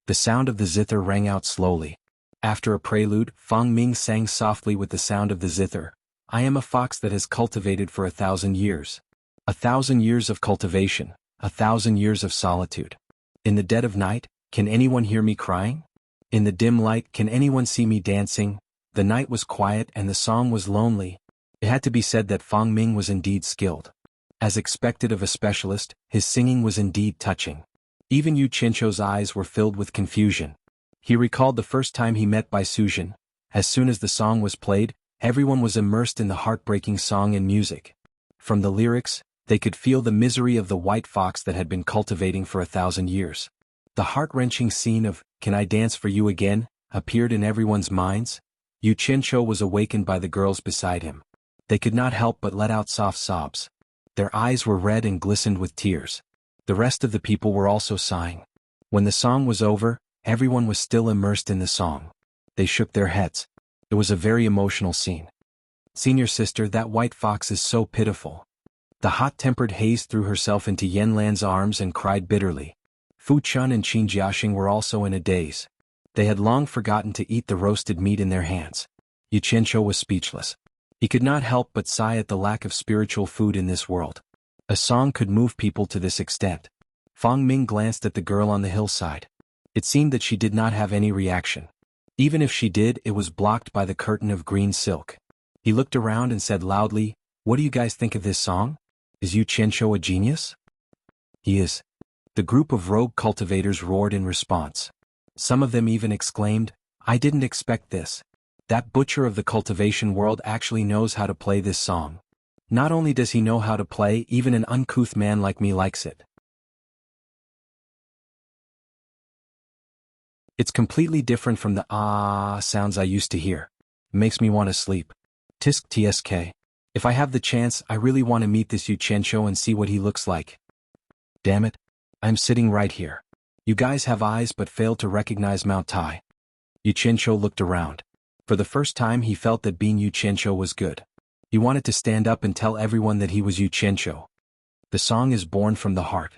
[SPEAKER 1] The sound of the zither rang out slowly. After a prelude, Fang Ming sang softly with the sound of the zither. I am a fox that has cultivated for 1,000 years. 1,000 years of cultivation, 1,000 years of solitude. In the dead of night, can anyone hear me crying? In the dim light, can anyone see me dancing? The night was quiet and the song was lonely. It had to be said that Fang Ming was indeed skilled. As expected of a specialist, his singing was indeed touching. Even Yu Qianqiu's eyes were filled with confusion. He recalled the first time he met Bai Suzhen. As soon as the song was played, everyone was immersed in the heartbreaking song and music. From the lyrics, they could feel the misery of the white fox that had been cultivating for 1,000 years. The heart-wrenching scene of, "Can I dance for you again?" appeared in everyone's minds. Yu Qianqiu was awakened by the girls beside him. They could not help but let out soft sobs. Their eyes were red and glistened with tears. The rest of the people were also sighing. When the song was over, everyone was still immersed in the song. They shook their heads. It was a very emotional scene. "Senior sister, that white fox is so pitiful." The hot-tempered Haze threw herself into Yanlan's arms and cried bitterly. Fu Chun and Qin Jiaxing were also in a daze. They had long forgotten to eat the roasted meat in their hands. Yu Qianqiu was speechless. He could not help but sigh at the lack of spiritual food in this world. A song could move people to this extent. Fang Ming glanced at the girl on the hillside. It seemed that she did not have any reaction. Even if she did, it was blocked by the curtain of green silk. He looked around and said loudly, "What do you guys think of this song? Is Yu Qianqiu a genius?" "He is." The group of rogue cultivators roared in response. Some of them even exclaimed, "I didn't expect this. That butcher of the cultivation world actually knows how to play this song. Not only does he know how to play, even an uncouth man like me likes it. It's completely different from the sounds I used to hear. It makes me want to sleep. Tisk tsk. If I have the chance, I really want to meet this Yu Qianqiu and see what he looks like. Damn it. I'm sitting right here. You guys have eyes but fail to recognize Mount Tai." Yu Qianqiu looked around. For the first time he felt that being Yu Qianqiu was good. He wanted to stand up and tell everyone that he was Yu Qianqiu. The song is born from the heart.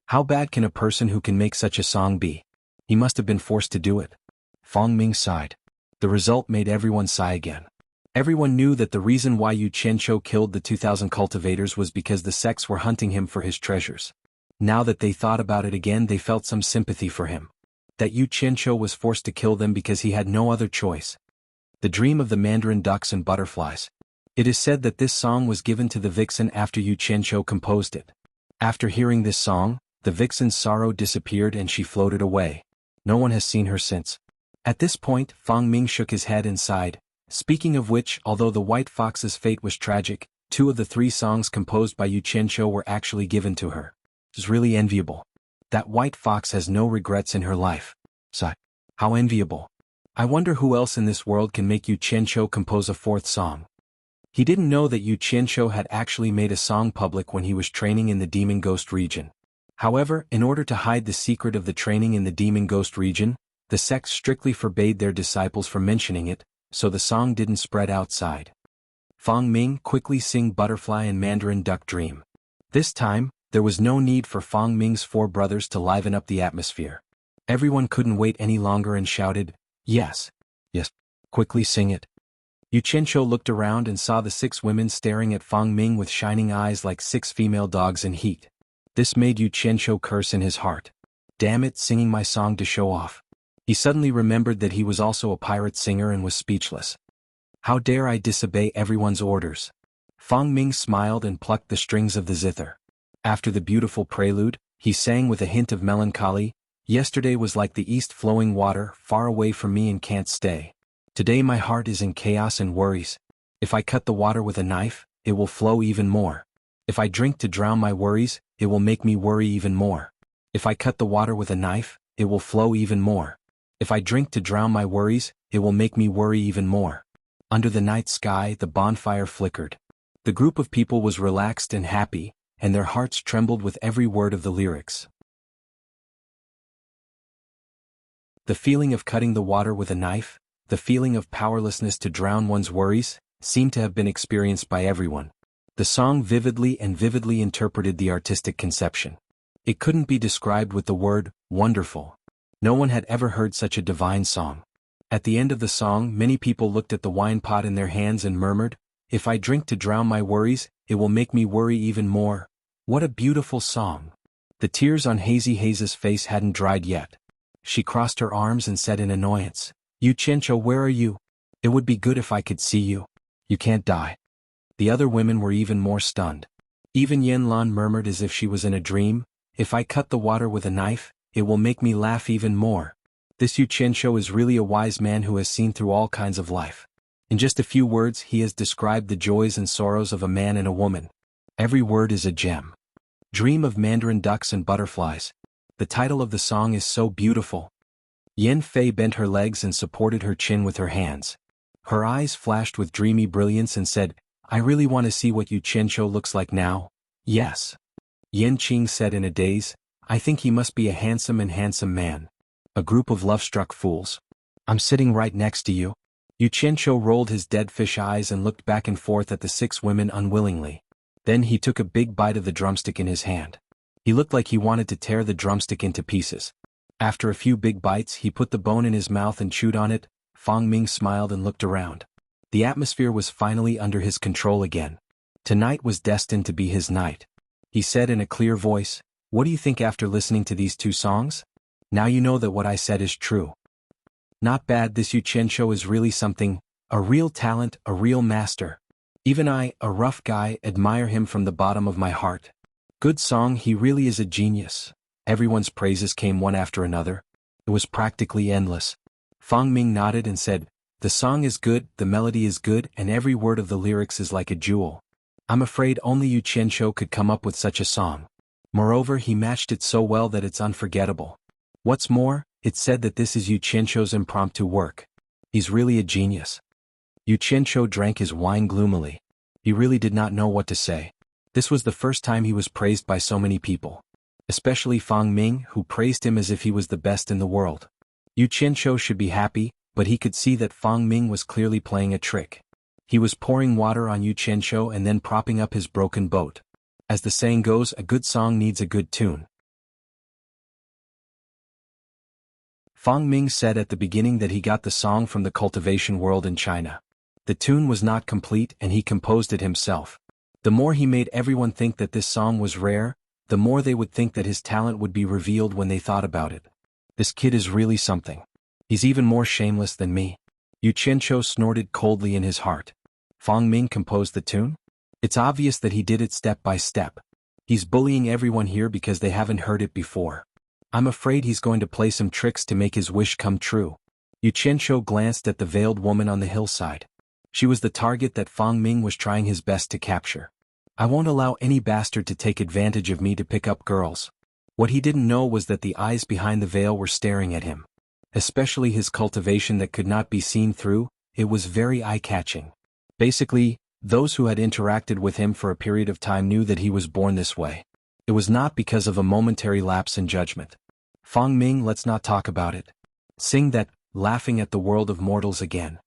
[SPEAKER 1] How bad can a person who can make such a song be? He must have been forced to do it. Fang Ming sighed. The result made everyone sigh again. Everyone knew that the reason why Yu Qianqiu killed the 2,000 cultivators was because the sects were hunting him for his treasures. Now that they thought about it again, they felt some sympathy for him. That Yu Qianqiu was forced to kill them because he had no other choice. The dream of the mandarin ducks and butterflies. It is said that this song was given to the vixen after Yu Qianqiu composed it. After hearing this song, the vixen's sorrow disappeared and she floated away. No one has seen her since. At this point, Fang Ming shook his head and sighed. Speaking of which, although the white fox's fate was tragic, 2 of the 3 songs composed by Yu Qianqiu were actually given to her. It's really enviable. That white fox has no regrets in her life. Sigh. How enviable. I wonder who else in this world can make Yu Qianqiu compose a 4th song. He didn't know that Yu Qianqiu had actually made a song public when he was training in the Demon Ghost region. However, in order to hide the secret of the training in the Demon Ghost region, the sect strictly forbade their disciples from mentioning it, so the song didn't spread outside. Fang Ming, quickly sing Butterfly and Mandarin Duck Dream. This time, there was no need for Fang Ming's 4 brothers to liven up the atmosphere. Everyone couldn't wait any longer and shouted, "Yes. Yes. Quickly sing it." Yu Qianqiu looked around and saw the 6 women staring at Fang Ming with shining eyes like 6 female dogs in heat. This made Yu Qianqiu curse in his heart. Damn it, singing my song to show off. He suddenly remembered that he was also a pirate singer and was speechless. How dare I disobey everyone's orders? Fang Ming smiled and plucked the strings of the zither. After the beautiful prelude, he sang with a hint of melancholy, "Yesterday was like the east flowing water, far away from me and can't stay. Today my heart is in chaos and worries. If I cut the water with a knife, it will flow even more. If I drink to drown my worries, it will make me worry even more. If I cut the water with a knife, it will flow even more. If I drink to drown my worries, it will make me worry even more." Under the night sky, the bonfire flickered. The group of people was relaxed and happy, and their hearts trembled with every word of the lyrics. The feeling of cutting the water with a knife, the feeling of powerlessness to drown one's worries, seemed to have been experienced by everyone. The song vividly interpreted the artistic conception. It couldn't be described with the word, wonderful. No one had ever heard such a divine song. At the end of the song, many people looked at the wine pot in their hands and murmured, "If I drink to drown my worries, it will make me worry even more." What a beautiful song. The tears on Hazy Haze's face hadn't dried yet. She crossed her arms and said in annoyance, "Yu Qianqiu, where are you? It would be good if I could see you. You can't die." The other women were even more stunned. Even Yan Lan murmured as if she was in a dream, "If I cut the water with a knife, it will make me laugh even more." This Yu Qianqiu is really a wise man who has seen through all kinds of life. In just a few words he has described the joys and sorrows of a man and a woman. Every word is a gem. Dream of Mandarin ducks and butterflies. The title of the song is so beautiful. Yan Fei bent her legs and supported her chin with her hands. Her eyes flashed with dreamy brilliance and said, "I really want to see what Yu Qianqiu looks like now." "Yes." Yan Qing said in a daze, "I think he must be a handsome man." A group of love-struck fools. "I'm sitting right next to you." Yu Qianqiu rolled his dead fish eyes and looked back and forth at the 6 women unwillingly. Then he took a big bite of the drumstick in his hand. He looked like he wanted to tear the drumstick into pieces. After a few big bites he put the bone in his mouth and chewed on it. Fang Ming smiled and looked around. The atmosphere was finally under his control again. Tonight was destined to be his night. He said in a clear voice, "What do you think after listening to these 2 songs? Now you know that what I said is true." "Not bad, this Yu Qianqiu is really something, a real talent, a real master. Even I, a rough guy, admire him from the bottom of my heart. Good song, he really is a genius." Everyone's praises came one after another. It was practically endless. Fang Ming nodded and said, "The song is good, the melody is good, and every word of the lyrics is like a jewel. I'm afraid only Yu Qianqiu could come up with such a song. Moreover, he matched it so well that it's unforgettable. What's more, it's said that this is Yu Qianqiu's impromptu work. He's really a genius." Yu Qianqiu drank his wine gloomily. He really did not know what to say. This was the first time he was praised by so many people. Especially Fang Ming, who praised him as if he was the best in the world. Yu Qianqiu should be happy, but he could see that Fang Ming was clearly playing a trick. He was pouring water on Yu Qianqiu and then propping up his broken boat. As the saying goes, a good song needs a good tune. Fang Ming said at the beginning that he got the song from the cultivation world in China. The tune was not complete and he composed it himself. The more he made everyone think that this song was rare, the more they would think that his talent would be revealed when they thought about it. This kid is really something. He's even more shameless than me. Yu Qianqiu snorted coldly in his heart. Fang Ming composed the tune? It's obvious that he did it step by step. He's bullying everyone here because they haven't heard it before. I'm afraid he's going to play some tricks to make his wish come true. Yu Qianqiu glanced at the veiled woman on the hillside. She was the target that Fang Ming was trying his best to capture. I won't allow any bastard to take advantage of me to pick up girls. What he didn't know was that the eyes behind the veil were staring at him. Especially his cultivation that could not be seen through, it was very eye-catching. Basically, those who had interacted with him for a period of time knew that he was born this way. It was not because of a momentary lapse in judgment. Fang Ming, let's not talk about it. Sing that, laughing at the world of mortals again.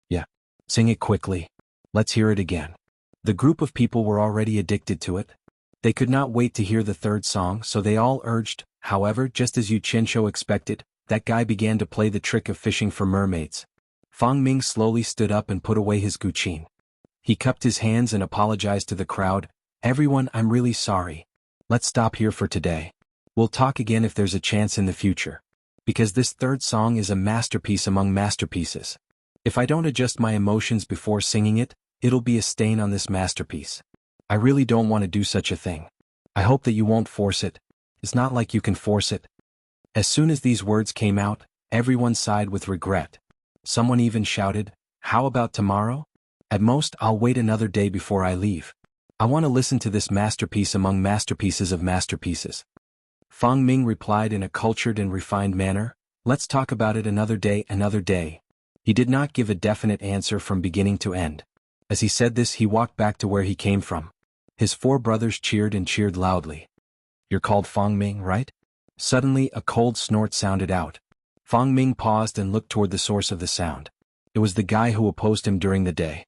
[SPEAKER 1] Yeah. Sing it quickly. Let's hear it again. The group of people were already addicted to it. They could not wait to hear the 3rd song, so they all urged. However, just as Yu Qianqiu expected, that guy began to play the trick of fishing for mermaids. Fang Ming slowly stood up and put away his guqin. He cupped his hands and apologized to the crowd. Everyone, I'm really sorry. Let's stop here for today. We'll talk again if there's a chance in the future. Because this 3rd song is a masterpiece among masterpieces. If I don't adjust my emotions before singing it, it'll be a stain on this masterpiece. I really don't want to do such a thing. I hope that you won't force it. It's not like you can force it. As soon as these words came out, everyone sighed with regret. Someone even shouted, how about tomorrow? At most, I'll wait another day before I leave. I want to listen to this masterpiece among masterpieces of masterpieces. Fang Ming replied in a cultured and refined manner, let's talk about it another day, another day. He did not give a definite answer from beginning to end. As he said this, he walked back to where he came from. His four brothers cheered and cheered loudly. You're called Fong Ming, right? Suddenly, a cold snort sounded out. Fong Ming paused and looked toward the source of the sound. It was the guy who opposed him during the day.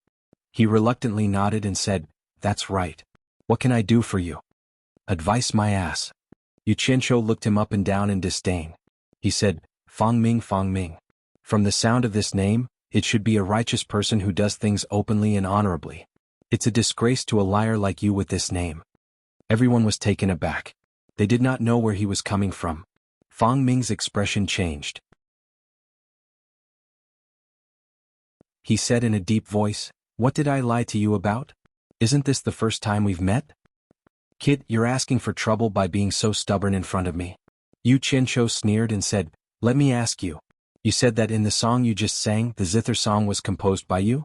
[SPEAKER 1] He reluctantly nodded and said, "That's right. What can I do for you?" "Advice my ass." Yu Qianzhou looked him up and down in disdain. He said, Fong Ming, Fong Ming. From the sound of this name, it should be a righteous person who does things openly and honorably. It's a disgrace to a liar like you with this name. Everyone was taken aback. They did not know where he was coming from. Fong Ming's expression changed. He said in a deep voice, "What did I lie to you about? Isn't this the first time we've met? Kid, you're asking for trouble by being so stubborn in front of me." Yu Qianzhou sneered and said, "Let me ask you. You said that in the song you just sang, the zither song was composed by you?"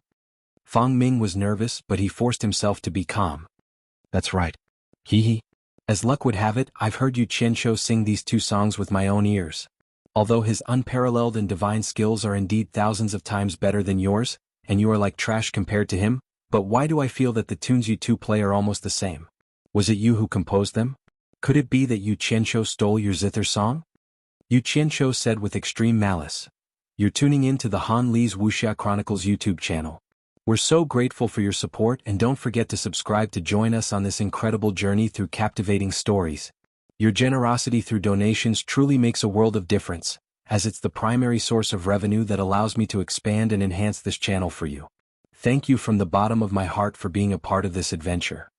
[SPEAKER 1] Fong Ming was nervous, but he forced himself to be calm. "That's right. Hee hee. As luck would have it, I've heard Yu Qianzhou sing these two songs with my own ears. Although his unparalleled and divine skills are indeed thousands of times better than yours, and you are like trash compared to him, but why do I feel that the tunes you two play are almost the same? Was it you who composed them? Could it be that Yu Qianzhou stole your zither song?" Yu Qianzhou said with extreme malice. "You're tuning in to the Han Li's Wuxia Chronicles YouTube channel. We're so grateful for your support, and don't forget to subscribe to join us on this incredible journey through captivating stories. Your generosity through donations truly makes a world of difference, as it's the primary source of revenue that allows me to expand and enhance this channel for you. Thank you from the bottom of my heart for being a part of this adventure."